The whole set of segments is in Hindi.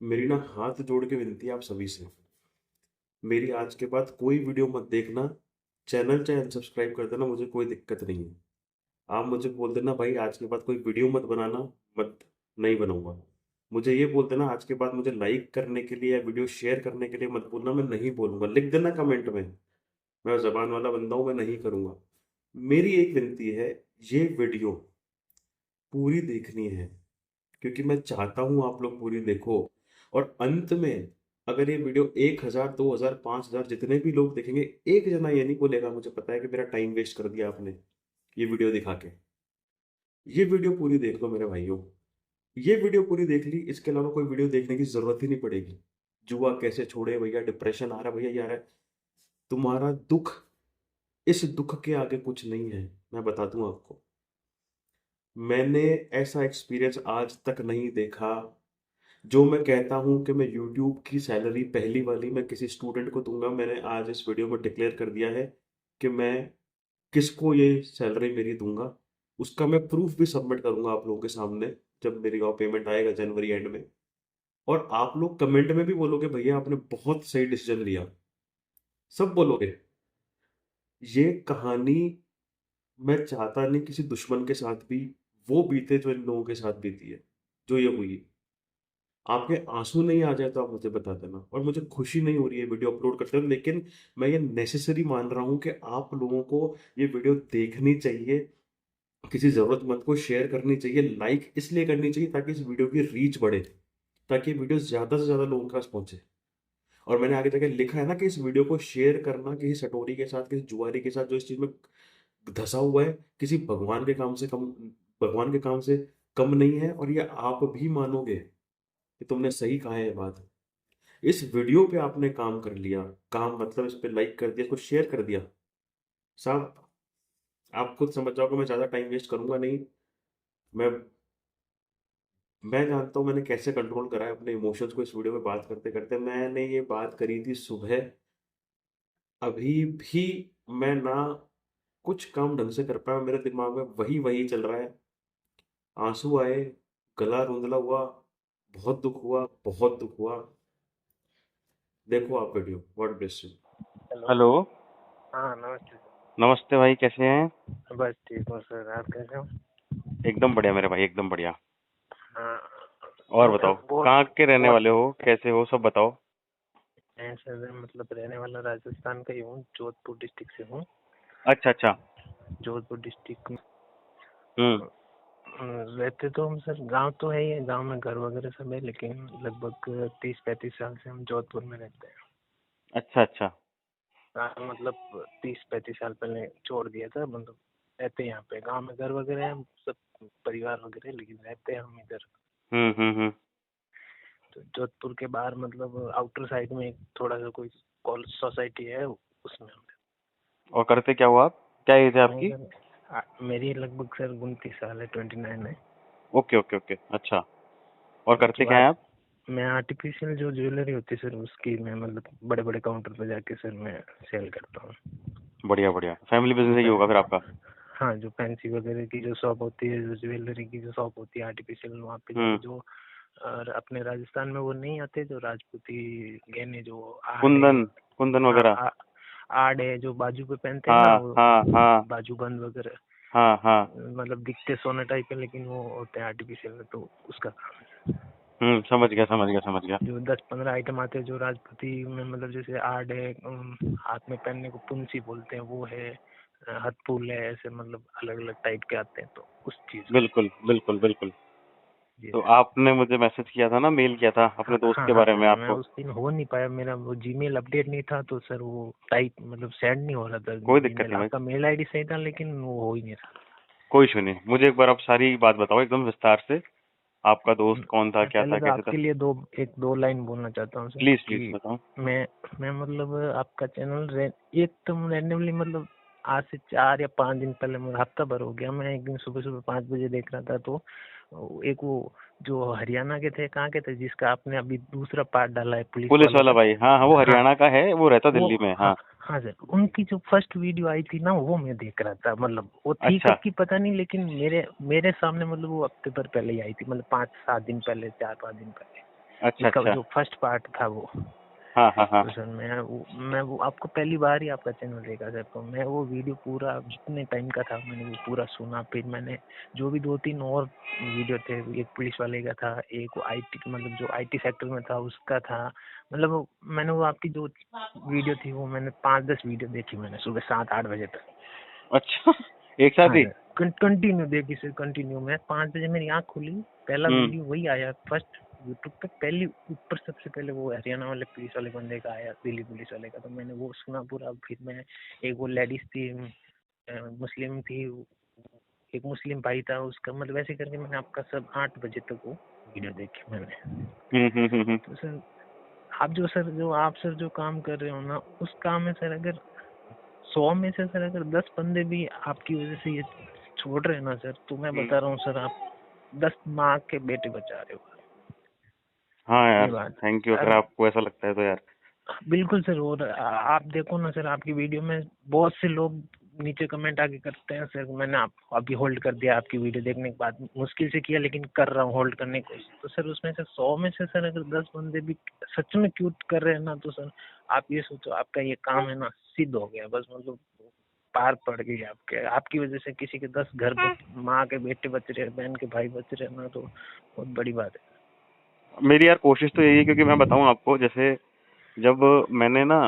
मेरी ना हाथ जोड़ के विनती है आप सभी से। मेरी आज के बाद कोई वीडियो मत देखना। चैनल चाहे अनसब्सक्राइब कर देना, मुझे कोई दिक्कत नहीं है। आप मुझे बोल देना भाई आज के बाद कोई वीडियो मत बनाना, मत नहीं बनाऊंगा। मुझे ये बोल देना आज के बाद मुझे लाइक करने के लिए या वीडियो शेयर करने के लिए मत बोलना, मैं नहीं बोलूंगा। लिख देना कमेंट में, मैं जबान वाला बंदा हूं, मैं नहीं करूंगा। मेरी एक विनती है, ये वीडियो पूरी देखनी है, क्योंकि मैं चाहता हूं आप लोग पूरी देखो। और अंत में अगर ये वीडियो 1,000 2,000 5,000 जितने भी लोग देखेंगे, एक जना ये नहीं बोलेगा मुझे पता है कि मेरा टाइम वेस्ट कर दिया आपने ये वीडियो दिखा के। ये वीडियो पूरी देख लो मेरे भाइयों। ये वीडियो पूरी देख ली, इसके अलावा कोई वीडियो देखने की जरूरत ही नहीं पड़ेगी। जुआ कैसे छोड़े भैया, डिप्रेशन आ रहा है भैया, ये आ रहा है, तुम्हारा दुख, इस दुख के आगे कुछ नहीं है। मैं बता दूं आपको, मैंने ऐसा एक्सपीरियंस आज तक नहीं देखा। जो मैं कहता हूं कि मैं यूट्यूब की सैलरी पहली वाली मैं किसी स्टूडेंट को दूंगा, मैंने आज इस वीडियो में डिक्लेयर कर दिया है कि मैं किसको ये सैलरी मेरी दूंगा। उसका मैं प्रूफ भी सबमिट करूंगा आप लोगों के सामने, जब मेरी पेमेंट आएगा जनवरी एंड में। और आप लोग कमेंट में भी बोलोगे भैया आपने बहुत सही डिसीजन लिया, सब बोलोगे। ये कहानी मैं चाहता नहीं किसी दुश्मन के साथ भी वो बीते जो इन लोगों के साथ बीती है, जो ये हुई। आपके आंसू नहीं आ जाए तो आप मुझे बता देना। और मुझे खुशी नहीं हो रही है वीडियो अपलोड करते हुए, लेकिन मैं ये नेसेसरी मान रहा हूं कि आप लोगों को ये वीडियो देखनी चाहिए। किसी जरूरतमंद को शेयर करनी चाहिए, लाइक इसलिए करनी चाहिए ताकि इस वीडियो की रीच बढ़े, ताकि ये वीडियो ज्यादा से ज्यादा लोगों के पास पहुंचे। और मैंने आगे जाके लिखा है ना कि इस वीडियो को शेयर करना किसी सटोरी के साथ, किसी जुआरी के साथ जो इस चीज में धंसा हुआ है, किसी भगवान के काम से कम, भगवान के काम से कम नहीं है। और ये आप भी मानोगे कि तुमने सही कहा है ये बात। इस वीडियो पे आपने काम कर लिया, काम मतलब इस पे लाइक कर दिया, इसको शेयर कर दिया। साहब आप खुद समझ जाओगे, मैं ज़्यादा टाइम वेस्ट करूंगा नहीं। मैं मैं जानता हूँ मैंने कैसे कंट्रोल करा है अपने इमोशंस को इस वीडियो में बात करते करते। मैंने ये बात करी थी सुबह, अभी भी मैं ना कुछ काम ढंग से कर पाया, मेरे दिमाग में वही वही चल रहा है। आंसू आए, गला रुंधला हुआ, बहुत दुख हुआ, बहुत दुख हुआ। देखो आप video, God bless you. Hello. Hello. हाँ, नमस्ते सर। नमस्ते भाई, कैसे हैं? बस ठीक हूँ सर, आप कैसे हो? एकदम बढ़िया मेरे भाई, एकदम बढ़िया। हाँ। और तो बताओ, सर बहुत कहाँ के रहने बहुत वाले हो, कैसे हो, सब बताओ। मैं सर मतलब रहने वाला राजस्थान का ही हूँ, जोधपुर डिस्ट्रिक्ट से हूँ। अच्छा अच्छा। जोधपुर डिस्ट्रिक्ट में हम्म। रहते तो हम सर, गांव तो है ही है, गांव में घर वगैरह सब है, लेकिन लगभग 30-35 साल से हम जोधपुर में रहते हैं। अच्छा अच्छा। मतलब 30-35 साल पहले छोड़ दिया था, मतलब रहते हैं यहाँ पे, गांव में घर वगैरह है सब, परिवार वगैरह है, लेकिन रहते हैं हम इधर। हम्म। तो जोधपुर के बाहर मतलब आउटर साइड में एक थोड़ा सा कोई कॉलेज सोसाइटी है, उसमें हम। और करते क्या हो आप? क्या एज है मैं आपकी? सर मेरी लगभग सर 29 साल है, 29 है। ओके ओके ओके, अच्छा। और करते मतलब क्या हैं आज आप? मैं आर्टिफिशियल जो ज्वेलरी होती है सर, उसकी मैं मतलब बड़े बड़े काउंटर पे जाके सर मैं सेल करता हूँ। बढ़िया बढ़िया, फैमिली जो बिजनेस ही होगा फिर आपका। हाँ, जो फैंसी वगैरह की जो शॉप होती है, जो ज्वेलरी की जो शॉप होती है आर्टिफिशियल, वहाँ पे जाके हम्म। जो और अपने राजस्थान में वो नहीं आते जो राजपूती गहने, जो आड़ है। कुंदन, कुंदन हाँ, वगैरह। आड़ है जो बाजू पे पहनते हैं ना, हाँ वो हाँ हाँ। बाजूबंद वगैरह, हाँ हाँ। मतलब दिखते सोने टाइप है, लेकिन वो होते हैं आर्टिफिशियल में, तो उसका काम है। समझ गया समझ गया समझ गया। जो 10-15 आइटम आते हैं जो राजपूती में, मतलब जैसे आर्ट है, हाथ में पहनने को पुंसी बोलते हैं वो है, हथफूल है, ऐसे मतलब अलग अलग टाइप के आते हैं, तो उस चीज का बिल्कुल बिल्कुल बिल्कुल। ये तो सर। आपने मुझे मैसेज किया था ना, मेल किया था अपने हाँ दोस्त हाँ के हाँ बारे में सर, मैं आपको। उस दिन हो नहीं पाया, मेरा वो जीमेल अपडेट नहीं था, तो सर वो टाइप मतलब सेंड नहीं हो रहा था कोई दिक्कत जीमेल। नहीं भाई, आपका मेल आईडी सही था, लेकिन वो हो ही नहीं रहा। कोई इशू नहीं। मुझे एक बार आप सारी बात बताओ एकदम विस्तार से। आपका दोस्त कौन था, मैं क्या पहले था, तो कैसे था? आपके लिए एक दो लाइन बोलना चाहता हूँ सर, प्लीज प्लीज कि बताओ। मैं मैं मतलब आपका चैनल एकदम रैंडमली, मतलब आज से 4 या 5 दिन पहले, मतलब हफ्ता भर हो गया, मैं एक दिन सुबह सुबह 5 बजे देख रहा था, तो एक वो जो हरियाणा के थे, कहाँ के थे, जिसका आपने अभी दूसरा पार्ट डाला है पुलिस पुलिस वालों वाला का। भाई, हाँ हाँ, वो हाँ, हरियाणा का है, वो रहता वो दिल्ली में, हाँ हाँ। हाँ सर, उनकी जो फर्स्ट वीडियो आई थी ना, वो मैं देख रहा था, मतलब वो थी अच्छा। कब की पता नहीं, लेकिन मेरे मेरे सामने मतलब वो हफ्ते भर पहले ही आई थी, मतलब 5-7 दिन पहले, 4-5 दिन पहले। अच्छा उसका अच्छा। जो फर्स्ट पार्ट था वो। हाँ हाँ हाँ। तो सर मैं वो आपको पहली बार ही आपका चैनल देखा सर, तो मैं वो वीडियो पूरा जितने टाइम का था मैंने वो पूरा सुना। फिर मैंने जो भी 2-3 और वीडियो थे, एक पुलिस वाले का था, एक वो IT मतलब जो IT सेक्टर में था उसका था। मतलब मैंने वो आपकी जो वीडियो थी वो मैंने 5-10 वीडियो देखी मैंने सुबह 7-8 बजे तक। अच्छा, एक साथ हाँ ही? सर, कंटिन्यू देखी सर, कंटिन्यू। मैं 5 बजे मेरी आँख खुली, पहला वीडियो वही आया फर्स्ट यूट्यूब पे, पहली ऊपर सबसे पहले वो हरियाणा वाले पुलिस वाले बंदे का आया, दिल्ली पुलिस वाले का। तो मैंने वो सुना पूरा। फिर मैं एक वो लेडीज थी, मुस्लिम थी, एक मुस्लिम भाई था उसका, मतलब ऐसे करके मैंने आपका सब 8 बजे तक वो वीडियो देखी मैंने। तो सर आप सर जो काम कर रहे हो ना, उस काम में सर अगर 100 में से सर अगर 10 बंदे भी आपकी वजह से ये छोड़ रहे हैं ना सर, तो मैं बता रहा हूँ सर, आप 10 माँ के बेटे बचा रहे हो। हाँ ये यार, बात थैंक यू, अगर अब आपको ऐसा लगता है तो यार। बिल्कुल सर। और आप देखो ना सर, आपकी वीडियो में बहुत से लोग नीचे कमेंट आके करते हैं सर, मैंने आप अभी होल्ड कर दिया आपकी वीडियो देखने के बाद, मुश्किल से किया लेकिन कर रहा हूँ होल्ड करने की कोशिश। तो सर उसमें से 100 में से सर अगर 10 बंदे भी सच में क्यूट कर रहे हैं ना, तो सर आप ये सोचो आपका ये काम है ना सिद्ध हो गया बस। मतलब पार पड़ गई आपकी वजह से किसी के 10 घर माँ के बेटे बच रहे, बहन के भाई बच रहे ना, तो बहुत बड़ी बात है। मेरी यार कोशिश तो यही है, क्योंकि मैं बताऊं आपको, जैसे जब मैंने ना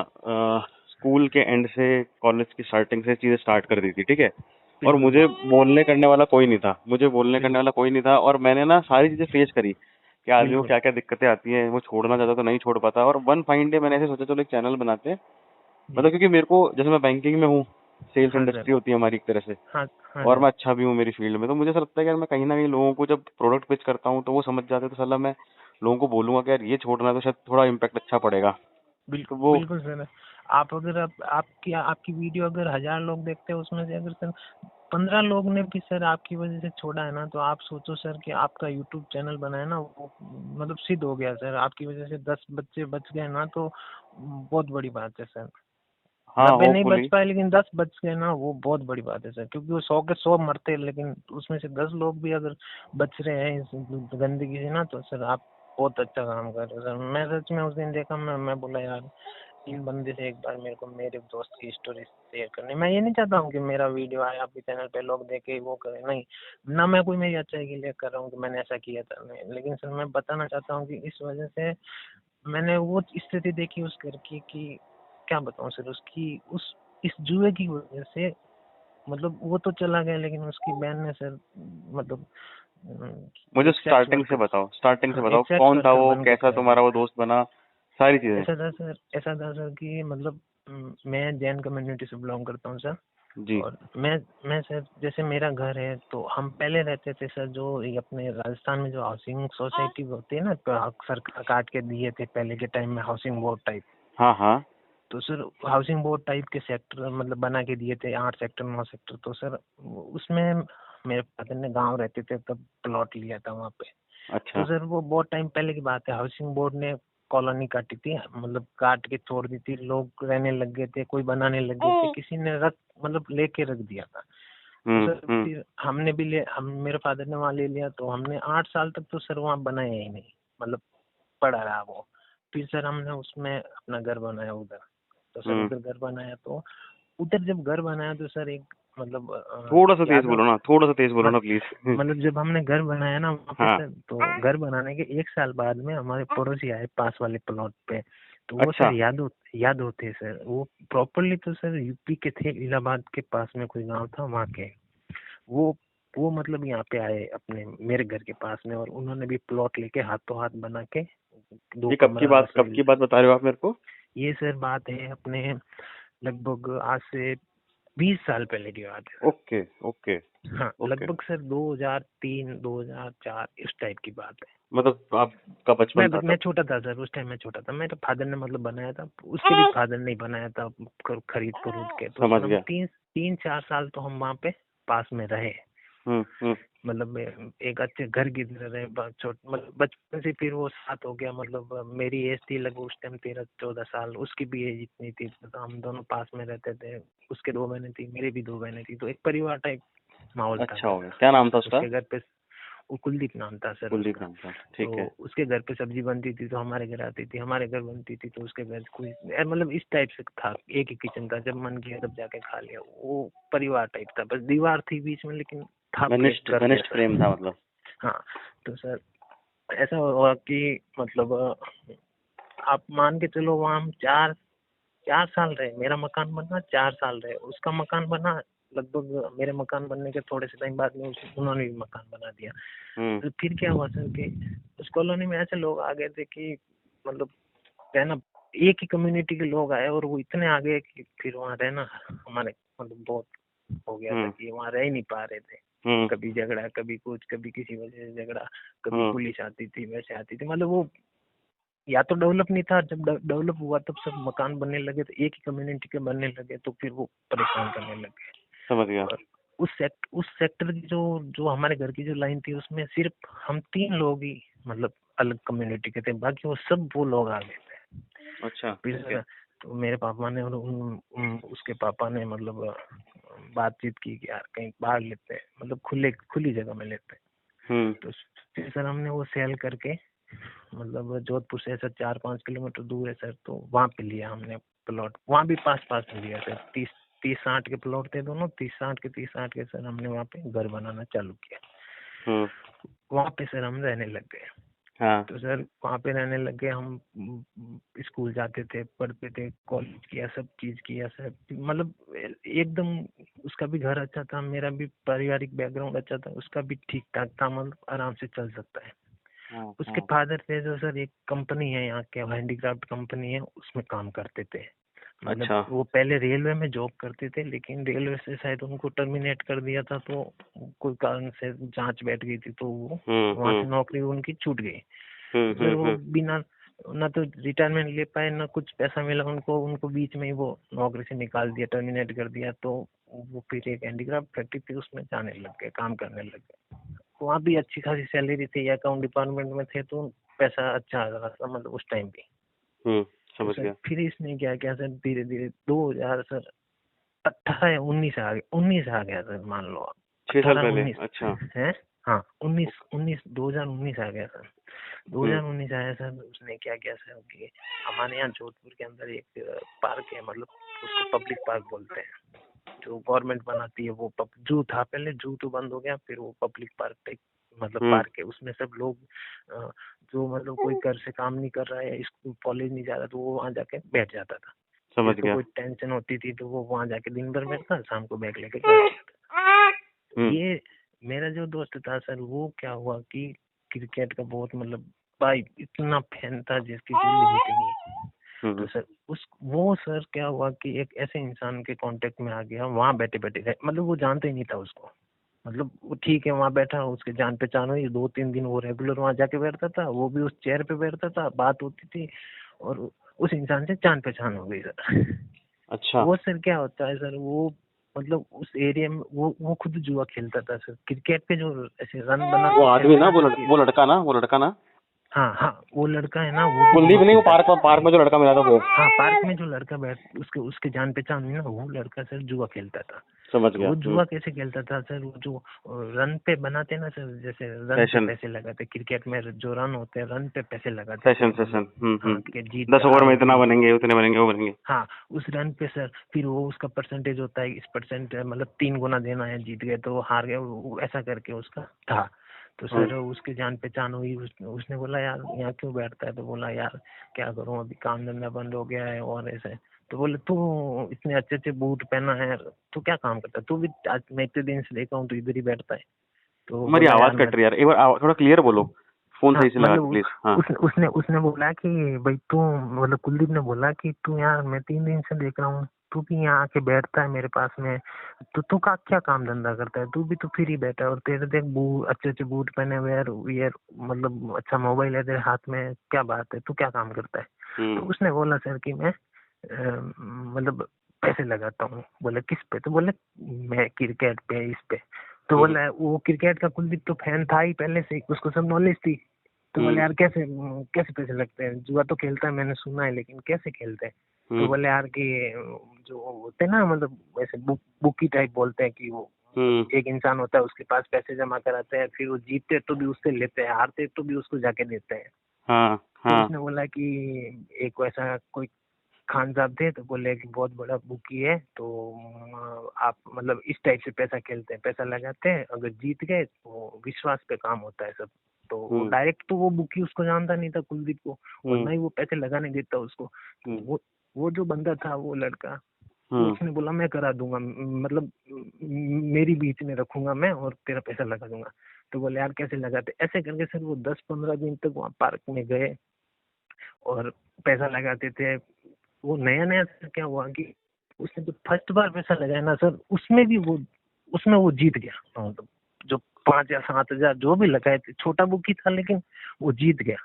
स्कूल के एंड से कॉलेज की स्टार्टिंग से चीजें स्टार्ट कर दी थी, ठीक है, और बिल्कुल मुझे बिल्कुल बोलने करने वाला कोई नहीं था, मुझे बोलने करने बिल्कुल वाला कोई नहीं था, और मैंने ना सारी चीजें फेस करी कि आदमी को बिल्कुल। क्या क्या दिक्कतें आती हैं, वो छोड़ना चाहता तो नहीं छोड़ पाता, और वन फाइन डे मैंने ऐसे सोचा चलो एक चैनल बनाते हैं। जी। मतलब क्योंकि मेरे को, जैसे मैं बैंकिंग में हूँ, सेल्स हाँ सर। इंडस्ट्री होती है हमारी एक तरह से, हाँ हाँ और सर। मैं अच्छा भी हूँ मेरी फील्ड में, तो मुझे ऐसा लगता है कि यार मैं कहीं ना कहीं लोगों को जब प्रोडक्ट पिच करता हूँ तो वो समझ जाते हैं, तो सलाह मैं लोगों को बोलूंगा कि यार ये छोड़ना है तो शायद थोड़ा इम्पैक्ट अच्छा पड़ेगा। तो बिल्कुल वो बिल्कुल सर। आप अगर आपकी वीडियो अगर 1000 लोग देखते हैं, उसमें से अगर सर 15 लोग ने भी सर आपकी वजह से छोड़ा है ना, तो आप सोचो सर कि आपका यूट्यूब चैनल बना है ना वो मतलब सिद्ध हो गया सर। आपकी वजह से 10 बच्चे बच गए ना, तो बहुत बड़ी बात है सर। हाँ 90 नहीं बच होपफुली। पाए लेकिन 10 बच गए ना, वो बहुत बड़ी बात है सर। क्योंकि वो 100 के 100 मरते हैं, लेकिन उसमें से 10 लोग भी अगर बच रहे हैं इस गंदगी से ना, तो सर आप बहुत अच्छा काम कर रहे हो सर। मैं सच में उस दिन देखा, मैं बोला यार इन बंदे से एक बार मेरे को मेरे दोस्त की स्टोरी शेयर करनी। मैं ये नहीं चाहता हूँ कि मेरा वीडियो आए आपके चैनल पे, लोग देखे वो करें, नहीं ना, मैं कोई मेरी अच्छाई के लिए कर रहा हूँ कि मैंने ऐसा किया था, नहीं। लेकिन सर मैं बताना चाहता हूँ कि इस वजह से मैंने वो स्थिति देखी उस घर की कि क्या बताऊँ सर, उसकी उस इस जुए की वजह से, मतलब वो तो चला गया लेकिन उसकी बहन ने सर मतलब मुझे एक सेक्स स्टार्टिंग से वर्कर, बताओ, स्टार्टिंग से हाँ बताओ, एक सेक्स कौन था वर्कर वो, बन के कैसा चला गया। तुम्हारा वो दोस्त बना, सारी चीजें। ऐसा था सर कि मतलब मैं जैन कम्युनिटी से बिलोंग करता हूँ सर। जी। और मैं सर, जैसे मेरा घर है तो हम पहले रहते थे सर, जो ये अपने राजस्थान में जो हाउसिंग सोसाइटी होती है ना, तो अक्सर काट के दिए थे पहले के टाइम में हाउसिंग बोर्ड टाइप। हाँ हाँ। तो सर हाउसिंग बोर्ड टाइप के सेक्टर मतलब बना के दिए थे, 8 सेक्टर 9 सेक्टर। तो सर उसमें मेरे फादर ने गांव रहते थे तब प्लॉट लिया था वहाँ पे। तो अच्छा। सर वो बहुत टाइम पहले की बात है, हाउसिंग बोर्ड ने कॉलोनी काटी थी, मतलब काट के छोड़ दी थी, लोग रहने लग गए थे, कोई बनाने लग गए थे, किसी ने मतलब लेके रख दिया था। तो सर हम्म। फिर हमने भी हम मेरे फादर ने वहाँ ले लिया, तो हमने 8 साल तक तो सर वहाँ बनाया ही नहीं, मतलब पड़ा रहा वो। फिर सर हमने उसमें अपना घर बनाया उधर। तो सर हम्म। उधर घर बनाया, तो उधर जब घर बनाया तो सर एक मतलब थोड़ा सा तेज यादव, बोलो ना, थोड़ा सा तेज बोलो मत ना प्लीज। मतलब जब हमने घर बनाया ना वहाँ पे हाँ। सर, तो घर बनाने के 1 साल बाद में हमारे पड़ोसी आए पास वाले प्लॉट पे। तो वो अच्छा। सर याद होते सर, वो प्रॉपरली तो सर यूपी के थे, इलाहाबाद के पास में कोई गांव था वहाँ के। वो वो मतलब यहाँ पे आए अपने मेरे घर के पास में, और उन्होंने भी प्लॉट लेके हाथों हाथ बना के 2 ये कमरा कब रसोई। की बात बता रहे हो आप मेरे को? ये सर बात है अपने लगभग आज से 20 साल पहले की बात है। Okay okay. हाँ ओके। लगभग सर 2003 2004 इस टाइप की बात है। मतलब आपका बचपन था मैं तब? छोटा था सर, उस टाइम मैं छोटा था। मेरे फादर ने मतलब बनाया था, उसके भी फादर ने बनाया था खरीद के। तो समझ सर हम गया। 3-4 साल तो हम वहाँ पे पास में रहे। हम्म। मतलब एक अच्छे घर की तरह रहे, मतलब बचपन से फिर वो साथ हो गया। मतलब मेरी एज थी लगभग उस टाइम 13-14 साल, उसकी भी एज इतनी थी, तो हम दोनों पास में रहते थे। उसके 2 बहनें थी, मेरी भी 2 बहनें थी, तो एक परिवार टाइप माहौल था अच्छा सर। हो गया, क्या नाम था उसका? उसके घर पे वो कुलदीप नाम था सर कुलदीप उसका। नाम था, ठीक है। तो उसके घर पे सब्जी बनती थी तो हमारे घर आती थी, हमारे घर बनती थी तो उसके घर कोई, मतलब इस टाइप से था। एक ही किचन था, जब मन किया तब जाके खा लिया। वो परिवार टाइप था, बस दीवार थी बीच में, लेकिन था घनिष्ठ घर घनिष्ठ जैसा। प्रेम था मतलब। हाँ। तो सर ऐसा हुआ कि मतलब आप मान के चलो, वहाँ हम 4 साल रहे। मेरा मकान बना 4 साल रहे, उसका मकान बना लगभग, मेरे मकान बनने के थोड़े से टाइम बाद में उन्होंने भी मकान बना दिया। तो फिर क्या हुआ सर कि उस कॉलोनी में ऐसे लोग आ गए थे कि मतलब रहना, एक ही कम्युनिटी के लोग आए और वो इतने आ गए कि फिर वहाँ रहना हमारे मतलब बहुत हो गया था कि वहाँ रह ही नहीं पा रहे थे। कभी झगड़ा, कभी कुछ, कभी किसी वजह से झगड़ा, कभी पुलिस आती थी, वैसे आती थी। मतलब वो या तो डेवलप नहीं था, जब डेवलप हुआ तब सब मकान बनने लगे तो एक ही कम्युनिटी के बनने लगे, तो फिर वो परेशान करने लगे। समझ गया। और उस सेक्टर की जो जो हमारे घर की जो लाइन थी, उसमें सिर्फ हम 3 लोग ही मतलब अलग कम्युनिटी के थे, बाकी वो सब वो लोग आ गए थे। अच्छा, फिर ठीक है। तो मेरे पापा ने और उसके पापा ने मतलब बातचीत की कि यार कहीं बाहर लेते हैं, मतलब खुली जगह में लेते हैं। तो फिर सर हमने वो सेल करके, मतलब जोधपुर से सर 4-5 किलोमीटर दूर है सर, तो वहाँ पे लिया हमने प्लॉट। वहाँ भी पास में लिया सर, 30-60 के प्लॉट थे दोनों, 30-60 के सर। हमने वहाँ पे घर बनाना चालू किया। वहाँ पे सर हम रहने लग गए। हाँ। तो सर वहाँ पे रहने लग गए हम। स्कूल जाते थे, पढ़ते थे, कॉलेज किया, सब चीज किया सर। मतलब एकदम उसका भी घर अच्छा था, मेरा भी पारिवारिक बैकग्राउंड अच्छा था, उसका भी ठीक ठाक था, मतलब आराम से चल सकता है। उसके फादर थे जो सर, एक कंपनी है यहाँ के, हैंडीक्राफ्ट कंपनी है, उसमें काम करते थे। मतलब अच्छा। वो पहले रेलवे में जॉब करते थे, लेकिन रेलवे से शायद उनको टर्मिनेट कर दिया था, तो कोई कारण से जांच बैठ गई थी, तो वो वहाँ से नौकरी उनकी छूट गई। तो फिर वो बिना ना तो रिटायरमेंट ले पाए, ना कुछ पैसा मिला उनको बीच में ही वो नौकरी से निकाल दिया, टर्मिनेट कर दिया। तो वो फिर एक हैंडीक्राफ्ट फैक्ट्री थी, उसमें जाने लग गए, काम करने लग गए। वहाँ भी अच्छी खासी सैलरी थी, अकाउंट डिपार्टमेंट में थे, तो पैसा अच्छा आ रहा था मतलब उस टाइम भी। समझ गया। फिर इसने क्या किया सर, धीरे धीरे 2000 सर 18 या 19 आ गया, 19 आ गया सर, मान लो आप 6 साल 18 पहले। 19 अच्छा। है। हाँ 2019 आ गया सर। 2019 आया सर। उसने क्या किया सर कि हमारे यहाँ जोधपुर के अंदर एक पार्क है, मतलब उसको पब्लिक पार्क बोलते हैं, जो गवर्नमेंट बनाती है। वो जू था पहले, जू तो बंद हो गया, फिर वो पब्लिक पार्क टाइप मतलब पार्क है। उसमें सब लोग जो मतलब कोई घर से काम नहीं कर रहा है, स्कूल कॉलेज नहीं जा रहा, तो वो वहाँ जाके बैठ जाता था। समझ तो गया। कोई टेंशन होती थी तो वो वहाँ जाके दिन भर बैठता, शाम को बैग लेके घर आता। ये मेरा जो दोस्त था सर, वो क्या हुआ कि क्रिकेट का बहुत मतलब भाई इतना फैन था जिसकी कोई लिमिट नहीं। तो सर वो सर क्या हुआ कि एक ऐसे इंसान के कांटेक्ट में आ गया, वहाँ बैठे बैठे, मतलब वो जानते ही नहीं था उसको। मतलब वो ठीक है वहाँ बैठा, उसके जान पहचान हुई, 2-3 दिन वो रेगुलर वहाँ जाके बैठता था, वो भी उस चेयर पे बैठता था, बात होती थी, और उस इंसान से जान पहचान हो गई सर। अच्छा। वो सर क्या होता है सर, वो मतलब उस एरिया में वो खुद जुआ खेलता था सर। क्रिकेट पे जो ऐसे रन बना, वो आदमी ना, वो लड़का ना। हाँ वो लड़का है ना, वो कुलदीप नहीं, वो पार्क में जो लड़का मिला था वो। हाँ पार्क में जो लड़का बैठ उसके जान पहचान हुई ना, वो लड़का सर जुआ खेलता था। समझ तो गया। वो जुआ कैसे खेलता था सर, वो जो रन पे बनाते ना सर, जैसे रन पे पैसे लगाते, क्रिकेट में जो रन होते हैं रन पे पैसे लगाते, सेशन। हाँ कि जीत 10 ओवर में इतना बनेंगे, उतने बनेंगे, वो बनेंगे। हाँ उस रन पे सर, फिर वो उसका परसेंटेज होता है, इस परसेंट मतलब 3 गुना देना है, जीत गए तो हार गए, ऐसा करके उसका था। तो सर उसकी जान पहचान हुई। उसने बोला यार यहाँ क्यों बैठता है, तो बोला यार क्या करूँ, अभी काम धंधा बंद हो गया है और ऐसे। तो बोले तू इतने अच्छे अच्छे बूट पहना है, तू क्या काम करता है, तू भी आज मैं इतने दिन से देखा हूँ तू इधर ही बैठता है। तो मेरी बोला आवाज यार कट रही है यार, एक बार थोड़ा क्लियर बोलो, फोन सही से लगा के प्लीज। हाँ। उसने बोला कि भाई तू, मतलब कुलदीप ने बोला कि तू यार मैं 3 दिन से देख रहा हूँ, तू भी यहाँ आके बैठता है मेरे पास में, तो तू का क्या काम धंधा करता है, तू भी तो फ्री बैठा है, और तेरे देख अच्छे अच्छे बूट पहने हुए यार, मतलब अच्छा मोबाइल है तेरे हाथ में, क्या बात है, तू क्या काम करता है। तो उसने बोला सर कि मैं मतलब पैसे लगाता हूँ। बोले किस पे, तो बोले मैं क्रिकेट पे, इस पे। तो बोला वो क्रिकेट का कुलदीप तो फैन था ही पहले से, उसको सब नॉलेज थी। तो बोले यार कैसे कैसे पैसे लगते हैं, जुआ तो खेलता है मैंने सुना है, लेकिन कैसे खेलते हैं। तो बोले यार कि जो होते हैं ना, मतलब वैसे बुकी टाइप बोलते हैं कि वो एक इंसान होता है, उसके पास पैसे जमा कराते हैं, फिर वो जीतते तो भी उससे लेते हैं, हारते तो भी उसको जाके देते हैं। हाँ तो हाँ उसने बोला कि एक वैसा कोई खान साहब थे, तो बोले कि बहुत बड़ा बुकी है, तो आप मतलब इस टाइप से पैसा खेलते हैं, पैसा लगाते हैं, अगर जीत गए तो विश्वास पे काम होता है सब। तो वो हम्म डायरेक्ट तो वो बुकी उसको जानता नहीं था कुलदीप को, और हम्म ना ही वो पैसे लगाने देता उसको। तो हम्म वो जो बंदा था, वो लड़का, तो हम्म उसने बोला मैं करा दूंगा, मतलब मेरी बीच में रखूंगा मैं और तेरा पैसा लगा दूंगा। तो बोले यार कैसे लगाते, ऐसे करके सर वो 10-15 दिन तक वहाँ पार्क में गए और पैसा लगाते थे। वो नया नया सर क्या हुआ कि उसने जो फर्स्ट बार पैसा लगाया ना सर, उसमें वो जीत गया। मतलब जो 5 या 7 हजार जो भी लगाए थे, छोटा बुक ही था लेकिन वो जीत गया।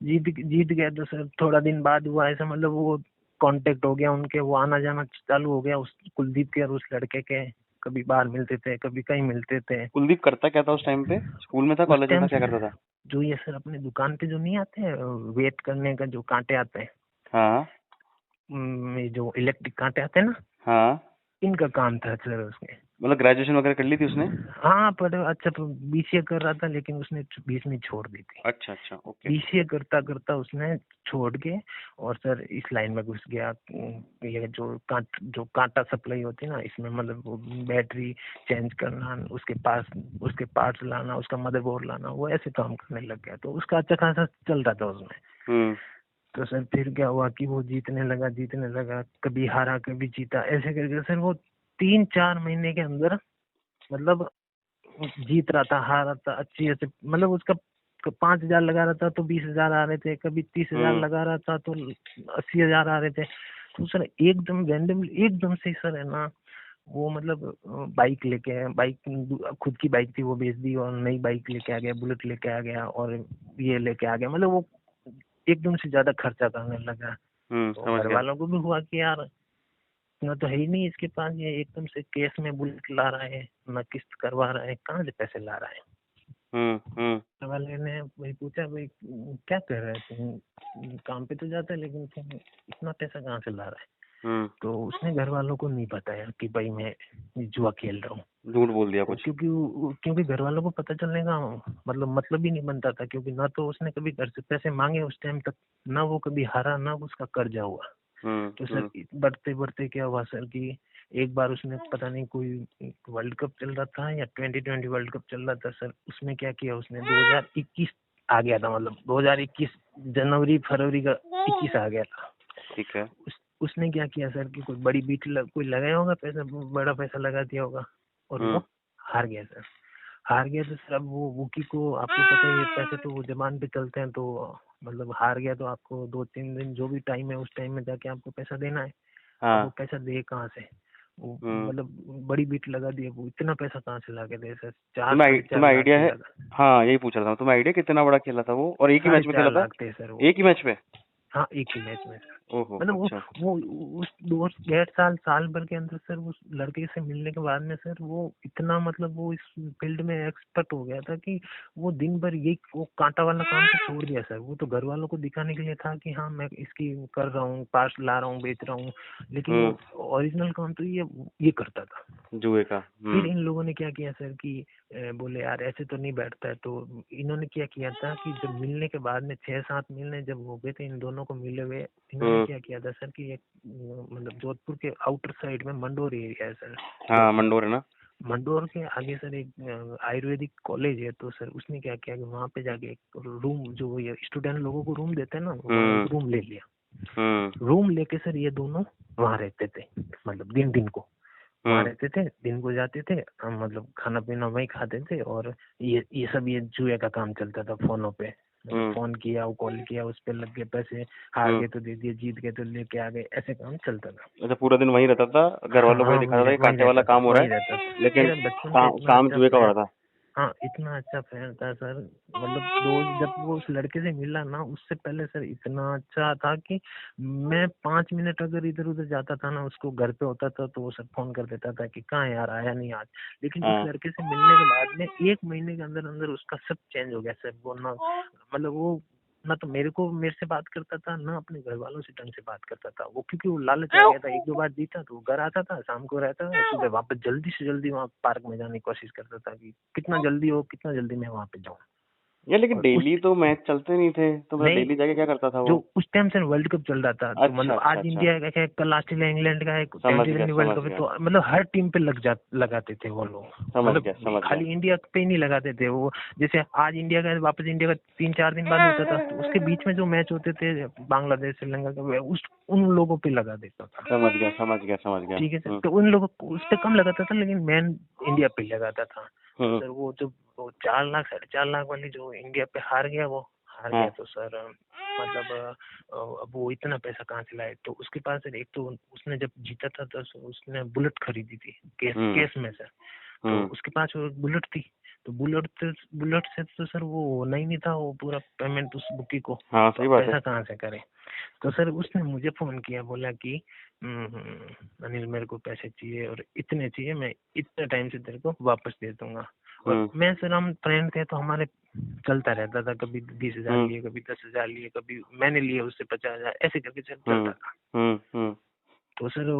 जीत गया तो सर थोड़ा दिन बाद हुआ ऐसा, मतलब वो कांटेक्ट हो गया उनके, वो आना जाना चालू हो गया उस कुलदीप के और उस लड़के के। कभी बाहर मिलते थे, कभी कहीं मिलते थे। कुलदीप करता क्या था उस टाइम पे? स्कूल में था, उस कॉलेज में था, टाइम क्या करता था? जो ये सर अपने दुकान पे जो नहीं आते हैं वेट करने का, जो कांटे आते हैं, हाँ ये जो इलेक्ट्रिक कांटे आते हैं ना, हाँ। इनका काम था सर उसने। मतलब ग्रेजुएशन वगैरह कर ली थी उसने? हाँ पर अच्छा बीसीए कर रहा था, लेकिन उसने बीच में छोड़ दी थी। अच्छा अच्छा, ओके। बीसीए करता करता उसने छोड़ के और सर इस लाइन में घुस गया। ये जो कांटा सप्लाई होती है ना इसमें, मतलब वो बैटरी चेंज करना, उसके पार्ट्स लाना, उसका मदरबोर्ड लाना, वो ऐसे काम करने लग गया। तो उसका अच्छा खासा चल रहा था उसमें। हम्म तो सर फिर क्या हुआ कि वो जीतने लगा, कभी हारा कभी जीता, ऐसे करके सर वो 3-4 महीने के अंदर मतलब जीत रहा था, हार रहा था, अच्छी ऐसे, मतलब उसका 5 हजार लगा रहा था तो 20 हजार आ रहे थे, कभी 30 हजार हम्म लगा रहा था तो 80 हजार आ रहे थे। तो सर एकदम रैंडम, एकदम से सर है ना, वो मतलब बाइक खुद की बाइक थी वो बेच दी और नई बाइक लेके आ गया, बुलेट लेके आ गया और ये लेके आ गया। मतलब वो एकदम से ज्यादा खर्चा करने लगा। तो समझ घर गया। वालों को भी हुआ कि यार इतना तो है ही नहीं इसके पास, ये एकदम से केस में बुलेट ला रहा है, ना किस्त करवा रहा है, कहाँ से पैसे ला रहा है। हम्म। घर वाले ने वही पूछा, भाई क्या कर रहा है तुम, काम पे तो जाता है लेकिन तुम इतना पैसा कहाँ से ला रहा है। हम्म। तो उसने घर वालों को नहीं बताया कि भाई मैं जुआ खेल रहा हूँ। झूठ बोल दिया तो कुछ? क्योंकि घर वालों को पता चलने का मतलब ही नहीं बनता था, क्योंकि ना तो उसने कभी घर से पैसे मांगे उस टाइम तक, ना वो कभी हारा, ना उसका कर्जा हुआ। तो सर बढ़ते बढ़ते क्या हुआ सर कि एक बार उसने पता नहीं कोई वर्ल्ड कप चल रहा था या 2020 वर्ल्ड कप चल रहा था सर, उसमें क्या किया उसने, 2021 आ गया था, मतलब 2021 जनवरी फरवरी का 21 आ गया था। ठीक है। उसने क्या किया सर कि कोई बड़ी कोई लगाया होगा पैसा, बड़ा पैसा लगा दिया होगा और वो हार गया सर। हार गया तो सर अब वो बुकी को आपको पता ही है, पैसे तो वो जबान पे चलते हैं। तो मतलब हार गया तो आपको 2-3 दिन जो भी टाइम है उस टाइम में जाके आपको पैसा देना है। अब वो हाँ। पैसा दे कहाँ से, वो हम्म। मतलब बड़ी बीट लगा दी, वो इतना पैसा कहाँ से ला के दे सर, चार तुम्हें साढ़े चार तुम्हें लाख आइडिया से है? ज्यादा। हाँ, यही पूछ रहा था, तुम्हें आइडिया कितना बड़ा खेला था वो, और एक ही साढ़े मैच में खेला चार था? लाख थे सर वो। एक ही मैच में? हाँ एक ही मैच में सर। ओहो, मतलब अच्छा। वो उस 2 1.5 साल भर के अंदर सर उस लड़के से मिलने के बाद में सर वो इतना, मतलब वो इस फील्ड में एक्सपर्ट हो गया था कि वो दिन भर ये वो कांटा वाला काम तो छोड़ दिया सर। वो तो घर वालों को दिखाने के लिए था कि हाँ मैं इसकी कर रहा हूँ, पार्ट्स ला रहा हूँ, बेच रहा हूँ, लेकिन वो ओरिजिनल काम तो ये करता था। जुए का। फिर इन लोगों ने क्या किया सर कि बोले यार ऐसे तो नहीं बैठता है। तो इन्होंने क्या किया था कि जब मिलने के बाद में 6-7 महीने जब हो गए थे इन दोनों को मिले हुए, इन्होंने क्या किया था सर कि एक मतलब जोधपुर के आउटर साइड में मंडोर एरिया है सर। हाँ, मंडोर है ना? मंडोर के आगे सर एक आयुर्वेदिक कॉलेज है। तो सर उसने क्या किया कि वहाँ पे जाके एक रूम, जो ये स्टूडेंट लोगों को रूम देते हैं ना, वहाँ एक रूम ले लिया। रूम लेके सर ये दोनों वहाँ रहते थे, मतलब दिन को वहाँ रहते थे, दिन को जाते थे, हम मतलब खाना पीना वहीं खाते थे और ये सब ये जुए का काम चलता था फोनों पे। फोन किया, वो कॉल किया, उस पे लग गए पैसे, हार गए तो दे दिए, जीत गए तो लेके आ गए, ऐसे काम चलता था। अच्छा, पूरा दिन वहीं रहता था, घर हाँ वालों को ये हाँ दिखाता था कि वहीं कांटे वाला रहता था, काम हो रहा वहीं है, रहता था। लेकिन मेरे बचपन से इतना काम अच्छा जुए का हो फ्रेंड, रहा था। हाँ इतना अच्छा फ्रेंड था सर। मतलब दोस्त जब वो उस लड़के से मिला ना, उससे पहले सर इतना अच्छा था कि मैं 5 मिनट अगर इधर उधर जाता था ना, उसको घर पे होता था तो वो सर फोन कर देता था कि कहाँ यार आया नहीं आज। लेकिन उस हाँ। लड़के से मिलने के बाद में 1 महीने के अंदर अंदर उसका सब चेंज हो गया सर। वो ना मतलब वो ना तो मेरे से बात करता था, ना अपने घर वालों से ढंग से बात करता था वो, क्योंकि वो लालच आ गया था। 1-2 बार जीता तो वो घर आता था, शाम को रहता था, सुबह वापस जल्दी से जल्दी वहाँ पार्क में जाने की कोशिश करता था कि कितना जल्दी मैं वहाँ पे जाऊँ। यार लेकिन और उस डेली तो मैच चलते नहीं थे, तो मतलब नहीं, डेली जाके क्या करता था जो वो? उस टाइम से वर्ल्ड कप चल रहा था, तो अच्छा मतलब अच्छा आज अच्छा, इंडिया का है, कल ऑस्ट्रेलिया इंग्लैंड का है, समझ गया 2020 वर्ल्ड समझ कप है, गया तो मतलब हर टीम पे लगाते थे वो लोग। समझ मतलब गया समझ गया। खाली इंडिया पे ही नहीं लगाते थे वो। जैसे आज इंडिया का है, वापस इंडिया का 3-4 दिन बाद होता था, तो उसके बीच में जो मैच होते थे बांग्लादेश श्रीलंका का, उन लोगों पे लगा देता था। समझ गया समझ गया समझ गया। ठीक है सर, तो उन लोगों को उस पे कम लगाता था, लेकिन मैन इंडिया पे लगाता था। तो हम्म, सर वो जो 4 लाख 4.5 लाख वाली जो इंडिया पे हार गया, वो हार हाँ गया, तो सर मतलब अब वो इतना पैसा कहाँ से लाए? तो उसके पास सर, एक तो उसने जब जीता था तो उसने बुलेट खरीदी थी, हम्म केस में सर। तो हम्म, उसके पास वो बुलेट थी, तो बुलेट से तो सर वो होना ही नहीं था, वो पूरा पेमेंट उस बुकी को। हाँ तो सही अब बात है। पैसा कहाँ से करे? तो सर उसने मुझे फोन किया, बोला कि अनिल मेरे को पैसे चाहिए और इतने चाहिए, मैं इतने टाइम से तेरे को वापस दे दूंगा। और हम्म मैं सर, हम फ्रेंड थे, तो हमारे चलता रहता था, कभी 20,000 हम्म लिए, कभी 10,000 लिए, कभी मैंने लिए उससे 50,000, ऐसे करके सर हम्म चलता था। हम्म, तो सर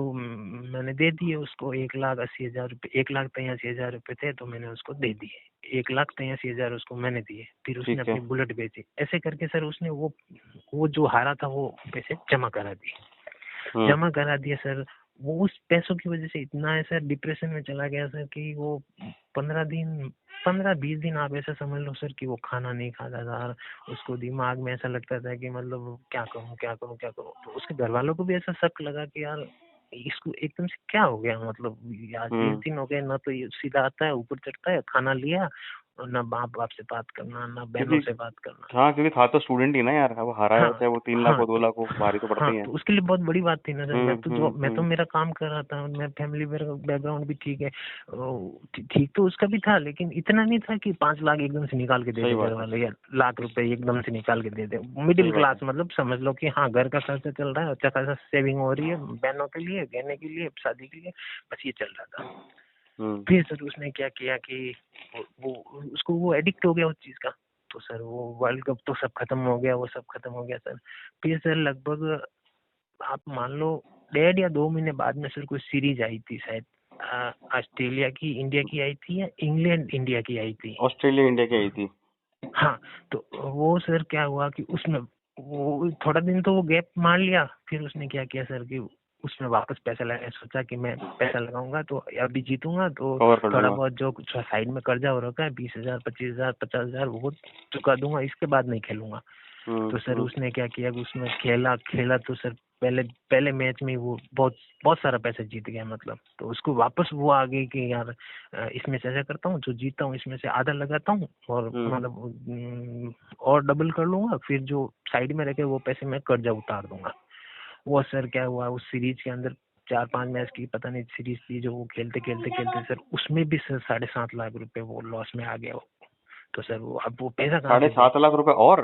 मैंने दे दिए उसको 1,80,000 रुपये, 1,83,000 रुपये थे, तो मैंने उसको दे दिए, 1,83,000 उसको मैंने दिए। फिर उसने ठीक है। अपनी बुलेट बेची। ऐसे करके सर उसने वो जो हारा था वो पैसे जमा करा दिए। हम्म, जमा करा दिए सर। वो उस पैसों की वजह से इतना है सर, डिप्रेशन में चला गया सर, कि वो 15-20 दिन आप ऐसा समझ लो सर, कि वो खाना नहीं खाता था। उसको दिमाग में ऐसा लगता था कि मतलब क्या करूं क्या करूं क्या करूं। तो उसके घर वालों को भी ऐसा शक लगा कि यार इसको एकदम से क्या हो गया, मतलब यार 20 हम्म, दिन हो गए, ना तो ये सीधा आता है, ऊपर चढ़ता है, खाना लिया, और ना बाप बाप से बात करना, ना बहनों क्योंकि से बात करना। हाँ, क्योंकि था तो स्टूडेंट ही ना यार, अब हारा है हाँ चाहे वो 3 लाख हाँ, हो 2 लाख हो, भारी तो पड़ते हाँ, ही है। तो उसके लिए बहुत बड़ी बात थी ना सर। मैं तो हम्म, मेरा काम कर रहा था, मैं फैमिली बैकग्राउंड भी ठीक है, ठीक तो उसका भी था, लेकिन इतना नहीं था कि 5 लाख एकदम से निकाल के दे सही दे घर बात है वाले, या लाख रुपए एकदम से निकाल के दे दे। सही मिडिल बात क्लास, है। मतलब समझ लो कि हाँ, घर का खर्चा चल रहा है, अच्छा खासा सेविंग हो रही है, बहनों के लिए, गहने के लिए, शादी के लिए, बस ये चल रहा था। हम्म फिर सर उसने क्या किया कि वो उसको वो एडिक्ट हो गया उस चीज का। तो सर वो वर्ल्ड कप तो सब खत्म हो गया, वो सब खत्म हो गया सर। फिर सर लगभग आप मान लो 1.5 या 2 महीने बाद में सर कोई सीरीज आई थी शायद, ऑस्ट्रेलिया की इंडिया की आई थी, या इंग्लैंड इंडिया की आई थी। ऑस्ट्रेलिया इंडिया की आई थी। हाँ, तो वो सर क्या हुआ कि उसमें वो थोड़ा दिन तो वो गैप मार लिया। फिर उसने क्या किया सर कि उसमें वापस पैसा लगाया, सोचा कि मैं पैसा लगाऊंगा तो अभी जीतूंगा तो कवर कर थोड़ा लूंगा। बहुत जो कुछ साइड में कर्जा हो रखा है, 20,000 25,000 50,000, वो चुका दूंगा, इसके बाद नहीं खेलूंगा। तो सर हम्म, उसने क्या किया कि उसमें खेला खेला तो सर पहले पहले मैच में वो बहुत बहुत सारा पैसा जीत गया, मतलब। तो उसको वापस वो आ गई कि यार इसमें से ऐसा करता हूँ, जो जीता हूँ इसमें से आधा लगाता हूँ, और हम्म मतलब और डबल कर लूंगा, फिर जो साइड में रखे वो पैसे मैं कर्जा उतार दूंगा। वो सर क्या हुआ, उस सीरीज के अंदर 4-5 मैच की पता नहीं सीरीज थी, जो वो खेलते खेलते खेलते सर उसमें भी सर 7.5 लाख रुपए वो लॉस में आ गया वो। तो सर वो अब वो पैसा कहाँ साढ़े से दे? सात लाख रुपए और?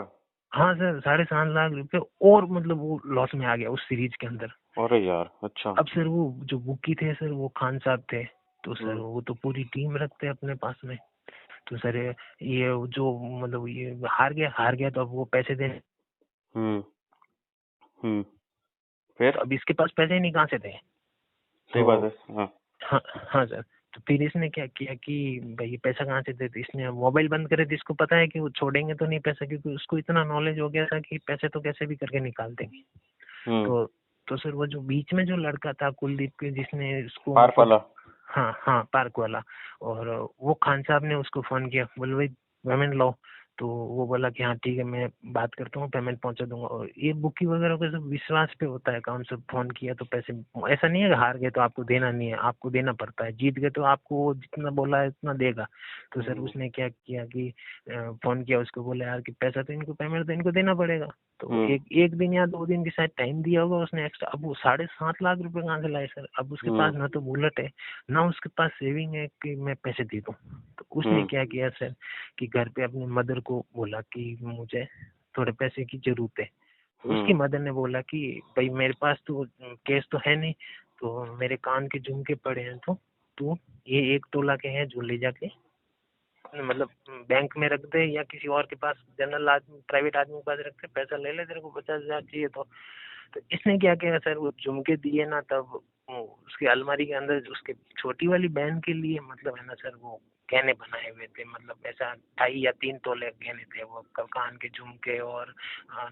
हाँ सर, 7.5 लाख रुपए, और मतलब वो लॉस में आ गया उस सीरीज के अंदर। अरे यार, अच्छा। अब सर वो जो बुकी थे सर, वो खान साहब थे। तो सर हम्म वो तो पूरी टीम रखते हैं अपने पास में। तो सर ये जो मतलब ये हार गया, तो अब वो पैसे दे, हम्म हम्म, तो फिर? अब इसके पास पैसे ही नहीं, कहाँ से थे? सही तो बात है, हाँ। हाँ हाँ सर। तो फिर इसने क्या किया कि भाई ये पैसा कहाँ से देते, इसने मोबाइल बंद करे थे। इसको पता है कि वो छोड़ेंगे तो नहीं पैसा, क्योंकि उसको इतना नॉलेज हो गया था कि पैसे तो कैसे भी करके निकाल देंगे। हम्म, तो तो सर वो जो बीच में जो लड़का था कुलदीप के, जिसने इसको पार्क मतलब, वाला। हाँ हाँ, पार्क वाला, और वो खान साहब ने उसको फोन किया, बोले भाई पेमेंट लो। तो वो बोला कि हाँ ठीक है, मैं बात करता हूँ, पेमेंट पहुंचा दूंगा। और ये बुकी वगैरह का सब विश्वास पे होता है काम, सब फोन किया तो पैसे, ऐसा नहीं है कि हार गए तो आपको देना नहीं है, आपको देना पड़ता है, जीत गए तो आपको वो जितना बोला है उतना देगा। तो सर हम्म उसने क्या किया कि फोन किया उसको, बोला यार कि पैसा तो इनको, पेमेंट तो इनको देना पड़ेगा। तो हम्म एक एक दिन या 2 दिन की शायद टाइम दिया होगा उसने एक्स्ट्रा। अब वो 7.5 लाख रुपए कहाँ से लाए सर? अब उसके हम्म पास ना तो बुलेट है, ना उसके पास सेविंग है कि मैं पैसे दे दूं। तो उसने हम्म क्या किया सर कि घर पे अपने मदर को बोला कि मुझे थोड़े पैसे की जरूरत है। तो उसकी हम्म मदर ने बोला कि भाई मेरे पास तो कैश तो है नहीं, तो मेरे कान के झुमके पड़े हैं, तो तू ये 1 तोला के हैं जो ले जाके अपने मतलब बैंक में रख दे या किसी और के पास, जनरल आदमी प्राइवेट आदमी के पास रख दे, पैसा ले ले, तेरे को 50,000 चाहिए तो इसने क्या किया सर, वो झुमके दिए ना, तब उसकी अलमारी के अंदर उसके छोटी वाली बहन के लिए मतलब है ना सर, वो गहने बनाए हुए थे, मतलब ऐसा 2.5 या 3 तोले गहने थे वो, कान के झुमके और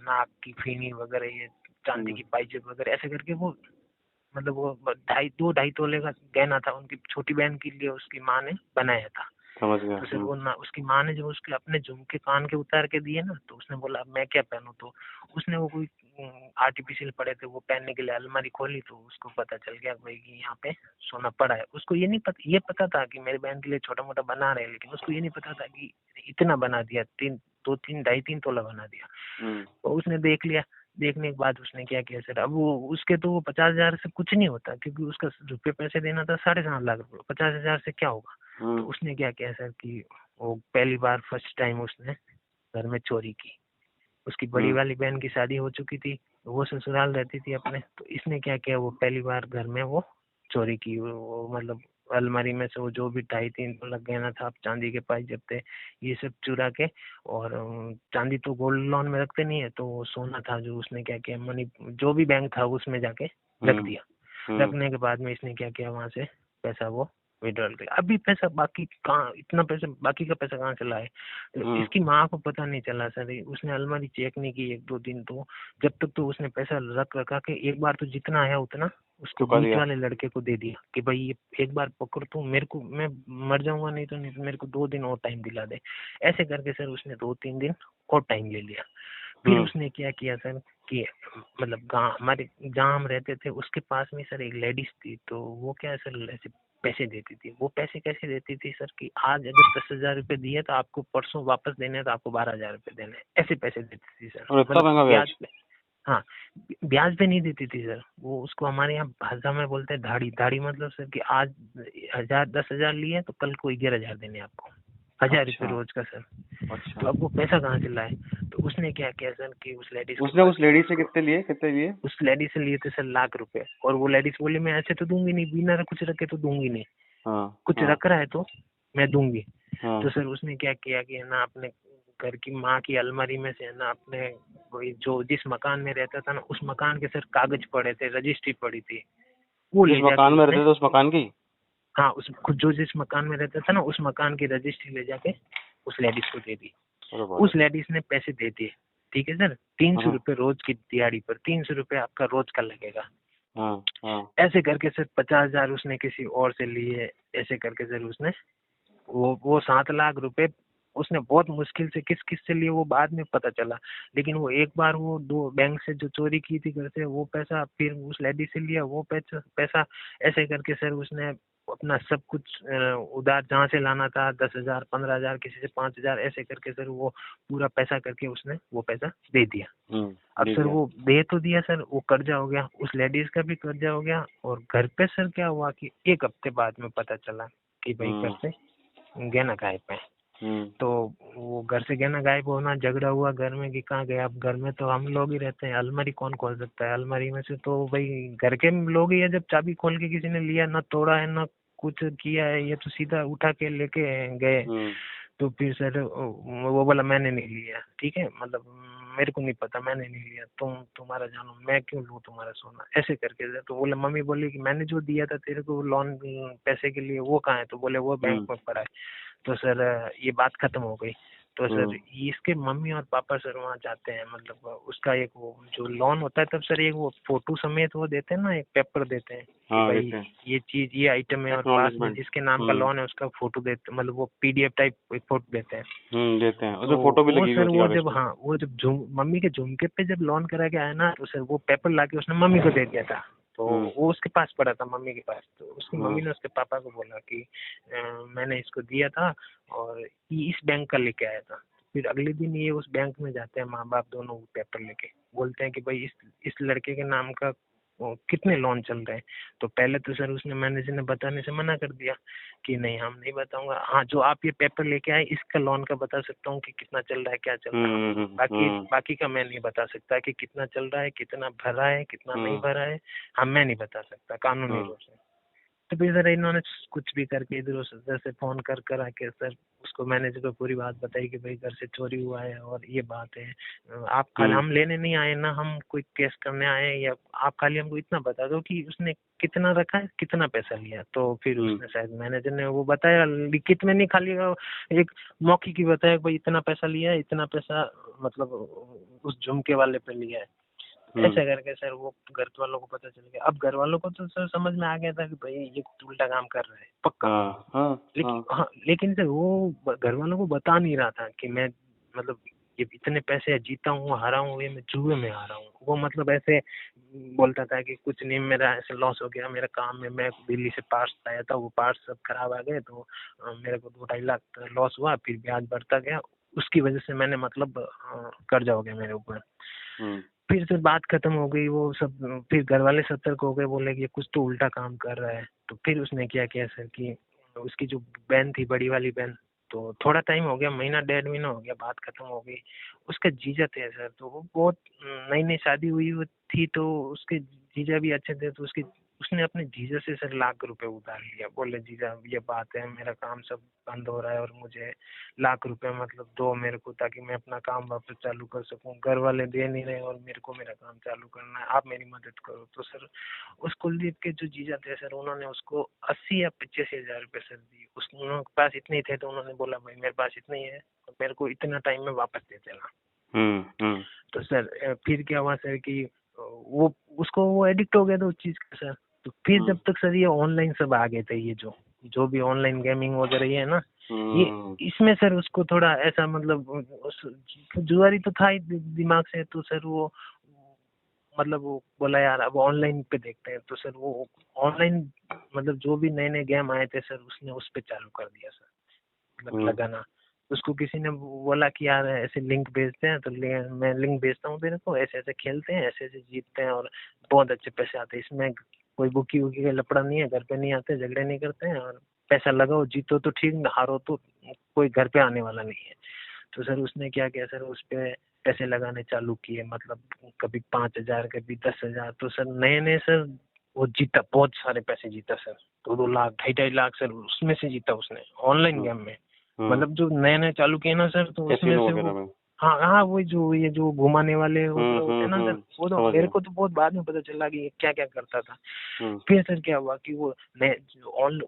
नाक की फीनी वगैरह, ये चांदी की पाइजेब वगैरह, ऐसे करके वो मतलब वो 2.5 तोले का गहना था उनकी छोटी बहन के लिए, उसकी माँ ने बनाया था। समझ गया। तो सर वो ना, उसकी माँ ने जब उसके अपने झुमके कान के उतार के दिए ना, तो उसने बोला अब मैं क्या पहनूं, तो उसने वो कोई आर्टिफिशियल पड़े थे वो पहनने के लिए अलमारी खोली, तो उसको पता चल गया भाई कि यहाँ पे सोना पड़ा है। उसको ये नहीं पता, ये पता था कि मेरी बहन के लिए छोटा मोटा बना रहे हैं, लेकिन उसको ये नहीं पता था कि इतना बना दिया, 2-3 तोला बना दिया। तो उसने देख लिया, देखने के बाद उसने क्या किया सर, अब वो उसके तो वो 50,000 से कुछ नहीं होता, क्योंकि उसका रुपये पैसे देना था 7.5 लाख रुपये, 50,000 से क्या होगा। तो उसने क्या किया सर कि वो पहली बार फर्स्ट टाइम उसने घर में चोरी की। उसकी बड़ी वाली बहन की शादी हो चुकी थी, वो ससुराल रहती थी अपने, तो इसने क्या किया, वो पहली बार घर में वो चोरी की। वो मतलब अलमारी में से वो जो भी 2.5-3 तोला गहना था, चांदी के पाइजेब थे, ये सब चुरा के, और चांदी तो गोल्ड लोन में रखते नहीं है, तो वो सोना था जो उसने क्या किया, मनी जो भी बैंक था उसमें जाके रख दिया। रखने के बाद में इसने क्या किया, वहां से पैसा वो विड्रॉल किया। अभी पैसा बाकी कहाँ, इतना पैसा बाकी का पैसा कहाँ चला है, तो इसकी माँ को पता नहीं चला सर। उसने अलमारी चेक नहीं की 1-2 दिन, तो जब तक तो उसने पैसा रख रखा के एक बार तो जितना आया उतना उसको चुका बीच दिया। वाले लड़के को दे दिया कि भाई ये एक बार पकड़ तू, मेरे को मैं मर जाऊंगा, नहीं तो मेरे को 2 दिन और टाइम दिला दे। ऐसे करके सर उसने 2-3 दिन और टाइम ले लिया। फिर उसने क्या किया सर कि मतलब गाँव हमारे जहाँ हम रहते थे उसके पास में सर एक लेडीज थी, तो वो क्या सर ऐसे पैसे देती थी। वो पैसे कैसे देती थी सर कि आज अगर 10,000 रुपये दिए तो आपको परसों वापस देने हैं, तो आपको 12,000 रुपये देने हैं, ऐसे पैसे देती थी सर। और इतना महंगा ब्याज? पे, हाँ ब्याज पे नहीं देती थी सर वो। उसको हमारे यहाँ भाषा में बोलते हैं धाड़ी। धाड़ी मतलब सर कि आज 10,000 लिए तो कल को 11,000 देने आपको, 1,000 रुपये रोज का सर। तो अब वो पैसा कहाँ से लाए, तो उसने क्या किया सर कि उस लेडीज उसने उस लेडी से कितने लिए? उस लेडीज से लिए थे सर लाख रुपए। और वो लेडीज बोली मैं ऐसे तो दूंगी नहीं, बिना कुछ रखे तो दूंगी नहीं, कुछ रख रहा है तो मैं दूंगी। तो सर उसने क्या किया कि है ना, अपने घर की माँ की अलमारी में से है ना, अपने वही जो जिस मकान में रहता था ना, उस मकान के सर कागज पड़े थे, रजिस्ट्री पड़ी थी, वो जिस ले मकान में जाके रहते थे उस मकान की? हाँ उस खुद जो जिस मकान में रहता था ना, उस मकान की रजिस्ट्री ले जाके उस लेडीज को दे दी। उस लेडीज ने पैसे दे दिए, ठीक है सर, 300 रुपये रोज की दिहाड़ी पर, 300 रुपये आपका रोज का लगेगा। ऐसे करके सर 50,000 उसने किसी और से लिए। ऐसे करके सर उसने वो 7 लाख रुपए उसने बहुत मुश्किल से किस किस से लिए वो बाद में पता चला। लेकिन वो एक बार वो 2 बैंक से जो चोरी की थी घर से, वो पैसा फिर उस लेडी से लिया, वो पैसा ऐसे करके सर उसने अपना सब कुछ उधार जहाँ से लाना था, 10,000 15,000 किसी से 5,000, ऐसे करके सर वो पूरा पैसा करके उसने वो पैसा दे दिया। अब सर वो दे तो दिया सर, वो कर्जा हो गया, उस लेडीज का भी कर्जा हो गया। और घर पे सर क्या हुआ कि 1 हफ्ते बाद में पता चला कि भाई घर से गहना गायब है। तो वो घर से गहना गायब होना, झगड़ा हुआ घर में कि कहाँ गया। अब घर में तो हम लोग ही रहते हैं, अलमारी कौन खोल सकता है, अलमारी में से तो भाई घर के लोग ही है। जब चाबी खोल के किसी ने लिया, ना तोड़ा है ना कुछ किया है, ये तो सीधा उठा के लेके गए। तो फिर सर वो बोला मैंने नहीं लिया, ठीक है, मतलब मेरे को नहीं पता, मैंने नहीं लिया, तुम्हारा जानो, मैं क्यों लूँ तुम्हारा सोना, ऐसे करके। तो बोले, मम्मी बोली कि मैंने जो दिया था तेरे को लोन पैसे के लिए, वो कहाँ है, तो बोले वो बैंक में पड़ा है। तो सर ये बात खत्म हो गई। तो सर इसके मम्मी और पापा सर वहाँ जाते हैं, मतलब उसका एक वो जो लोन होता है, तब सर एक वो फोटो समेत वो देते हैं ना, एक पेपर देते हैं कि भाई ये चीज ये आइटम है, और पास में जिसके नाम का लोन है उसका फोटो देते, मतलब वो PDF टाइप एक फोटो देते हैं। देते हैं, उसमें तो फोटो भी वो लगी हुई सर होती है वो कागज जब पे। हाँ वो जब मम्मी के झुमके पे जब लोन करा के आया ना, तो सर वो पेपर लाके उसने मम्मी को दे दिया था। तो वो उसके पास पड़ा था, मम्मी के पास। तो उसकी मम्मी ने उसके पापा को बोला कि मैंने इसको दिया था और ये इस बैंक का लेके आया था। फिर अगले दिन ये उस बैंक में जाते हैं, माँ बाप दोनों पेपर लेके, बोलते हैं कि भाई इस लड़के के नाम का कितने लोन चल रहे हैं। तो पहले तो सर उसने मैनेजर ने बताने से मना कर दिया कि नहीं हम नहीं बताऊंगा, हाँ जो आप ये पेपर लेके आए इसका लोन का बता सकता हूँ कि कितना चल रहा है, क्या चल रहा है। बाकी का मैं नहीं बता सकता कि कितना चल रहा है, कितना भरा है, कितना नहीं भरा है, हम मैं नहीं बता सकता कानूनी रूप से। तो फिर सर इन्होंने कुछ भी करके इधर उधर से फोन कर कर आके सर उसको मैनेजर को पूरी बात बताई कि भाई घर से चोरी हुआ है और ये बात है, आप खाली हम लेने नहीं आए ना, हम कोई केस करने आए हैं, या आप खाली हमको इतना बता दो कि उसने कितना रखा है, कितना पैसा लिया। तो फिर उसने शायद मैनेजर ने वो बताया, लिखित में नहीं, खाली एक मौखिक ही बताया कि भाई इतना पैसा लिया है, इतना पैसा मतलब उस झुमके वाले पे लिया है। ऐसे करके सर वो घर वालों को पता चल गया। अब घर वालों को तो सर समझ में आ गया था कि भाई ये उल्टा काम कर रहा है पक्का। लेकिन सर वो घर वालों को बता नहीं रहा था कि मैं मतलब ये इतने पैसे जीता हूँ हारा हूँ, ये मैं जुए में हारा हूँ। वो मतलब ऐसे बोलता था कि कुछ नहीं, मेरा ऐसे लॉस हो गया मेरा काम में, मैं दिल्ली से पार्ट्स लाया था, वो पार्ट्स सब खराब आ गए, तो मेरे को 2-2.5 लाख लॉस हुआ, फिर ब्याज बढ़ता गया, उसकी वजह से मैंने मतलब कर्जा हो गया मेरे ऊपर। फिर सर बात खत्म हो गई वो सब। फिर घर वाले सतर्क हो गए, बोले कि कुछ तो उल्टा काम कर रहा है। तो फिर उसने क्या किया सर कि उसकी जो बहन थी, बड़ी वाली बहन, तो थोड़ा टाइम हो गया, महीना 1.5 महीना हो गया, बात खत्म हो गई। उसका जीजा थे सर, तो वो बहुत नई नई शादी हुई थी, तो उसके जीजा भी अच्छे थे, तो उसने अपने जीजा से सर लाख रुपए उधार लिया। बोले जीजा ये बात है, मेरा काम सब बंद हो रहा है और मुझे लाख रुपए मतलब दो मेरे को, ताकि मैं अपना काम वापस चालू कर सकूं। घर वाले दे नहीं रहे और मेरे को मेरा काम चालू करना है, आप मेरी मदद करो। तो सर उस कुलदीप के जो जीजा थे सर, उन्होंने उसको 80 या 85 हजार रुपये सर दी। उनके पास इतने ही थे, तो उन्होंने बोला भाई मेरे पास इतने ही है, मेरे को इतना टाइम में वापस दे देना। तो सर फिर क्या हुआ सर कि वो उसको वो एडिक्ट हो गया था उस चीज का सर। तो फिर जब तक सर ये ऑनलाइन सब आ गए थे, ये जो भी ऑनलाइन गेमिंग वगैरह ये है ना, ये इसमें सर उसको थोड़ा ऐसा मतलब जुआरी तो था ही दिमाग से। तो सर वो मतलब वो बोला यार अब ऑनलाइन पे देखते हैं। तो सर वो ऑनलाइन मतलब जो भी नए नए गेम आए थे सर, उसने उस पे चालू कर दिया सर, मतलब लगाना। उसको किसी ने बोला कि यार ऐसे लिंक भेजते हैं, तो मैं लिंक भेजता हूँ तेरे को, ऐसे ऐसे खेलते हैं, ऐसे ऐसे जीतते हैं और बहुत अच्छे पैसे आते हैं, इसमें कोई बुकी वुकी का लपड़ा नहीं है, घर पे नहीं आते, झगड़े नहीं करते हैं, और पैसा लगाओ, जीतो तो ठीक, हारो तो कोई घर पे आने वाला नहीं है। तो सर उसने क्या किया सर, उस पे पैसे लगाने चालू किए, मतलब कभी 5,000 कभी 10,000। तो सर नए नए सर वो जीता, बहुत सारे पैसे जीता सर, 2-2 लाख 2.5 लाख सर उसमें से जीता उसने ऑनलाइन गेम में। मतलब जो नए नए चालू किए ना सर, तो उसमें से वो हाँ हाँ वही जो ये जो घुमाने वाले होते हैं ना सर, वो तो मेरे को तो बहुत बाद में पता चला कि क्या क्या करता था। फिर सर क्या हुआ कि वो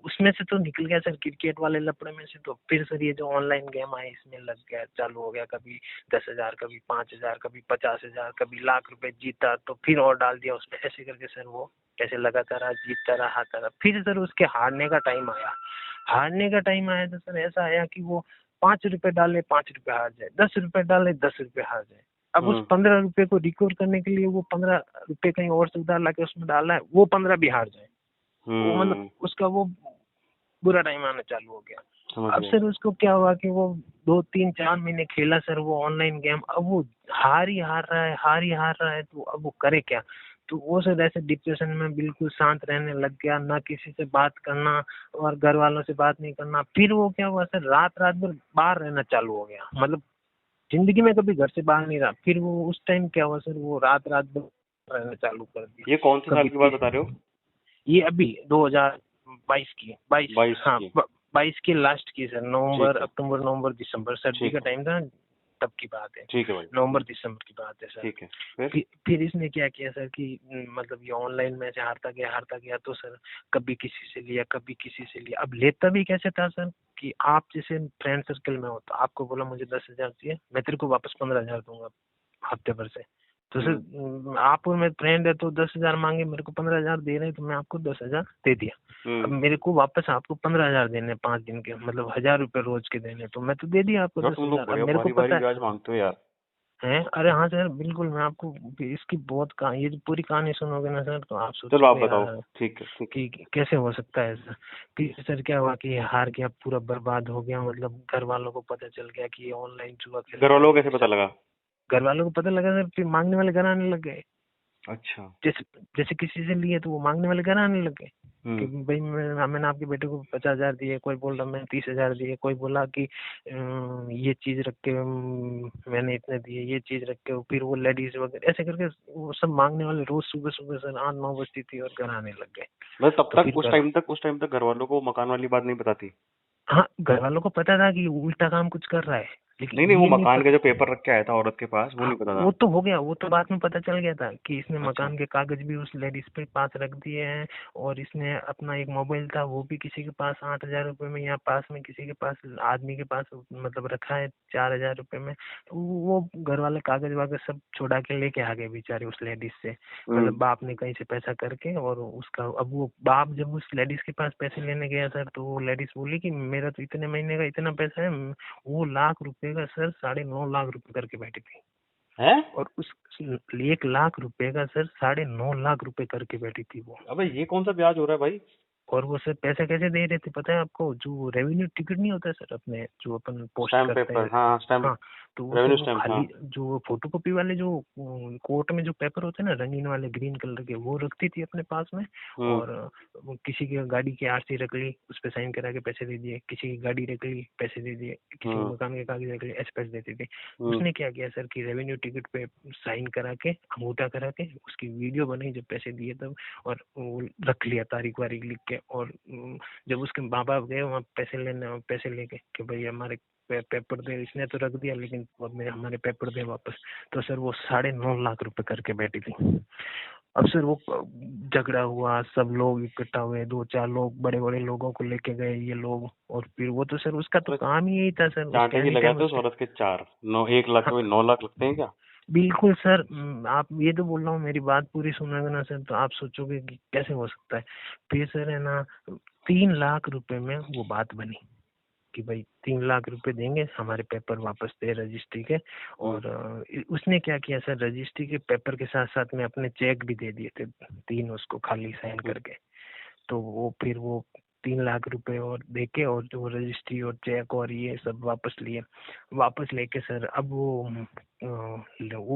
उसमें से तो निकल गया सर, क्रिकेट वाले लपड़े में से। तो फिर सर ये जो ऑनलाइन गेम आए इसमें लग गया, चालू हो गया, कभी 10,000 कभी 5,000 कभी 50,000 कभी लाख रुपए जीता, तो फिर और डाल दिया उसमें। ऐसे करके सर वो ऐसे लगाता रहा, जीतता रहा, हारता रहा। फिर सर उसके हारने का टाइम आया। तो सर ऐसा आया कि वो 5 रुपए डाले 5 रुपए हार जाए, 10 रुपए डाले 10 रुपए हार जाए। अब उस 15 रुपए को रिकवर करने के लिए वो 15 रुपए कहीं और से उधार लाके उसमें डाला है, वो 15 भी हार जाए। वो मतलब उसका वो बुरा टाइम आना चालू हो गया। अब सर उसको क्या हुआ कि वो 2-3-4 महीने खेला सर वो ऑनलाइन गेम, अब वो हार ही हार रहा है। तो अब वो करे क्या? तो वो सर ऐसे डिप्रेशन में बिल्कुल शांत रहने लग गया, ना किसी से बात करना और घर वालों से बात नहीं करना। फिर वो क्या हुआ सर, रात भर बाहर रहना चालू हो गया, मतलब जिंदगी में कभी घर से बाहर नहीं रहा। फिर वो उस टाइम क्या हुआ सर, वो रात भर रहना चालू कर दिया। ये कौन से साल की बात बता रहे हो? ये अभी 2022 की 22 हाँ 22 के लास्ट की सर, अक्टूबर नवंबर दिसंबर सर्दी का टाइम था, तब की बात है। ठीक है भाई, नवंबर दिसंबर की बात है सर। ठीक है। फिर इसने क्या किया सर कि मतलब ये ऑनलाइन में से हारता गया। तो सर कभी किसी से लिया, कभी किसी से लिया। अब लेता भी कैसे था सर कि आप जैसे फ्रेंड सर्कल में हो, तो आपको बोला मुझे 10,000 चाहिए, मैं तेरे को वापस 15,000 दूंगा हफ्ते भर से। तो सर आप और मेरे फ्रेंड है, तो 10,000 मांगे, मेरे को 15,000 दे रहे हैं, तो मैं आपको 10,000 दे दिया। अब मेरे को वापस आपको 15,000 देने 5 दिन के, मतलब 1,000 रुपए रोज के देने, तो मैं तो दे दिया आपको 10,000। अब मेरे को पता है मांगते हो यार हैं। अरे हाँ सर बिल्कुल, मैं आपको इसकी बहुत ये जो पूरी कहानी सुनोगे ना सर, तो आप चलो आप सोचोगे बताओ। ठीक है कि कैसे हो सकता है सर। फिर सर क्या हुआ कि हार गया, पूरा बर्बाद हो गया, मतलब घर वालों को पता चल गया कि ये ऑनलाइन जुआ खेल। घर वालों को कैसे पता लगा? घर वालों को पता लगा सर, फिर मांगने वाले घर आने लग गए। अच्छा। जैसे जैसे किसी से लिए तो वो मांगने वाले घर आने लगे कि भाई मैंने आपके बेटे को 50,000 दिए, कोई बोल रहा मैंने 30,000 दिए, कोई बोला कि ये चीज रख के मैंने इतने दिए, ये चीज रख के, फिर वो लेडीज वगैरह ऐसे करके वो सब मांगने वाले रोज सुबह सुबह सर 8-9 बजती थी और घर आने लग गए। मतलब तब तो तक फिर उस टाइम तक घर वालों को मकान वाली बात नहीं पता थी? हाँ, घर वालों को पता था कि उल्टा काम कुछ कर रहा है, लेकिन नहीं नहीं, वो ये नहीं मकान का पता। जो पेपर रख के आया था औरत के पास, वो हाँ, नहीं पता था? वो तो हो गया, वो तो बाद में पता चल गया था कि इसने अच्छा। मकान के कागज भी उस लेडीज पे पास रख दिए हैं, और इसने अपना एक मोबाइल था वो भी किसी के पास 8,000 रुपए में, या पास में किसी के पास आदमी के पास मतलब रखा है 4,000 रुपए में। तो वो घर वाले कागज वागज सब छुड़ा के लेके आ गए बेचारे उस लेडीज से, मतलब बाप ने कहीं से पैसा करके। और उसका अब वो बाप जब उस लेडीज के पास पैसे लेने गया सर, तो वो लेडीज बोली कि मेरा तो इतने महीने का इतना पैसा है। वो लाख रुपए का सर 9.5 लाख रुपए करके बैठी थी। है? और उस 1 लाख रुपए का सर 9.5 लाख रुपए करके बैठी थी वो। अबे ये कौन सा ब्याज हो रहा है भाई? और वो सर पैसे कैसे दे रहे थे पता है आपको? जो रेवेन्यू टिकट नहीं होता सर अपने, जो अपन पोस्ट स्टैम्प करते पेपर, हैं। हाँ स्टैम्प, हाँ, तो वो सर रेवेन्यू वो स्टैम्प, हाँ। खाली जो फोटोकॉपी वाले जो कोर्ट में जो पेपर होते हैं ना रंगीन वाले ग्रीन कलर के, वो रखती थी अपने पास में। और वो किसी की गाड़ी की आरसी रख ली, उस पर साइन करा के पैसे दे दिए, किसी की गाड़ी रख ली पैसे दे दिए, किसी के मकान के कागज रख लिए ऐसे पैसे देती थी। उसने क्या किया सर कि रेवेन्यू टिकट पे साइन करा के, अंगूठा करा के, उसकी वीडियो बनाई जब पैसे दिए तब, और वो रख लिया तारीख वारीख लिख के। और जब उसके माँ बाप गए वहाँ पैसे लेने, पैसे लेके कि भाई हमारे पेपर दे, इसने तो रख दिया लेकिन अब हमारे पेपर दे वापस। तो सर वो 9.5 लाख रुपए करके बैठी थी। अब सर वो झगड़ा हुआ, सब लोग इकट्ठा हुए, 2-4 लोग बड़े बड़े लोगों को लेके गए ये लोग। और फिर वो तो सर उसका तो काम ही यही था सर, उसके चांटे की एनी लगाए टाइम थे उस उस पे। औरत के 4, 9, 1 लाख के भाई 9 लाख लगते हैं क्या? बिल्कुल सर। आप ये तो बोल रहा हूँ, मेरी बात पूरी सुनोगे ना सर तो आप सोचोगे कि कैसे हो सकता है। फिर सर है ना 3 लाख रुपए में वो बात बनी कि भाई 3 लाख रुपए देंगे, हमारे पेपर वापस दे रजिस्ट्री के। और उसने क्या किया सर, रजिस्ट्री के पेपर के साथ साथ में अपने चेक भी दे दिए थे 3 उसको खाली साइन करके। तो वो फिर वो 3 लाख रुपए और देके और जो रजिस्ट्री और चेक और ये सब वापस लिए। वापस लेके सर अब वो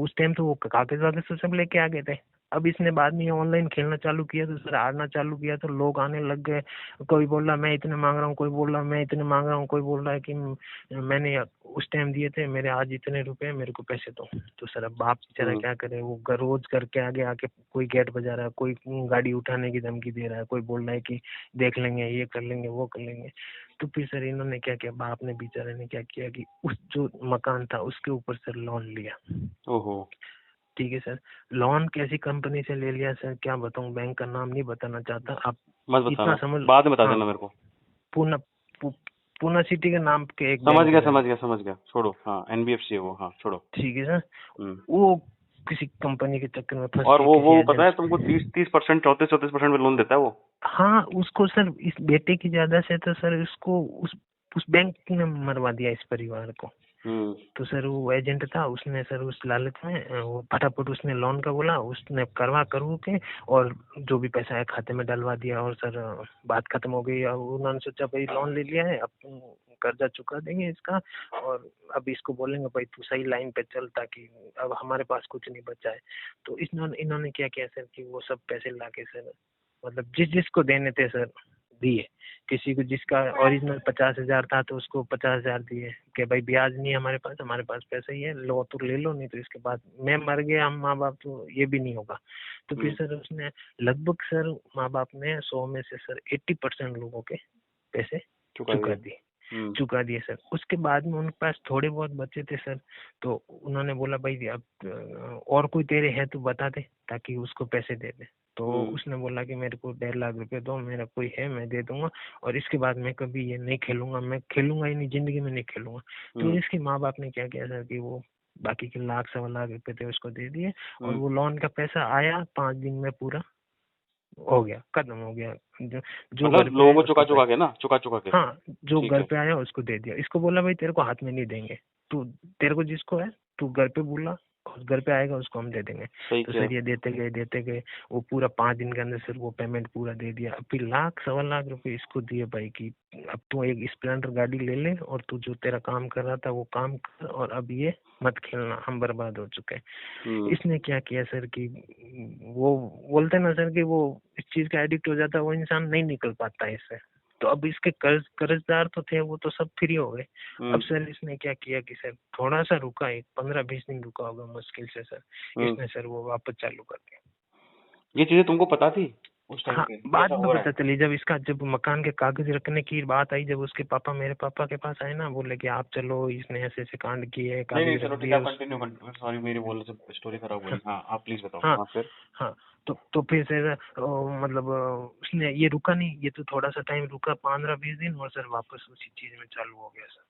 उस टाइम तो वो कागज वागज तो सब लेके आ गए थे। अब इसने बाद में ऑनलाइन खेलना चालू किया तो सर हारना चालू किया, तो लोग आने लग गए। कोई बोल रहा मैं इतने मांग रहा हूँ, कोई बोल रहा मैं इतने मांग रहा हूँ, कोई बोल रहा है कि मैंने उस टाइम दिए थे, मेरे आज इतने रुपए, मेरे को पैसे दो। तो सर अब बाप बेचारा क्या करे, वो रोज करके आगे आके कोई गेट बजा रहा है, कोई गाड़ी उठाने की धमकी दे रहा है, कोई बोल रहा है कि देख लेंगे, ये कर लेंगे, वो कर लेंगे। तो फिर सर इन्होंने क्या किया, बाप ने बेचारे ने क्या किया कि उस जो मकान था उसके ऊपर सर लोन लिया। ओहो। ठीक है सर। लोन कैसी कंपनी से ले लिया सर क्या बताऊं, बैंक का नाम नहीं बताना चाहता आप, मत इतना बताना, समझ। बाद में बता हाँ, देना मेरे को। पूना पू- पूना सिटी के नाम के एक समझ बैंक गया है सर। समझ गया समझ गया, छोड़ो। हाँ एनबीएफसी है वो, हाँ छोड़ो। ठीक है सर। हम्म। वो किसी कंपनी के चक्कर में फंस और के वो किसी पता है एजेंट। तुमको 30-30%, 34-34% में लोन देता है वो। हाँ, उसको सर इस बेटे की ज्यादा से तो सर उसको उस बैंक ने मरवा दिया इस परिवार को। तो सर वो एजेंट था, उसने सर उस लालच में वो फटाफट उसने लोन का बोला, उसने करवा करू के और जो भी पैसा है खाते में डलवा दिया। और सर बात खत्म हो गई। और उन्होंने सोचा भाई लोन ले लिया है, अब कर्जा चुका देंगे इसका, और अब इसको बोलेंगे भाई तू सही लाइन पे चल, ताकि अब हमारे पास कुछ नहीं बचा है। तो इन्होंने क्या किया सर कि वो सब पैसे लाके सर, मतलब जिसको देने थे सर दिए। किसी को जिसका ओरिजिनल 50,000 था तो उसको 50,000 दिए कि भाई ब्याज नहीं है हमारे पास पैसा ही है, लो तो ले लो, नहीं तो इसके बाद मैं मर गया, हम माँ बाप तो ये भी नहीं होगा। तो फिर सर उसने लगभग सर माँ बाप ने 100 में से सर 80% लोगों के पैसे चुका दिए सर। उसके बाद में उनके पास थोड़े बहुत बचे थे सर, तो उन्होंने बोला भाई अब और कोई तेरे है तो बता दे ताकि उसको पैसे दे दे। तो उसने बोला कि मेरे को 1.5 लाख रुपए दो, मेरा कोई है मैं दे दूंगा, और इसके बाद मैं कभी ये नहीं खेलूंगा, मैं खेलूंगा ही नहीं, जिंदगी में नहीं खेलूंगा। तो इसके माँ बाप ने क्या किया सर कि वो बाकी के 1.25 लाख रुपए थे उसको दे दिए। और वो लोन का पैसा आया 5 दिन में पूरा हो गया, खत्म हो गया। जो घर मतलब पे लोगों आया को उसको चुका के ना, चुका के। हाँ, जो ठीक घर है। पे आया उसको दे दिया। इसको बोला भाई तेरे को हाथ में नहीं देंगे, तू तेरे को जिसको है तू घर पे बुला और घर पे आएगा उसको हम दे देंगे। सही तो किया। सर ये देते गए वो पूरा 5 दिन के अंदर सर वो पेमेंट पूरा दे दिया। फिर लाख 1.25 लाख रुपए इसको दिए भाई कि अब तू एक स्प्लेंडर गाड़ी ले ले और तू जो तेरा काम कर रहा था वो काम कर, और अब ये मत खेलना, हम बर्बाद हो चुके हैं। इसने क्या किया सर कि वो बोलते हैं ना सर कि वो इस चीज का एडिक्ट हो जाता है, वो इंसान नहीं निकल पाता है इससे। तो अब इसके कर्जदार तो थे वो तो सब फ्री हो गए। अब सर इसने क्या किया कि सर थोड़ा सा रुका, एक 15-20 दिन रुका होगा मुश्किल से सर, इसने सर वो वापस चालू कर दिया। ये चीजें तुमको पता थी उस टाइम हाँ, पे बाद ऐसा में हो रहा पता है? चली जब मकान के कागज रखने की बात आई, जब उसके पापा मेरे पापा के पास आए ना, बोले कि आप चलो इसने ऐसे ऐसे कांड किए, नहीं कागज चलो रख ठीक है, दिए आप कंटिन्यू, सॉरी मेरी बोलने से स्टोरी खराब हो हाँ रही। हाँ आप प्लीज बताओ। हाँ हाँ फिर? हाँ। तो फिर सर मतलब उसने ये रुका नहीं, ये तो थोड़ा सा टाइम रुका, 15-20 दिन, और सर वापस उसी चीज में चालू हो गया सर।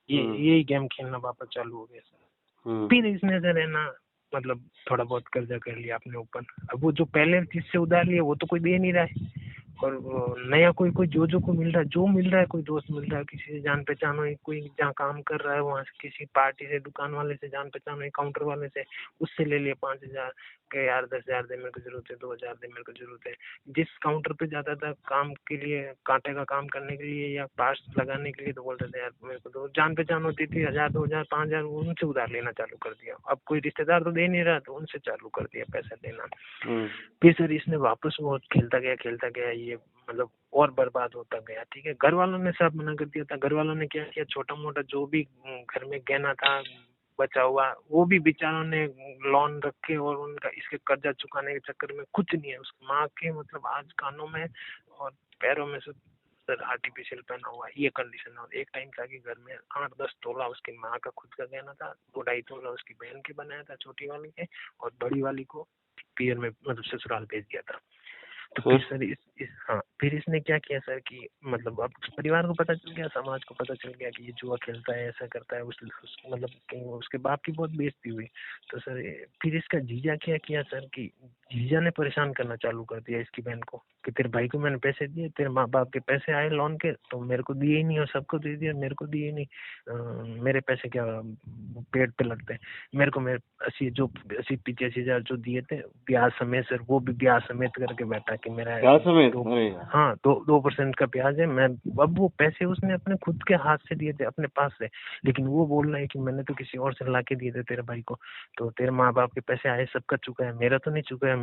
यही गेम खेलना वापस चालू हो गया सर। फिर इसने सर है ना मतलब थोड़ा बहुत कर्जा कर लिया अपने ऊपर। अब वो जो पहले जिससे उधार लिया वो तो कोई दे नहीं रहा है, और वो नया कोई जो को मिल रहा है, जो मिल रहा है, कोई दोस्त मिल रहा है, किसी से जान पहचान हो, कोई जहाँ काम कर रहा है वहाँ से किसी पार्टी से, दुकान वाले से जान पहचान हो, काउंटर वाले से, उससे ले लिए 5,000 के, यार 10,000 दे, मेरे को जरूरत है, 2,000 दे, मेरे को जरूरत है। जिस काउंटर पे जाता था काम के लिए, कांटे का काम करने के लिए या पार्ट्स लगाने के लिए, तो बोलते थे यार मेरे को, तो जान पहचान होती थी, 1,000 2,000 5,000 उनसे उधार लेना चालू कर दिया। अब कोई रिश्तेदार तो दे नहीं रहा, तो उनसे चालू कर दिया पैसा देना। फिर सर इसने वापस वो खेलता गया, ये मतलब और बर्बाद होता गया। ठीक है, घर वालों ने सब मना कर दिया था। घर वालों ने क्या किया, छोटा मोटा जो भी घर में गहना था बचा हुआ, वो भी बेचारों ने लोन रखे, और उनका इसके कर्जा चुकाने के चक्कर में कुछ नहीं है उसकी माँ के, मतलब आज कानों में और पैरों में सब सर आर्टिफिशियल पहना हुआ, ये कंडीशन है। और एक टाइम था कि घर में 8-10 तोला उसकी माँ का खुद का गहना था, 2-2.5 तोला उसकी बहन के बनाया था, छोटी वाली के, और बड़ी वाली को पियर में मतलब ससुराल भेज दिया था। तो फिर सर फिर इसने क्या किया सर कि मतलब अब परिवार को पता चल गया, समाज को पता चल गया कि ये जुआ खेलता है, ऐसा करता है, मतलब उसके बाप की बहुत बेइज्जती हुई। तो सर फिर इसका जीजा क्या किया सर कि जीजा ने परेशान करना चालू कर दिया इसकी बहन को कि तेरे भाई को मैंने पैसे दिए, तेरे माँ बाप के पैसे आए लोन के, तो मेरे को दिए ही नहीं, और सबको दे दिया, मेरे को दिए ही नहीं। मेरे पैसे क्या पेट पे लगते हैं, मेरे को मेरे 80-85 हजार जो दिए थे ब्याज समेत सर, वो भी ब्याज समेत करके बैठा कि मेरा ब्याज समेत? हाँ 2% का ब्याज है। मैं अब वो पैसे उसने अपने खुद के हाथ से दिए थे अपने पास से, लेकिन वो बोल रहा है कि मैंने तो किसी और से ला के दिए थे तेरे भाई को, तो तेरे माँ बाप के पैसे आए, सबका चुका है, मेरा तो नहीं चुका है,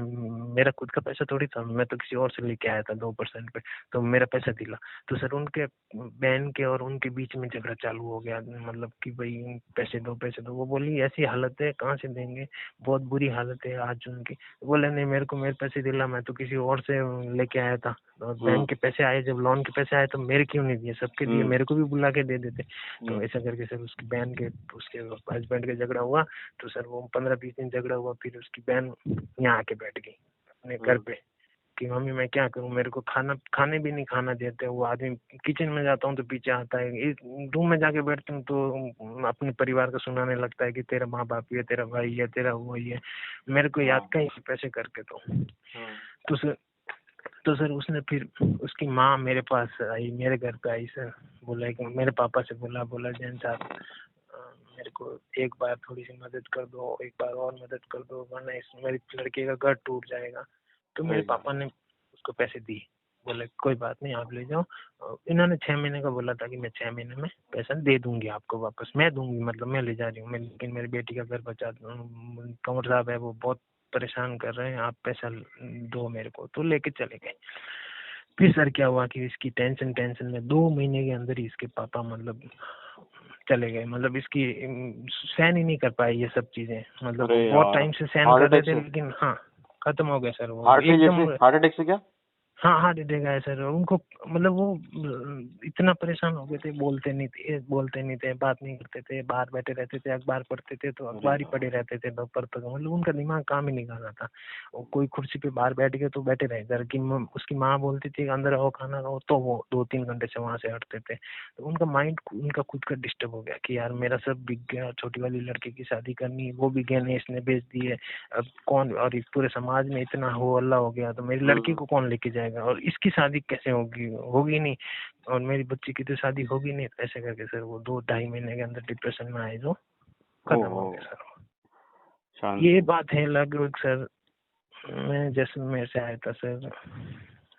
मेरा खुद का पैसा थोड़ी था, मैं तो किसी और से लेके आया था 2% पे, तो मेरा पैसा दिला। तो सर उनके बहन के और उनके बीच में झगड़ा चालू हो गया, मतलब कि भाई पैसे दो। वो बोली ऐसी हालत है कहाँ से देंगे, बहुत बुरी हालत है आज उनकी। बोले नहीं, मेरे को मेरे पैसे दिला, मैं तो किसी और से लेके आया था, और बहन के पैसे आए, जब लोन के पैसे आए तो मेरे क्यों नहीं दिए, सबके दिए, मेरे को भी बुला के दे देते। तो ऐसा करके सर उसकी बहन के उसके हस्बैंड के झगड़ा हुआ। तो सर वो 15-20 दिन झगड़ा हुआ, फिर उसकी बहन यहाँ आके बैठ गई अपने घर पे कि मम्मी मैं क्या करूं, मेरे को खाने भी नहीं खाना देते। वो आदमी किचन में जाता हूँ तो पीछे आता है, रूम में जाके बैठता हूँ तो अपने परिवार को सुनाने लगता है कि तेरा माँ बाप ही है, तेरा भाई है, तेरा वो ही है, मेरे को याद का ही पैसे करके। तो सर उसने फिर उसकी माँ मेरे पास आई, मेरे घर पे आई सर, बोला कि मेरे पापा से बोला जैन साहब मेरे को एक बार थोड़ी सी मदद कर दो, एक बार और मदद कर दो, वरना इस मेरी लड़के का घर टूट जाएगा। तो मेरे पापा ने उसको पैसे दिए, बोले कोई बात नहीं आप ले जाओ। इन्होंने 6 महीने का बोला था कि मैं 6 महीने में पैसा दे दूंगी आपको वापस, मैं दूंगी, मतलब मैं ले जा रही हूँ, लेकिन मेरी बेटी का घर बचा, कंवर साहब है वो बहुत परेशान कर रहे हैं, आप पैसा दो मेरे को। तो लेके चले गए। फिर सर क्या हुआ कि इसकी टेंशन में 2 महीने के अंदर ही इसके पापा मतलब चले गए, मतलब इसकी सहन ही नहीं कर पाए ये सब चीजें, मतलब बहुत टाइम से सहन कर रहे थे, लेकिन हाँ खत्म हो गए सर वो एकदम। हार्ट अटैक से क्या? हाँ हार्ट अटैक आया सर उनको, मतलब वो इतना परेशान हो गए थे, बोलते नहीं थे, बात नहीं करते थे, बाहर बैठे रहते थे, अखबार पढ़ते थे तो अखबार ही पढ़े रहते थे दोपहर तक, मतलब उनका दिमाग काम ही नहीं कर रहा था। कोई कुर्सी पे बाहर बैठ गए तो बैठे रहे, घर की उसकी माँ बोलती थी अंदर आओ खाना खाओ, तो वो 2-3 घंटे से वहां से हटते थे। तो उनका माइंड उनका खुद का डिस्टर्ब हो गया कि यार मेरा सब बिक गया, छोटी वाली लड़की की शादी करनी, वो भी गहने इसने बेच दिए, अब कौन, और इस पूरे समाज में इतना हो हल्ला हो गया, तो मेरी लड़की को कौन लेके जाएगा, और इसकी शादी कैसे होगी नहीं, और मेरी बच्ची की तो शादी होगी नहीं। ऐसे करके सर वो 2-2.5 महीने के अंदर डिप्रेशन में आए, जो खत्म हो गया सर। शांत। ये बात है लगभग सर, मैं जैसलमेर से आया था सर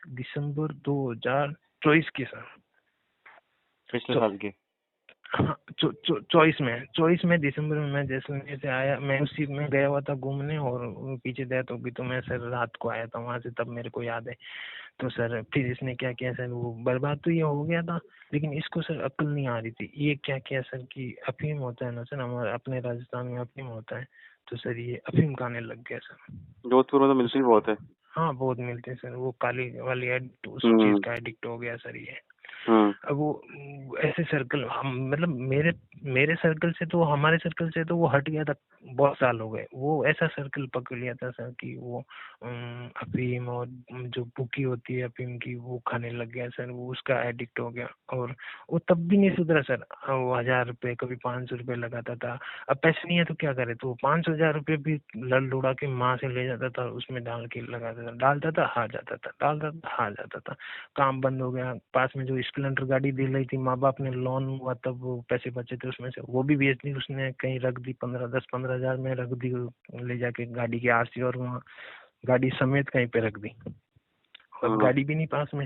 दिसंबर 2024 की सर। पिछले चौ- साल की। हाँ, 24 में दिसंबर में मैं जैसलमेर से आया। मैं उसी में गया हुआ था घूमने और पीछे डेथ हो गई, तो मैं सर रात को आया था वहां से, तब मेरे को याद है। तो सर फिर इसने क्या किया सर, वो बर्बाद तो ये हो गया था, लेकिन इसको सर अक्ल नहीं आ रही थी। ये क्या किया सर कि अफीम होता है ना सर, हमारे अपने राजस्थान में अफीम होता है, तो सर ये अफीम खाने लग गया सर। जोधपुर में तो तो मिलती भी बहुत है। हाँ, बहुत मिलते हैं सर, वो काली वाली एडिक्ट, उस चीज हम्म। का एडिक्ट हो गया सर ये। हम्म। अब वो ऐसे सर्कल, हम मतलब मेरे मेरे सर्कल से तो, हमारे सर्कल से तो वो हट गया था, बहुत साल हो गए। वो ऐसा सर्कल पकड़ लिया था सर कि वो अफीम और जो बुकी होती है अफीम की, वो खाने लग गया सर, वो उसका एडिक्ट हो गया। और वो तब भी नहीं सुधरा सर। वो 1000 रुपये, कभी 500 रुपये लगाता था। अब पैसे नहीं है तो क्या करे, तो 500-1000 रुपये भी लड़ लुड़ा के माँ से ले जाता था, उसमें डाल के लगाता था, डालता था हार जाता था, डालता था हार जाता था। काम बंद हो गया। पास में जो स्प्लेंडर गाड़ी दे रही थी माँ बाप ने, लोन हुआ तब वो पैसे बचे थे उसमें से, वो भी बेच दी उसने, कहीं रख दी, 10-15 हजार में रख दी ले जाके गाड़ी की आरसी, और वहाँ गाड़ी समेत कहीं पे रख दी, और हम्म। गाड़ी भी नहीं पास में।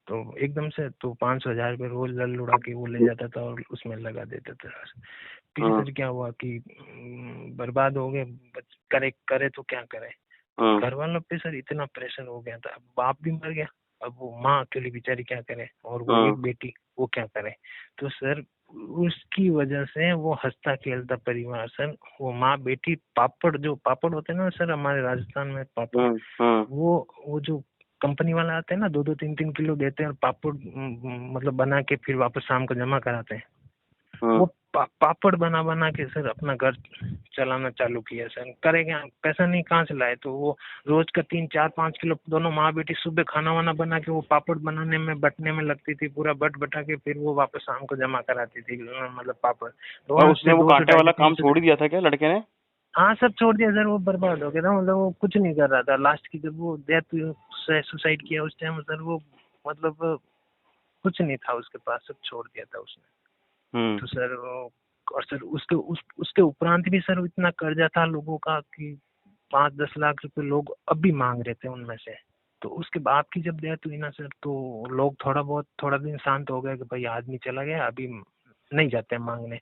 तो एकदम से तो 500-1000 रुपये रोज लड़ लुड़ा के वो ले जाता था और उसमें लगा देता था। फिर हम्म। सर क्या हुआ कि बर्बाद हो गए। करे करे तो क्या करे, तो हम्म। घर वालों पे सर इतना प्रेशर हो गया था। अब बाप भी मर गया, अब वो माँ अकेली बेचारी क्या करे, और वो हम्म। एक बेटी, वो क्या करे। तो सर उसकी वजह से वो हंसता खेलता परिवार सर, वो माँ बेटी, पापड़, जो पापड़ होते हैं ना सर हमारे राजस्थान में पापड़, हम्म। हम्म। वो जो कंपनी वाला आते हैं ना, 2-2 3-3 किलो देते हैं, और पापड़ मतलब बना के फिर वापस शाम को जमा कराते हैं। हम्म। वो पापड़ बना बना के सर अपना घर चलाना चालू किया सर। करेगा, पैसा नहीं कहाँ से लाए, तो वो रोज का 3-4-5 किलो दोनों माँ बेटी सुबह खाना वाना बना के वो पापड़ बनाने में बटने में लगती थी, पूरा बट बटा के फिर वो वापस शाम को जमा कराती थी, मतलब पापड़। तो और वहाँ उसने से वो दो सौ कांटे ढाई वाला सौ तीन काम सौ छोड़ ही दिया था क्या लड़के ने? हाँ, सब छोड़ दिया सर, वो बर्बाद हो गया था, मतलब वो कुछ नहीं कर रहा था। लास्ट की जब वो डेथ सुसाइड किया उस टाइम सर, वो मतलब कुछ नहीं था उसके पास, सब छोड़ दिया था उसने। हम्म। तो सर और सर उसके उपरांत भी सर इतना कर्जा था लोगों का कि 5-10 लाख रुपए लोग अब भी मांग रहे थे उनमें से। तो उसके बाप की जब डेथ हुई ना सर, तो लोग थोड़ा दिन शांत हो गए कि भाई आदमी चला गया, अभी नहीं जाते हैं मांगने।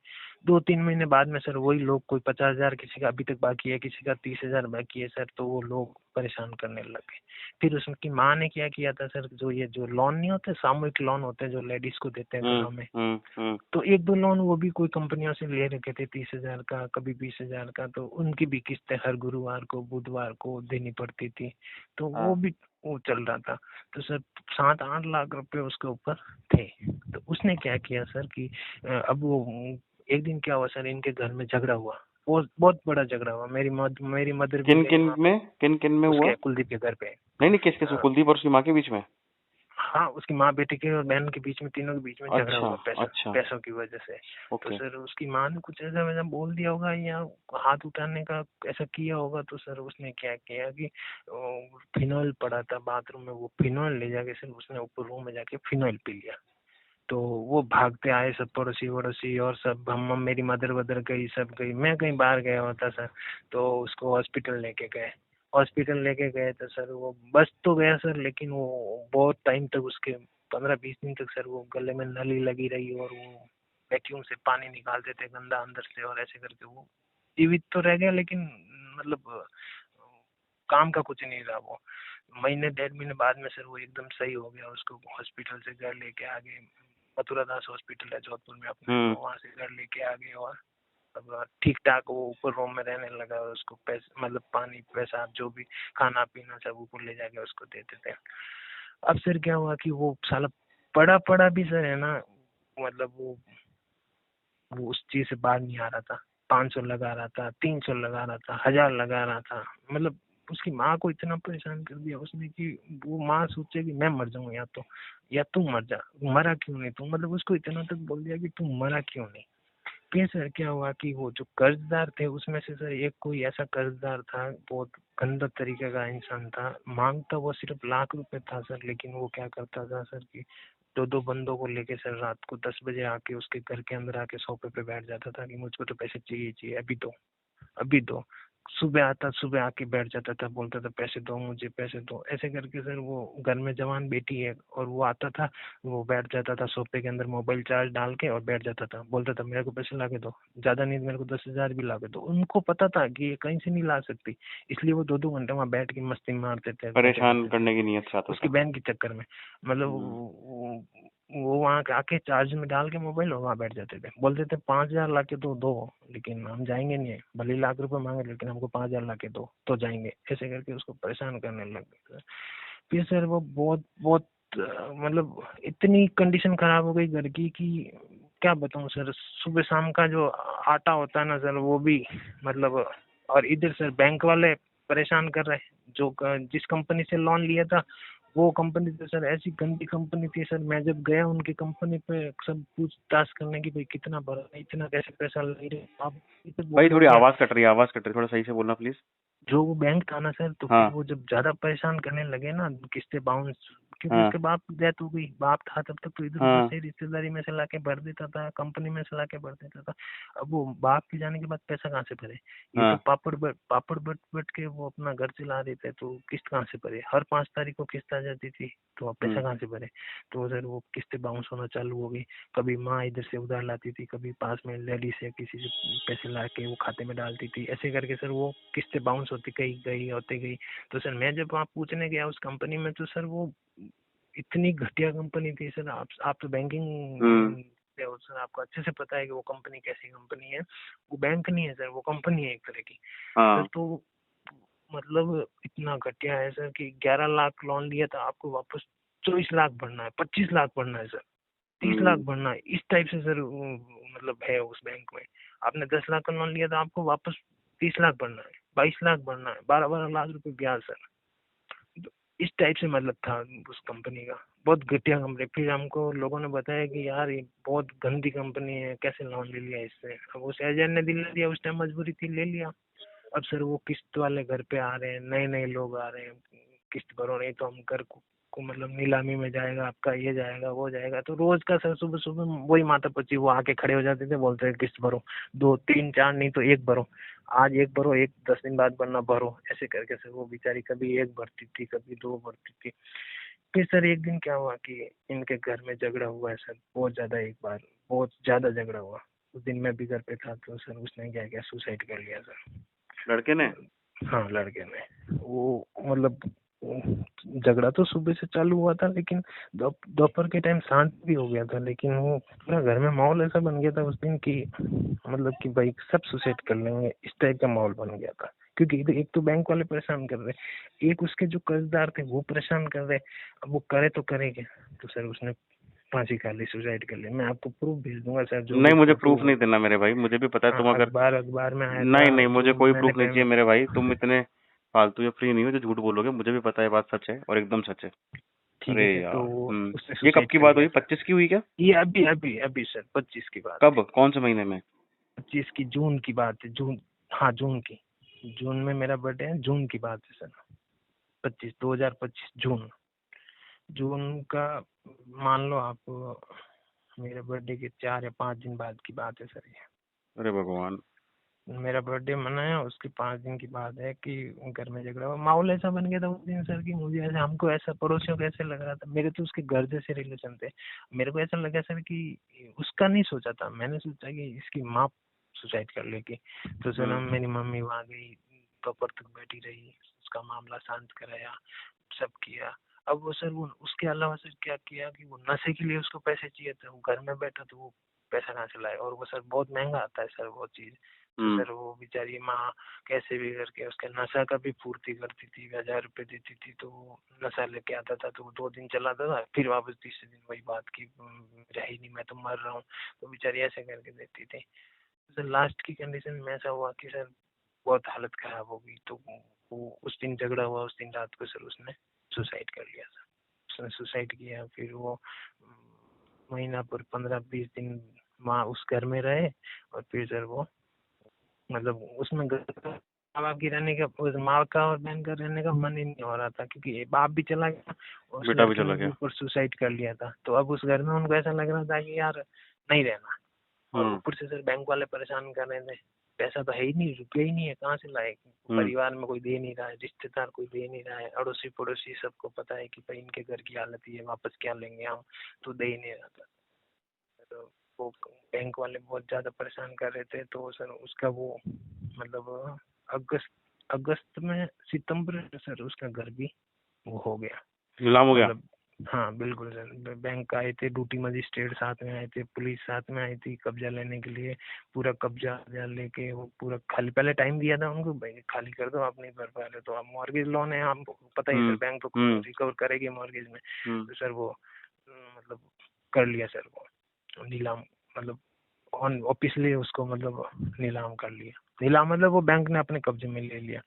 2-3 महीने बाद में सर वही लोग, कोई 50,000 किसी का अभी तक बाकी है, किसी का 30,000 बाकी है सर, तो वो लोग परेशान करने लग गए। फिर उसकी माँ ने क्या किया था सर, जो लोन नहीं होते, सामूहिक लोन होते हैं जो लेडीज को देते हैं घरों में, हम्म। हम्म। तो 1-2 लोन वो भी कोई कंपनियों से ले रखे थे, 30,000 का, कभी 20,000 का, तो उनकी भी किस्तें हर गुरुवार को बुधवार को देनी पड़ती थी। तो वो हाँ। भी वो चल रहा था। तो सर 7-8 लाख रुपए उसके ऊपर थे। तो उसने क्या किया सर कि अब वो एक दिन क्या हुआ सर, इनके घर में झगड़ा हुआ, बहुत बहुत बड़ा झगड़ा हुआ। मेरी मदर भी किन गई किन वहाँ पे, में किन किन में हुआ? उसके कुलदीप के घर पे। नहीं नहीं, किस किस, अ, कुलदीप और उसकी माँ के बीच में? हाँ, उसकी माँ बेटे के और बहन के बीच में, तीनों के बीच में झगड़ा अच्छा। हुआ, अच्छा। पैसों की वजह से। तो ओके। सर उसकी माँ ने कुछ ऐसा वैसा बोल दिया होगा, या हाथ उठाने का ऐसा किया होगा। तो सर उसने क्या किया कि फिनॉइल पड़ा था बाथरूम में, वो फिनॉइल ले जाके सर उसने ऊपर रूम में जाके फिनॉइल पी लिया। तो वो भागते आए सब पड़ोसी वड़ोसी, और सब हम, मेरी मदर वदर गई, सब गई, मैं कहीं बाहर गया होता सर, तो उसको हॉस्पिटल लेके गए। हॉस्पिटल लेके गए तो सर वो बच तो गया सर, लेकिन वो बहुत टाइम तक, उसके 15-20 दिन तक सर वो गले में नली लगी रही, और वो वैक्यूम से पानी निकालते थे गंदा अंदर से, और ऐसे करके वो जीवित तो रह गया, लेकिन मतलब काम का कुछ नहीं रहा वो। महीने 1.5 महीने बाद में सर वो एकदम सही हो गया, उसको हॉस्पिटल से घर लेके आ गए। मथुरा दास हॉस्पिटल है जोधपुर में अपने, तो वहाँ से घर लेके आ गए, और अब ठीक ठाक वो ऊपर रूम में रहने लगा। उसको पैसे, मतलब पानी पेशाब जो भी खाना पीना सब ऊपर ले जाके उसको देते थे। अब सर क्या हुआ कि वो साला पड़ा पड़ा भी सर है ना, मतलब वो उस चीज से बाहर नहीं आ रहा था। 500 लगा रहा था, 300 लगा रहा था, 1000 लगा रहा था, मतलब उसकी माँ को इतना परेशान कर दिया उसने कि वो माँ सोचे कि मैं मर जाऊं, या तू मर जा, मरा क्यों नहीं तू, मतलब उसको इतना तक बोल दिया कि तू मरा क्यों नहीं। फिर सर क्या हुआ कि वो जो कर्जदार थे उसमें से सर एक कोई ऐसा कर्जदार था, बहुत गंदा तरीके का इंसान था, मांगता वो सिर्फ लाख रुपए था सर, लेकिन वो क्या करता था सर कि 2-2 बंदों को लेके सर रात को 10 बजे आके उसके घर के अंदर आके सोफे पे बैठ जाता था कि मुझको तो पैसे चाहिए चाहिए, अभी दो अभी दो। सुबह आता, सुबह आके बैठ जाता था, बोलता था पैसे दो मुझे, पैसे दो, ऐसे करके सर वो घर में जवान बेटी है, और वो आता था, वो बैठ जाता था सोफे के अंदर मोबाइल चार्ज डाल के और बैठ जाता था, बोलता था मेरे को पैसे ला के दो, ज्यादा नहीं मेरे को 10,000 भी ला के दो। उनको पता था कि ये कहीं से नहीं ला सकती, इसलिए वो 2-2 घंटे वहाँ बैठ के मस्ती मारते थे बैठे परेशान रहते थे करने की नीयत से आता उसकी था। बहन के चक्कर में। मतलब वो वहाँ आके चार्ज में डाल के मोबाइल और वहाँ बैठ जाते थे, बोलते थे 5,000 ला के दो, लेकिन हम जाएंगे नहीं, भले ही लाख रुपए मांगे लेकिन हमको 5,000 ला के दो तो जाएंगे, ऐसे करके उसको परेशान करने लग गए। फिर सर वो बहुत बहुत मतलब इतनी कंडीशन खराब हो गई घर की कि क्या बताऊं सर, सुबह शाम का जो आटा होता है ना सर वो भी मतलब, और इधर सर बैंक वाले परेशान कर रहे हैं, जो जिस कंपनी से लोन लिया था वो कंपनी तो सर ऐसी गंदी कंपनी थी सर, मैं जब गया उनकी कंपनी पे सब पूछताछ करने की भाई कितना भरा, इतना कैसे पैसा ले रहे आप, तो बोल भाई रहे थोड़ी थे आवाज कट रही है, आवाज कट रही है, थोड़ा सही से बोलना प्लीज। जो वो बैंक था ना सर, तो फिर हाँ वो जब ज्यादा परेशान करने लगे ना, किस्तें बाउंस, क्योंकि हाँ उसके बाप की डेथ हो गई, बाप था तब तक तो इधर उधर हाँ से रिश्तेदारी में से लाके भर देता था, कंपनी में से लाके भर देता था। अब वो बाप के जाने के बाद पैसा कहाँ से भरे, ये तो हाँ पापड़ बट बट के वो अपना घर चला रहे थे, तो किस्त कहाँ से भरे, हर 5 तारीख को किस्त आ जाती थी, तो अब पैसा कहाँ से भरे। तो सर वो किस्तें बाउंस होना चालू हो गई, कभी माँ इधर से उधार लाती थी, कभी पास में लेडी से किसी से पैसे ला के वो खाते में डालती थी, ऐसे करके सर वो किस्तें बाउंस होती गई होती गई। तो सर मैं जब वहाँ पूछने गया उस कंपनी में, तो सर वो इतनी घटिया कंपनी थी सर, आप तो बैंकिंग से हो सर, आपको अच्छे से पता है कि वो कंपनी कैसी कंपनी है, वो बैंक नहीं है सर, वो कंपनी है एक तरह की सर। हाँ। तो मतलब इतना घटिया है सर कि 11 लाख लोन लिया था, आपको वापस 24 लाख भरना है, 25 लाख भरना है सर, 30 लाख भरना है, इस टाइप से सर मतलब है उस बैंक में। आपने 10 लाख का लोन लिया था, आपको वापस 30 लाख भरना है, 22 लाख भरना है, 12-12 लाख रुपए ब्याज सर। तो इस टाइप से मतलब था उस कंपनी का, बहुत घटिया कंपनी। फिर हमको लोगों ने बताया कि यार ये बहुत गंदी कंपनी है, कैसे लोन ले लिया इससे। अब उस एजेंट ने दिला दिया, उस टाइम मजबूरी थी, ले लिया। अब सर वो किस्त वाले घर पे आ रहे हैं, नए नए लोग आ रहे हैं, किस्त भरो नहीं तो हम घर को मतलब नीलामी में जाएगा आपका, ये जाएगा वो जाएगा। तो रोज का सर सुबह सुबह वही माता पची वो आके खड़े हो जाते थे, बोलते थे किस्त भरो, 2 3 4 नहीं तो एक भरो, आज एक भरो, एक 10 दिन बाद भरना भरो, ऐसे करके सर वो बेचारी कभी एक भरती थी, कभी 2 भरती थी। फिर सर एक दिन क्या हुआ कि इनके घर में झगड़ा हुआ है सर, बहुत ज्यादा, एक बार बहुत ज्यादा झगड़ा हुआ। उस दिन मैं भी घर पे था, तो सर उसने क्या किया, सुसाइड कर लिया सर। लड़के ने? हाँ लड़के ने। वो मतलब झगड़ा तो सुबह से चालू हुआ था, लेकिन दोपहर के टाइम शांत भी हो गया था, लेकिन वो पूरा घर में माहौल ऐसा बन गया था उस दिन की मतलब कि भाई सब सुसाइड कर लेंगे, इस टाइप का माहौल बन गया था। क्योंकि एक तो बैंक वाले परेशान कर रहे, एक उसके जो कर्जदार थे वो परेशान कर रहे, अब वो करे तो करे क्या। तो सर उसने फांसी खा ली, सुसाइड कर ली। मैं आपको प्रूफ भेज दूंगा सर, जो भी नहीं, मुझे फोटो। प्रूफ नहीं देना मेरे भाई, मुझे भी पता है हाँ तुम अगर। अखबार में आया नहीं था, नहीं, मुझे जो कोई मैंने प्रूफ नहीं चाहिए पेमेंट। मेरे भाई, तुम इतने फालतू या फ्री नहीं हो जो झूठ बोलोगे, मुझे भी पता है बात सच है और एकदम सच है। ठीक है अरे सर, तो यार। उसने ये कब सुसाइड की कर बात लिया हुई, सर। 25 की हुई क्या? ये अभी अभी अभी सर 25 की बात है, कब, कौन से महीने में? 25 की जून की बात है, जून, हाँ जून की, जून में मेरा बर्थडे है, जून की बात है सर, 2025 जून, जून का मान लो आप, मेरे बर्थडे के 4 या 5 दिन बाद की बात है सर ये। अरे भगवान। मेरा बर्थडे मनाया, उसके 5 दिन की बात है कि घर में झगड़ा हुआ, माहौल ऐसा बन गया था उस दिन सर कि मुझे ऐसा, हमको ऐसा पड़ोसियों को ऐसे लग रहा था, मेरे तो उसके घर जैसे रिलेशन थे, मेरे को ऐसा लगा सर कि उसका नहीं सोचा था, मैंने सोचा कि इसकी माँ सुसाइड कर लेगी। तो सर मेरी मम्मी वहाँ गई, दोपहर तक बैठी रही, उसका मामला शांत कराया, सब किया। अब वो सर वो उसके अलावा सर क्या किया कि वो नशे के लिए उसको पैसे चाहिए थे, वो घर में बैठा तो वो पैसा कहाँ से लाए, और वो सर बहुत महंगा आता है सर वो चीज। तो सर वो बेचारी माँ कैसे भी करके उसके नशा का भी पूर्ति करती थी, 1,000 रुपए देती थी, तो वो नशा लेके आता था, तो वो 2 दिन चलाता था, फिर वापस तीसरे दिन वही बात की, रही नहीं मैं तो मर रहा हूँ, तो बेचारी ऐसे करके देती थी। तो सर लास्ट की कंडीशन में ऐसा हुआ कि सर बहुत हालत खराब हो गई, तो वो उस दिन झगड़ा हुआ, उस दिन रात को सर उसने सुसाइड कर लिया सर। उसने सुसाइड किया, फिर वो महीना पर 15-20 दिन माँ उस घर में रहे, और फिर सर वो मतलब उसमें माँ बाप की रहने का, उस माँ का और बहन का रहने का मन ही नहीं हो रहा था, क्योंकि बाप भी चला गया और उस बेटा भी लड़के चला ने भी गया। ऊपर सुसाइड कर लिया था। तो अब उस घर में उनको ऐसा लग रहा था कि यार नहीं रहना, और ऊपर से सर बैंक वाले परेशान कर रहे थे। पैसा तो है ही नहीं, रुपया ही नहीं है, कहाँ से लाए? परिवार में कोई दे नहीं रहा है, रिश्तेदार कोई दे नहीं रहा है, अड़ोसी पड़ोसी सबको पता है कि भाई इनके घर की हालत ये है, वापस क्या लेंगे हम, तो दे ही नहीं रहा था। तो वो बैंक वाले बहुत ज़्यादा परेशान कर रहे थे, तो सर उसका वो मतलब अगस्त में, सितंबर में सर उसका घर भी वो हो गया, नीलाम हो गया। मतलब हाँ बिल्कुल सर। बैंक आए थे, ड्यूटी मजिस्ट्रेट साथ में आए थे, पुलिस साथ में आई थी कब्जा लेने के लिए, पूरा कब्जा लेके वो पूरा खाली, पहले टाइम दिया था उनको, भाई खाली कर दो, आप नहीं भर पा रहे तो आप मॉर्गेज लोन है, आपको पता ही है सर, बैंक तो रिकवर करेगी मॉर्गेज में। तो सर वो मतलब कर लिया सर, वो नीलाम, मतलब ऑन ऑफिशियली उसको मतलब नीलाम कर लिया। नीलाम मतलब वो बैंक ने अपने कब्जे में ले लिया,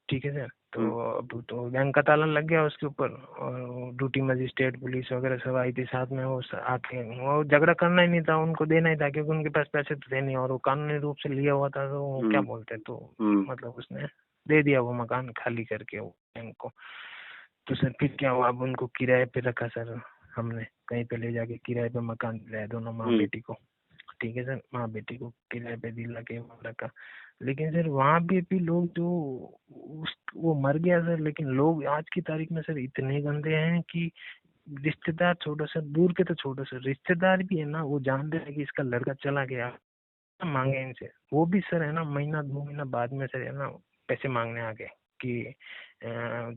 ठीक है सर। तो अब तो बैंक का ताला लग गया उसके ऊपर, और ड्यूटी मजिस्ट्रेट पुलिस वगैरह सब आई थी साथ में, वो आके वो झगड़ा करना ही नहीं था, उनको देना ही था, क्योंकि उनके पास पैसे तो थे नहीं, और वो कानूनी रूप से लिया हुआ था, तो वो क्या बोलते, तो मतलब उसने दे दिया वो मकान खाली करके वो बैंक को। तो सर फिर क्या हुआ, अब उनको किराए पे रखा सर, हमने कहीं पे ले जाके किराए पे मकान दिलाया दोनों माँ बेटी को, ठीक है सर, माँ बेटी को किराए पे दिला के रखा। लेकिन सर वहाँ भी लोग जो वो मर गया सर, लेकिन लोग आज की तारीख में सर इतने गंदे हैं कि रिश्तेदार छोड़ो सर, दूर के तो छोड़ो सर, रिश्तेदार भी है ना, वो जानते हैं कि इसका लड़का चला गया, मांगे इनसे, वो भी सर है ना महीना 2 महीना बाद में सर है ना पैसे मांगने आ गए कि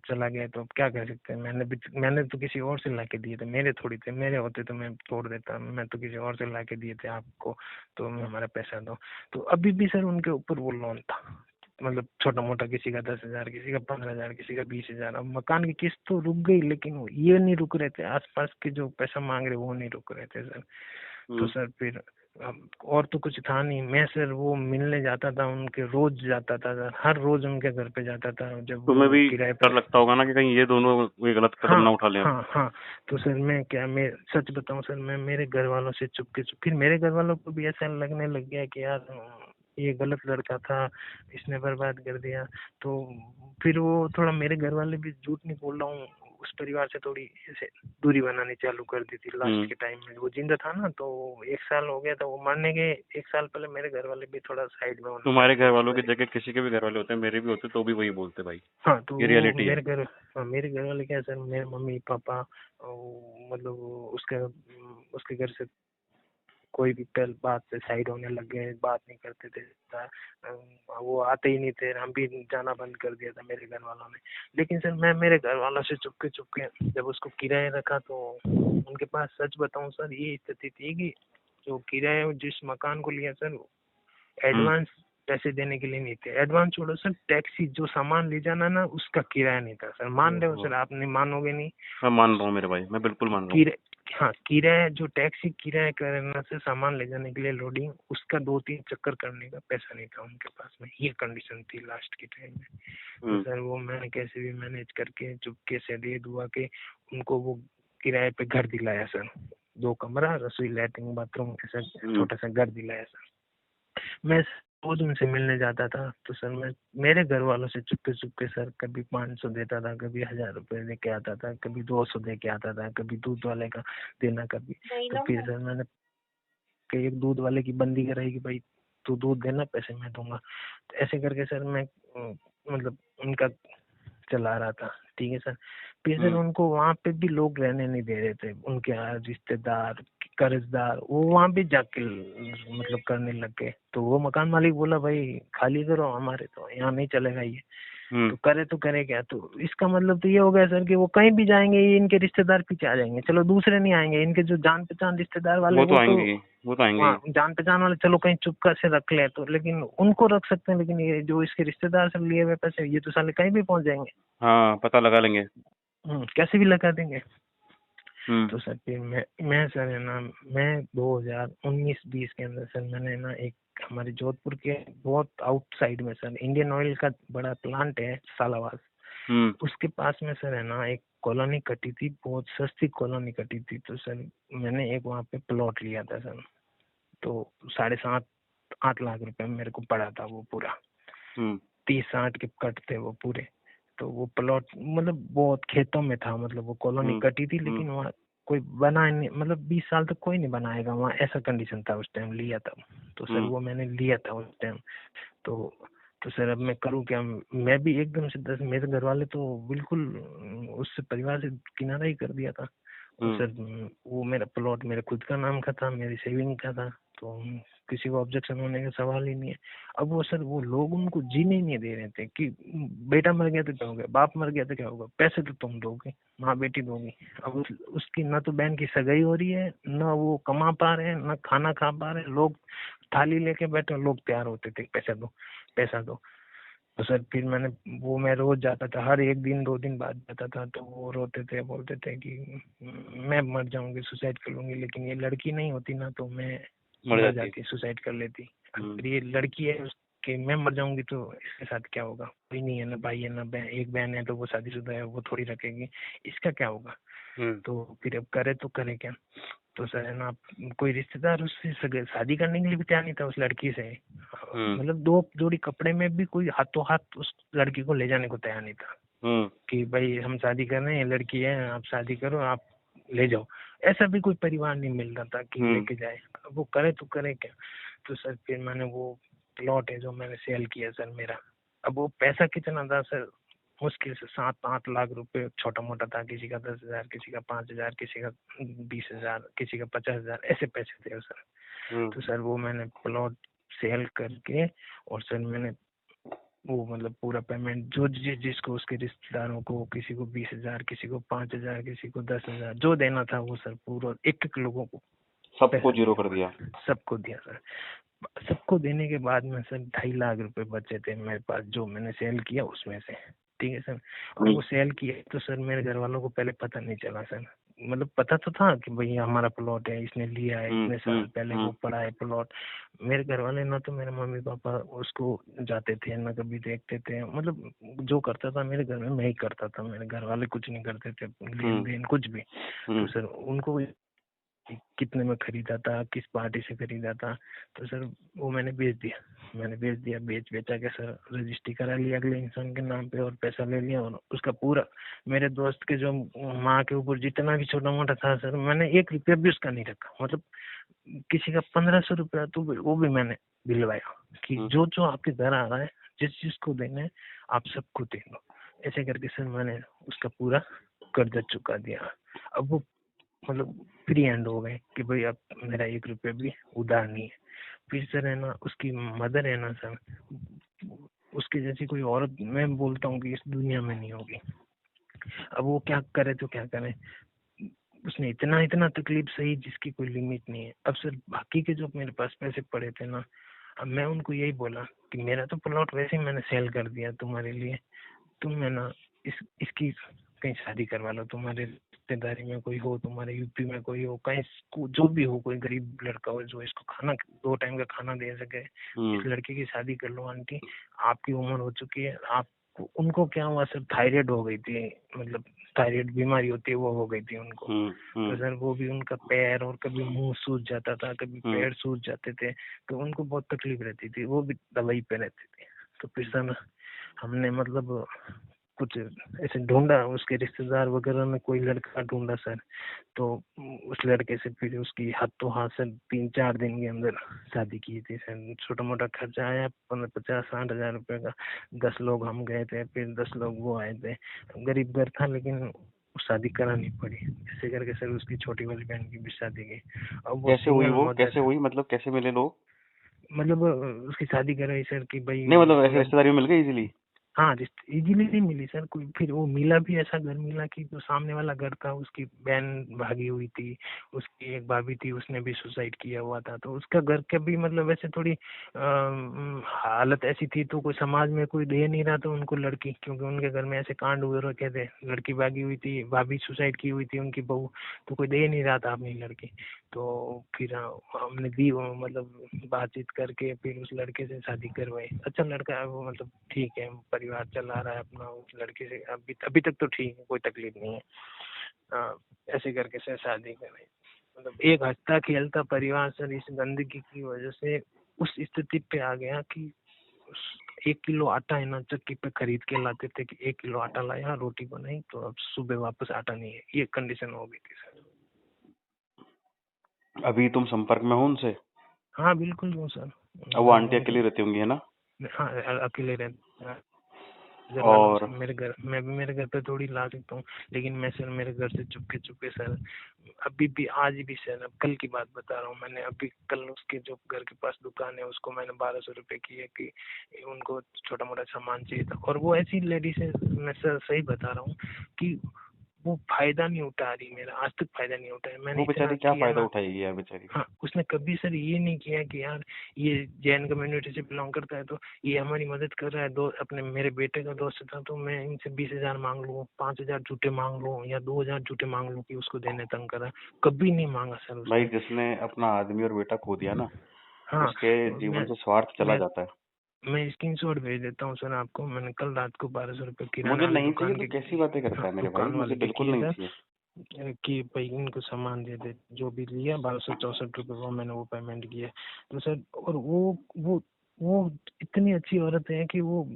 चला गया तो अब क्या कर सकते हैं, मैंने तो किसी और से ला के दिए थे, मेरे थोड़ी थे, मेरे होते तो मैं तोड़ देता, मैं तो किसी और से ला के दिए थे आपको, तो हमारा पैसा दो। तो अभी भी सर उनके ऊपर वो लोन था, मतलब छोटा मोटा, किसी का 10,000, किसी का 15,000, किसी का 20,000। अब मकान की किस्त तो रुक गई, लेकिन वो ये नहीं रुक रहे थे, आसपास के जो पैसा मांग रहे वो नहीं रुक रहे थे सर। तो सर फिर और तो कुछ था नहीं, मैं सर वो मिलने जाता था उनके, रोज जाता था सर, हर रोज उनके घर पे जाता था, जब तुम्हें भी किराए डर पे। लगता होगा ना कि कहीं ये दोनों कोई गलत कदम ना उठा लें। हाँ। तो सर मैं सच बताऊं सर, मैं मेरे घर वालों से चुपके फिर मेरे घर वालों को भी ऐसा लगने लग गया कि यार ये गलत लड़का था, इसने बर्बाद कर दिया। तो फिर वो थोड़ा, मेरे घर वाले भी, झूठ नहीं बोल रहा हूँ, उस परिवार से थोड़ी ऐसे दूरी बनानी चालू कर दी थी लास्ट के टाइम में। वो जिंदा था ना, तो 1 साल हो गया था वो मरने के 1 साल पहले, मेरे घर वाले भी थोड़ा साइड में। तुम्हारे घर वालों की जगह किसी के भी घर वाले होते हैं, मेरे भी होते तो भी वही बोलते भाई। हाँ, तो ये रियलिटी है। मेरे घर वाले क्या सर, मेरे मम्मी पापा मतलब उसके घर से कोई भी पहले बात से साइड होने लग गए, बात नहीं करते थे, वो आते ही नहीं थे, हम भी जाना बंद कर दिया था मेरे घर वालों ने। लेकिन सर मैं मेरे घर वालों से चुपके जब उसको किराए रखा, तो उनके पास, सच बताऊं सर, ये स्थिति थी कि जो किराए जिस मकान को लिया सर, एडवांस पैसे देने के लिए नहीं थे। एडवांस छोड़ो सर, टैक्सी जो सामान ले जाना ना, उसका किराया नहीं था सर। मान रहे हो सर, आप नहीं मानोगे नहीं। मैं मान रहा हूँ मेरे भाई, मैं बिल्कुल मान रहा हूँ। हाँ, किराया जो टैक्सी किराया करना से सामान ले जाने के लिए लोडिंग, उसका 2-3 चक्कर करने का पैसा नहीं था उनके पास में। ये कंडीशन थी लास्ट के टाइम में। तो सर वो मैंने कैसे भी मैनेज करके चुपके से दे दुआ के उनको वो किराए पे घर दिलाया सर। 2 कमरा, रसोई, लैट्रिन, बाथरूम, ऐसा छोटा सा घर दिलाया सर। मैं रोज उनसे मिलने जाता था, तो सर मैं मेरे घर वालों से चुपके सर कभी 500 देता था, कभी 1,000 रुपए दे के आता था, कभी 200 दे के आता था, कभी दूध वाले का देना, कभी। तो फिर सर मैंने एक दूध वाले की बंदी कराई कि भाई तू दूध देना, पैसे मैं दूंगा। तो ऐसे करके सर मैं मतलब उनका चला रहा था, ठीक है सर। फिर सर उनको वहाँ पे भी लोग रहने नहीं दे रहे थे, उनके रिश्तेदार, कर्जदार, वो वहाँ भी जाके मतलब करने लग गए। तो वो मकान मालिक बोला भाई खाली करो, हमारे तो यहाँ नहीं चलेगा ये। तो करे क्या? तो इसका मतलब तो ये हो गया सर कि वो कहीं भी जाएंगे, ये इनके रिश्तेदार पीछे आ जाएंगे। चलो दूसरे नहीं आएंगे, इनके जो जान पहचान रिश्तेदार वाले वो तो आएंगे। हाँ, जान पहचान वाले चलो कहीं चुपका से रख ले, तो लेकिन उनको रख सकते हैं, लेकिन ये जो इसके रिश्तेदार सब लिए हुए पैसे, ये तो साले कहीं भी पहुंच जाएंगे। हाँ, पता लगा लेंगे। कैसे भी लगा देंगे। तो सर फिर मैं सर है ना, मैं 2019-20 के अंदर सर मैंने ना एक हमारे जोधपुर के बहुत आउटसाइड में सर, इंडियन ऑयल का बड़ा प्लांट है सालावास, उसके पास में सर है ना एक कॉलोनी कटी थी, बहुत सस्ती कॉलोनी कटी थी। तो सर मैंने एक वहाँ पे प्लॉट लिया था सर, तो 7.5-8 लाख रुपए मेरे को पड़ा था वो पूरा। 30-60 के कट थे वो पूरे। तो वो प्लॉट मतलब बहुत खेतों में था, मतलब वो कॉलोनी कटी थी, लेकिन वहाँ कोई बना नहीं, मतलब 20 साल तक कोई नहीं बनाएगा वहाँ, ऐसा कंडीशन था उस टाइम लिया था। तो सर वो मैंने लिया था उस टाइम। तो सर अब मैं करूँ क्या? मैं भी एकदम से मेरे घर वाले तो बिल्कुल उससे परिवार से किनारा ही कर दिया था। और सर वो मेरा प्लॉट मेरे खुद का नाम का था, मेरी सेविंग का था, तो किसी को ऑब्जेक्शन होने का सवाल ही नहीं है। अब वो सर वो लोग उनको जीने ही नहीं दे रहे थे कि बेटा मर गया तो क्या होगा, बाप मर गया तो क्या होगा, पैसे तो तुम दोगे, माँ बेटी दोगी। अब उसकी ना तो बहन की सगाई हो रही है, ना वो कमा पा रहे हैं, ना खाना खा पा रहे हैं। लोग थाली लेके बैठे, लोग तैयार होते थे पैसा दो पैसा दो। तो सर फिर मैं रोज जाता था, हर एक दिन 2 दिन बाद जाता था, तो वो रोते थे, बोलते थे कि मैं मर जाऊंगी, सुसाइड कर लूंगी, लेकिन ये लड़की नहीं होती ना तो मैं मर जाती, सुसाइड कर लेती। अगर ये लड़की है उसके मैं मर जाऊंगी तो इसके साथ क्या होगा? कोई नहीं है, ना भाई है ना बहन, एक बहन है तो वो शादीशुदा है, वो थोड़ी रखेगी, इसका क्या होगा? तो फिर अब करे तो करे क्या? तो सर है ना, कोई रिश्तेदार उससे शादी करने के लिए भी तैयार नहीं था उस लड़की से। मतलब 2 जोड़ी कपड़े में भी कोई हाथों हाथ उस लड़की को ले जाने को तैयार नहीं था कि भाई हम शादी कर रहे हैं, ये लड़की है, आप शादी करो, आप ले जाओ। ऐसा भी कोई परिवार नहीं मिल रहा था कि लेके जाए। अब वो करे तो करे क्या? तो सर फिर मैंने वो प्लॉट है जो मैंने सेल किया सर मेरा, अब वो पैसा कितना था सर? मुश्किल से 7-8 लाख रुपए, छोटा मोटा था, किसी का 10,000, किसी का 5,000, किसी का 20,000, किसी का 50,000, ऐसे पैसे थे सर। तो सर वो मैंने प्लॉट सेल करके और सर मैंने वो मतलब पूरा पेमेंट जो जिसको उसके रिश्तेदारों को, किसी को 20,000, किसी को 5,000, किसी को 10,000, जो देना था वो सर पूरा एक एक लोगों को सबको जीरो कर दिया। सबको दिया सर। सबको देने के बाद में सर 2.5 लाख रुपए बचे थे मेरे पास, जो मैंने सेल किया उसमें से। ठीक है सर। और वो सेल किया तो सर मेरे घर वालों को पहले पता नहीं चला सर। मतलब पता तो था कि भाई हमारा प्लॉट है, इसने लिया है, इतने साल पहले वो पड़ा है प्लॉट। मेरे घर वाले ना तो मेरे मम्मी पापा उसको जाते थे, ना कभी देखते थे। मतलब जो करता था मेरे घर में मैं ही करता था, मेरे घर वाले कुछ नहीं करते थे, लेन देन कुछ भी। तो सर उनको कितने में खरीदा था, किस पार्टी से खरीदा था, तो सर वो मैंने बेच दिया। बेचा के सर रजिस्ट्री करा लिया अगले इंसान के नाम पे और पैसा ले लिया। और उसका पूरा मेरे दोस्त के जो माँ के ऊपर जितना भी छोटा मोटा था सर, मैंने 1 रुपया भी उसका नहीं रखा। मतलब किसी का 1,500 रुपया तो वो भी मैंने दिलवाया कि जो जो आपके घर आ रहा है, जिस जिसको देना है आप सबको दे दो। ऐसे करके सर मैंने उसका पूरा कर्जा चुका दिया। अब वो मतलब फ्री हैंड हो गए कि भाई अब मेरा 1 रुपया भी उधार नहीं है। फिर सर है ना, उसकी मदर है ना सर, उसकी जैसी कोई औरत मैं बोलता हूँ कि इस दुनिया में नहीं होगी। अब वो क्या करे तो क्या करे, उसने इतना इतना तकलीफ सही जिसकी कोई लिमिट नहीं है। अब सर बाकी के जो मेरे पास पैसे पड़े थे ना, अब मैं उनको यही बोला कि मेरा तो प्लॉट वैसे ही मैंने सेल कर दिया तुम्हारे लिए, तुम है ना इसकी कहीं शादी करवा लो, तुम्हारे रिश्तेदारी में कोई हो, तुम्हारे यूपी में कोई हो, कहीं जो भी हो, कोई गरीब लड़का हो जो इसको खाना 2 टाइम का खाना दे सके, इस लड़के की शादी कर लो। आंटी आपकी उम्र हो चुकी है, आप उनको क्या हुआ सर, थायराइड हो गई थी, मतलब थायराइड बीमारी होती है वो हो गई थी उनको। तो सर वो भी उनका पैर और कभी मुंह सूज जाता था, कभी पैर सूज जाते थे, तो उनको बहुत तकलीफ रहती थी, वो भी दवाई पे रहते थे। तो फिर सर हमने मतलब कुछ ऐसे ढूंढा, उसके रिश्तेदार वगैरह में कोई लड़का ढूंढा सर, तो उस लड़के से फिर उसकी हाथों हाथ सर 3-4 दिन के अंदर शादी की थी सर। छोटा मोटा खर्चा आया 50-60 हजार रुपए का। 10 लोग हम गए थे, फिर 10 लोग वो आए थे। गरीब घर था लेकिन शादी करानी पड़ी। ऐसे करके सर उसकी छोटी वाली बहन की भी शादी गई। अब वो कैसे हुई? वो कैसे हुई? मतलब कैसे मिले लोग? मतलब उसकी शादी कराई सर कि भाई, नहीं मतलब ऐसे रिश्तेदारी में मिल गए इजीली? हाँ इजीली नहीं मिली सर कोई। फिर वो मिला भी ऐसा घर मिला कि जो सामने वाला घर था उसकी बहन भागी हुई थी, उसकी एक भाभी थी उसने भी सुसाइड किया हुआ था। तो उसका घर के भी मतलब वैसे थोड़ी हालत ऐसी थी, तो कोई समाज में कोई दे नहीं रहा था उनको लड़की, क्योंकि उनके घर में ऐसे कांड हुए रखे थे, लड़की भागी हुई थी, भाभी सुसाइड की हुई थी उनकी बहू, तो कोई दे नहीं रहा था अपनी लड़की। तो फिर हमने दी मतलब बातचीत करके फिर उस लड़के से शादी करवाई। अच्छा लड़का है वो, मतलब ठीक है, परिवार चला रहा है अपना उस लड़के से, अभी तक तो ठीक है, कोई तकलीफ नहीं है। ऐसे करके सर शादी करवाई। मतलब एक हंसता खेलता परिवार सर इस गंदगी की वजह से उस स्थिति पे आ गया कि 1 किलो आटा है ना चक्की पे खरीद के लाते थे कि 1 किलो आटा लाया, रोटी बनाई, तो अब सुबह वापस आटा नहीं है, ये कंडीशन हो गई थी सर। अभी तुम संपर्क में हो उनसे? हाँ बिल्कुल दूँ सर। अब वो आंटी उनके अकेली रहती होंगी, है ना? हाँ अकेले रहते हैं घर वालों से। और मेरे घर, मैं भी मेरे घर पे थोड़ी ला सकता हूँ, लेकिन मैं सर मेरे घर से चुपके चुपके सर, अभी भी आज भी सर, अब कल की बात बता रहा हूँ, मैंने अभी कल उसके जो घर के पास दुकान है उसको मैंने 1200 रुपये किए कि उनको छोटा मोटा सामान चाहिए था, और वो ऐसी लेडीज है, मैं सर सही बता रहा हूँ कि वो फायदा नहीं उठा रही मेरा, आज तक फायदा नहीं उठाया। मैंने वो इतना बेचारी क्या किया फायदा ना। उठाएगी यार बेचारी? हाँ उसने कभी सर ये नहीं किया कि यार ये जैन कम्युनिटी से बिलोंग करता है तो ये हमारी मदद कर रहा है, दो अपने मेरे बेटे का दोस्त था तो मैं इनसे 20,000 मांग लूँ, 5,000 झूठे मांग लूँ या 2,000 झूठे मांग लूँ कि उसको देने तंग करा, कभी नहीं मांगा सर भाई उसने। जिसने अपना आदमी और बेटा खो दिया ना, हाँ उसके जीवन मैं से स्वार्थ चला मैं जाता है। मैं स्क्रीनशॉट भेज देता हूँ सर आपको। मैंने कल रात को 1200 रुपये किराना मुझे वाले नहीं चाहिए, दुकान तो के, कैसी बातें करता हाँ है मेरे भाई, दुकान मुझे वाले के बिल्कुल किए नहीं सर चाहिए। कि भाई इनको सामान दे दे, जो भी लिया 1264 रुपये वो मैंने वो पेमेंट किया। तो सर और वो इतनी अच्छी औरत है कि वो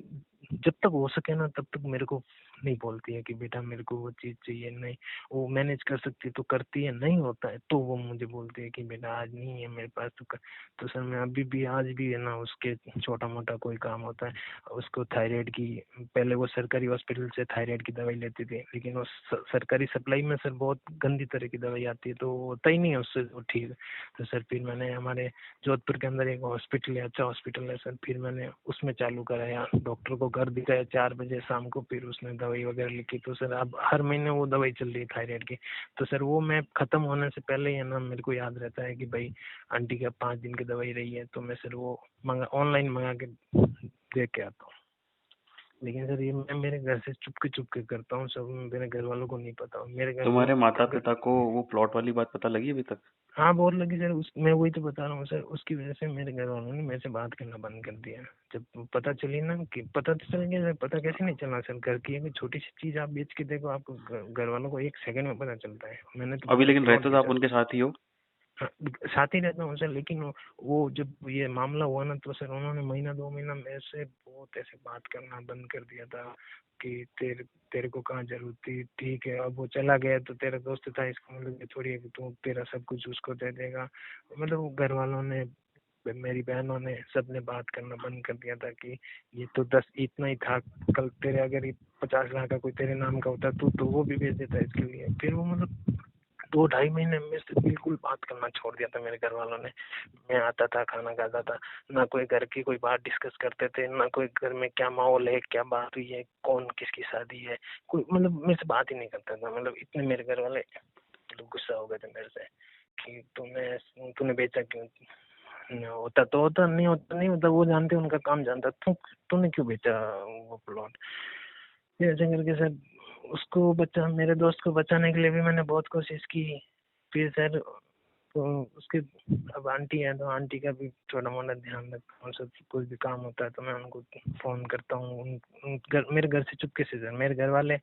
जब तक हो सके ना तब तक मेरे को नहीं बोलती है कि बेटा मेरे को वो चीज़ चाहिए, नहीं वो मैनेज कर सकती है तो करती है, नहीं होता है तो वो मुझे बोलती है कि बेटा आज नहीं है मेरे पास तो कर। तो सर मैं अभी भी आज भी है ना उसके छोटा मोटा कोई काम होता है, उसको थायराइड की, पहले वो सरकारी हॉस्पिटल से थायराइड की दवाई लेती थी, लेकिन वो सरकारी सप्लाई में सर बहुत गंदी तरह की दवाई आती है तो वो होता ही नहीं है उससे वो ठीक। तो सर फिर मैंने हमारे जोधपुर के अंदर एक हॉस्पिटल है, अच्छा हॉस्पिटल है सर, फिर मैंने उसमें चालू कराया, डॉक्टर को घर दिखाया 4 बजे शाम को, फिर उसने दवाई वगैरह लिखी। तो सर अब हर महीने वो दवाई चल रही है थायराइड की। तो सर वो मैं ख़त्म होने से पहले ही है ना मेरे को याद रहता है कि भाई आंटी का 5 दिन की दवाई रही है, तो मैं सर वो ऑनलाइन मंगा के दे के आता हूँ। लेकिन सर ये मैं मेरे घर से चुपके करता हूँ, सब मेरे घर वालों को नहीं पता, मेरे घर तुम्हारे माता अगर, पिता को वो प्लॉट वाली बात पता लगी अभी तक? हाँ बहुत लगी सर, उस मैं वही तो बता रहा हूँ सर, उसकी वजह से मेरे घर वालों ने मेरे से बात करना बंद कर दिया। जब पता चली ना कि पता तो चल गया सर, पता कैसे नहीं चला सर, घर की एक छोटी सी चीज आप बेच के देखो, आपको घर वालों को 1 सेकंड में पता चलता है। मैंने तो अभी पूरा लेकिन प्लॉट रहते तो आप बेचा। उनके साथ ही हो? हाँ, साथ ही रहता हूँ सर, लेकिन वो जब ये मामला हुआ ना तो सर उन्होंने महीना 2 महीना मेरे से बहुत ऐसे बात करना बंद कर दिया था कि तेरे को कहाँ जरूरत थी, ठीक है अब वो चला गया तो तेरा दोस्त था, इसका मतलब ये थोड़ी है कि तू तेरा सब कुछ उसको दे देगा। मतलब वो घर वालों ने, मेरी बहनों ने, सबने बात करना बंद कर दिया था कि ये तो 10 इतना ही था, कल तेरे अगर ये 50 लाख का कोई तेरे नाम का होता तो वो भी भेज देता इसके लिए। फिर वो मतलब 2 ढाई महीने में से बिल्कुल बात करना छोड़ दिया था मेरे घर वालों ने। मैं आता था खाना खाता था, ना कोई घर की कोई बात डिस्कस करते थे, ना कोई घर में क्या माहौल है, क्या बात हुई है, कौन किसकी शादी है, कोई मतलब मेरे से बात ही नहीं करता था। मतलब इतने मेरे घर वाले मतलब गुस्सा हो गए थे मेरे से कि तूने बेचा क्यों, होता तो होता, नहीं होता नहीं होता, वो जानते उनका काम जानता, तूने क्यों बेचा वो प्लॉट। फिर ऐसे करके सर उसको बचा, मेरे दोस्त को बचाने के लिए भी मैंने बहुत कोशिश की। फिर सर तो उसके अब आंटी है तो आंटी का भी थोड़ा मोटा ध्यान रखता हूँ, सब कोई भी काम होता है तो मैं उनको फ़ोन करता हूँ। मेरे घर से चुपके से सर, मेरे घर वाले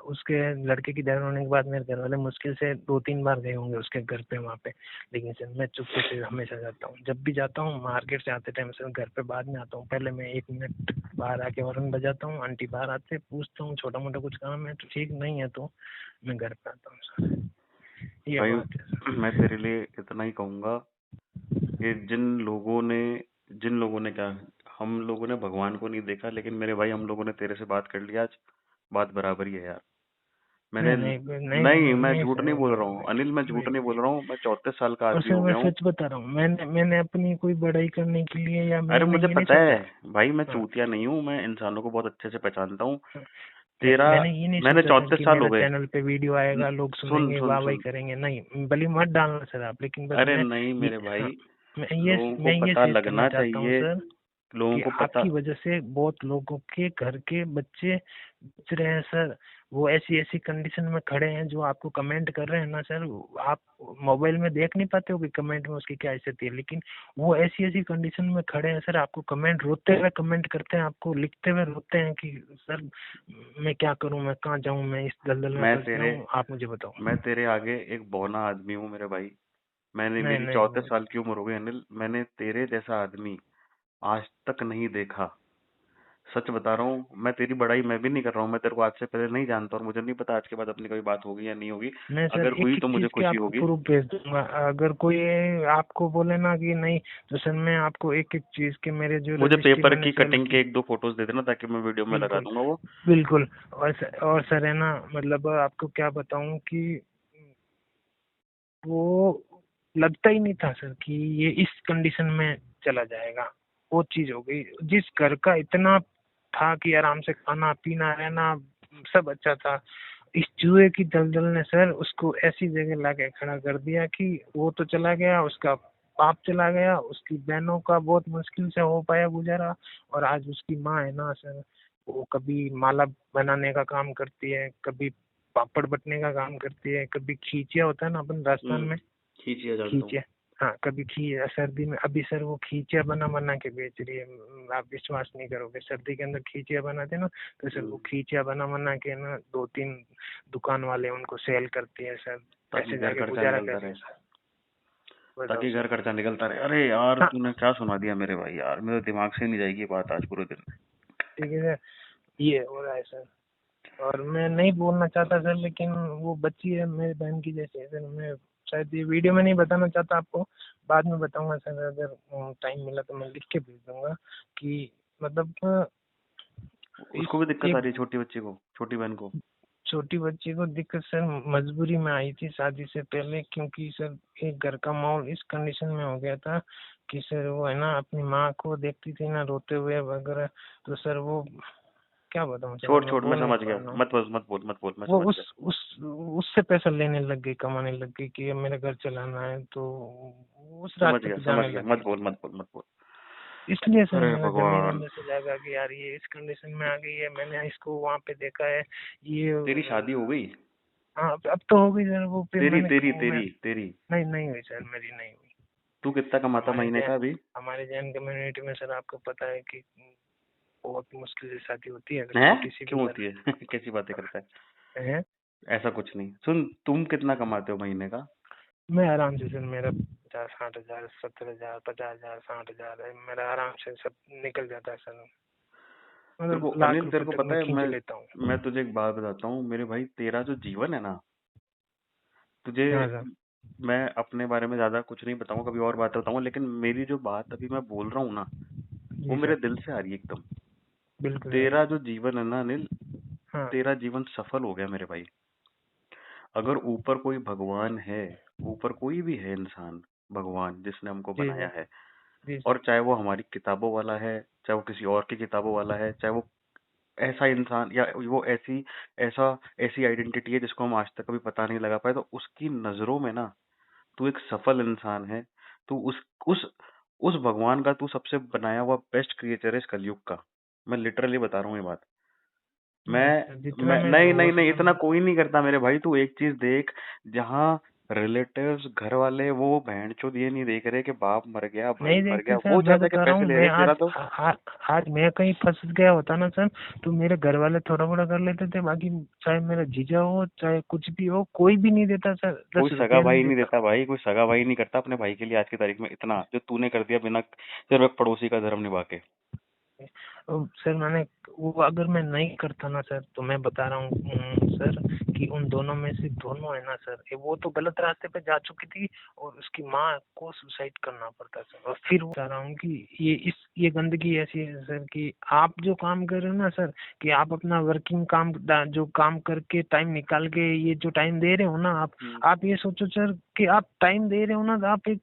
उसके लड़के की डेथ होने के बाद मेरे घर वाले मुश्किल से 2-3 बार गए होंगे उसके घर पे वहाँ पे, लेकिन सर मैं चुपके से हमेशा जाता हूँ। जब भी जाता हूँ मार्केट से आते टाइम सर घर पे बाद में आता हूँ, पहले मैं 1 मिनट बाहर आके हॉर्न बजाता हूँ, आंटी बाहर आते पूछता हूँ छोटा मोटा कुछ काम है तो ठीक, नहीं है तो मैं घर पे आता हूँ सर, ये भाई बात है सर। मैं तेरे लिए इतना ही कहूंगा कि जिन लोगों ने क्या, हम लोगों ने भगवान को नहीं देखा, लेकिन मेरे भाई हम लोगों ने तेरे से बात कर लिया आज, बात बराबर ही है यार। मैंने नहीं नहीं नहीं नहीं, मैं नहीं झूठ सर, नहीं बोल रहा हूँ अनिल, मैं झूठ नहीं बोल रहा हूँ, मैं 34 साल का और आदमी सर हो मैं गया हूँ। सच बता रहा हूँ, मैंने अपनी कोई बड़ाई करने के लिए या अरे मैंने मुझे ये नहीं पता है सोचा। भाई, मैं हाँ, चूतिया नहीं हूँ, मैं इंसानों को बहुत अच्छे से पहचानता हूँ। हाँ, तेरा मैंने ये नहीं मैंने सोचा सर 34 कि साल हो मेरा गए। चैनल पे वीडियो न- आएगा, लोग सुन सुनेंगे सुन वाह वाही सुन, करेंगे, नहीं भली मत डालना सर आप, लेकिन बस अरे मैं नहीं ये, मेरे हाँ, भाई, लोगों को मैं ये पता शेयर करना लगना चाहता हूँ चाहिए, सर लोगों कि को पता। आपकी वजह से बहुत लोगों के घर के बच्चे बच रहे हैं सर। वो ऐसी ऐसी कंडीशन में खड़े हैं जो आपको कमेंट कर रहे हैं ना सर, आप मोबाइल में देख नहीं पाते हो कि कमेंट में उसकी क्या स्थिति है, लेकिन वो ऐसी ऐसी कंडीशन में खड़े हैं सर, आपको कमेंट रोते हुए कमेंट करते हैं, आपको लिखते हुए रोते हैं कि सर मैं क्या करूं, मैं कहाँ जाऊं, मैं इस दलदल में मैं फंस गया तेरे हूँ, आप मुझे बताओ। मैं तेरे आगे एक बौना आदमी हूँ मेरे भाई। मैंने, नहीं मेरी नहीं 34 साल की उम्र हो गई अनिल, मैंने तेरे जैसा आदमी आज तक नहीं देखा। सच बता रहा हूँ, मैं तेरी बड़ाई मैं भी नहीं कर रहा हूँ, मैं तेरे को आज से पहले नहीं जानता और मुझे नहीं पता आज के बाद अपनी कभी बात होगी या नहीं होगी। मैं सर अगर हुई एक एक तो मुझे चीज के खुशी आपको होगी। प्रूफ भेज दूंगा। अगर कोई आपको बोले ना कि नहीं, तो सर मैं आपको एक एक चीज के मेरे जो मुझे रजिस्ट्री पेपर मैंने की सेल कटिंग की। के 1-2 फोटोज दे देना ताकि मैं वीडियो में लगा बिल्कुल दूंगा वो। बिल्कुल। और सर है ना, मतलब आपको क्या बताऊं कि वो लगता ही नहीं था सर कि ये इस कंडीशन में चला जाएगा। वो चीज हो गई, जिस घर का इतना था कि आराम से खाना पीना रहना सब अच्छा था, इस जुए की दलदल ने सर उसको ऐसी जगह लाके खड़ा कर दिया कि वो तो चला गया, उसका बाप चला गया, उसकी बहनों का बहुत मुश्किल से हो पाया गुजारा। और आज उसकी माँ है ना सर, वो कभी माला बनाने का काम करती है, कभी पापड़ बटने का काम करती है, कभी खींचिया होता है ना अपन राजस्थान में, खींचिए जानता हूँ। खींचिया। हाँ, कभी सर्दी में अभी सर वो खींचिया बना बना के बेच रही है। आप विश्वास नहीं करोगे, सर्दी के अंदर खींचिया बनाते ना, तो सर वो खींचिया बना बना के ना 2-3 दुकान वाले उनको सेल करती है सर। ताकि ऐसे घर जाके खर्चा गुजारा निकलता कैसे रहे। सर, बताओ ताकि सर। घर खर्चा निकलता रहे। अरे यार, हाँ तूने क्या सुना दिया मेरे भाई यार, मेरे दिमाग से नहीं जाएगी ये बात आज पूरे दिन। ठीक है सर, ये हो रहा है सर। और मैं नहीं बोलना चाहता सर, लेकिन वो बच्ची है मेरी बहन की जैसे है सर। मैं शायद ये वीडियो में नहीं बताना चाहता आपको, बाद में बताऊंगा सर। अगर टाइम मिला तो मैं लिख के भेज दूंगा कि मतलब उसको भी इस दिक्कत आ एक रही है, छोटी बच्ची को, छोटी बहन को। छोटी बच्ची को दिक्कत सर मजबूरी में आई थी शादी से पहले, क्योंकि सर एक घर का माहौल इस कंडीशन में हो गया था कि सर वो है ना अपनी माँ को देखती थी ना रोते हुए वगैरह, तो सर वो क्या बताऊं सर, छोड़ मैं छोड़, मैं बोल नहीं समझ पा गया, रहा हूँ। मत बोल, मैं वो समझ गया। उससे पैसा लेने लग गई, कमाने लग गई कि अब मेरा घर चलाना है, तो उस समझ रास्ते गया, पे समझ जाने गया, लग मत गई बोल, सर। मत बोल, मत बोल। इसलिए सर अरे मेरा जमीन भगवान। अंदर से जागा कि यार ये इस कंडीशन में आ गई है। मैंने इसको वहां पे देखा है ये। तेरी शादी हो गई? हाँ अब तो हो गई सर, वो फिर तेरी मैंने तेरी मैं तेरी तेरी नहीं नहीं हुई सर, मेरी नहीं हुई। तू कितना कमाता हमारे महीने जैन का अभी? हमारे जैन कम्युनिटी में सर आपको पता है कि बहुत मुश्किल से शादी होती है, अगर हैं? छोटी सी भी क्यों होती घर है? कैसी बातें करता है? है। ऐसा कुछ नहीं। सुन, तुम कितना कमाते हो महीने का? मैं आराम से सर, मेरा 50-60 हजार, 70 हजार, 50 हजार, 60 हजार है मेरा, आराम से सब निकल जाता है सर। तेरे को मतलब लाख अनिल, तेरे रुपए को तक पता मैं है, खींच लेता मैं हूँ। तुझे एक बात बताता हूँ मेरे भाई, तेरा जो जीवन है ना, तुझे हाँ सर। मैं अपने बारे में ज्यादा कुछ नहीं बताऊंगा, कभी और बात बताऊंगा, लेकिन मेरी जो बात अभी मैं बोल रहा हूँ ना, वो जी मेरे सर। दिल से आ रही है एकदम। बिल्कुल सर। तेरा जो जीवन है ना अनिल, हाँ तेरा जीवन सफल हो गया मेरे भाई। अगर ऊपर कोई भगवान है, ऊपर कोई भी है इंसान, भगवान जिसने हमको जी बनाया सर। है, जी और सर। चाहे वो हमारी किताबों वाला है, चाहे वो किसी और की किताबों वाला है, चाहे वो ऐसा इंसान या वो ऐसी आइडेंटिटी है जिसको हम आज तक कभी पता नहीं लगा पाए, तो उसकी नजरों में ना तू एक सफल इंसान है। तू उस उस भगवान का तू सबसे बनाया हुआ बेस्ट क्रिएचर है इस कलयुग का। मैं लिटरली बता रहा हूँ ये बात। नहीं सर, जितना मैं मैं नहीं हो नहीं नहीं, सका इतना मैं। कोई नहीं करता मेरे भाई। तू एक चीज देख, जहाँ रिलेटिव्स घर वाले वो बहनचोद ये नहीं देख रहे कि बाप मर गया, भाई नहीं मर देखते गया, सर, वो जा मैं जाके बता रहा पैसे हूँ। ले रहे मैं हैं तेरा तो। आज मैं कहीं फंस गया होता ना सर, तो मेरे घर वाले थोड़ा बड़ा कर लेते थे, बाकी चाहे मेरा जीजा हो चाहे कुछ भी हो, कोई भी नहीं देता सर, कोई 10 सगा रुपया नहीं भाई नहीं देता। देता भाई, कोई सगा भाई नहीं करता अपने भाई के लिए आज की तारीख में इतना जो तूने कर दिया, बिना सिर्फ एक पड़ोसी का धर्म निभा के। सर मैंने वो अगर मैं नहीं करता ना सर, तो मैं बता रहा हूँ सर कि उन दोनों में से दोनों है ना सर, वो तो गलत रास्ते पे जा चुकी थी और उसकी माँ को सुसाइड करना पड़ता सर। और फिर बता रहा हूँ कि ये गंदगी ऐसी है सर कि आप जो काम कर रहे हो ना सर, कि आप अपना वर्किंग काम जो काम करके टाइम निकाल के ये जो टाइम दे रहे हो ना आप ये सोचो सर कि आप टाइम दे रहे हो ना, तो आप एक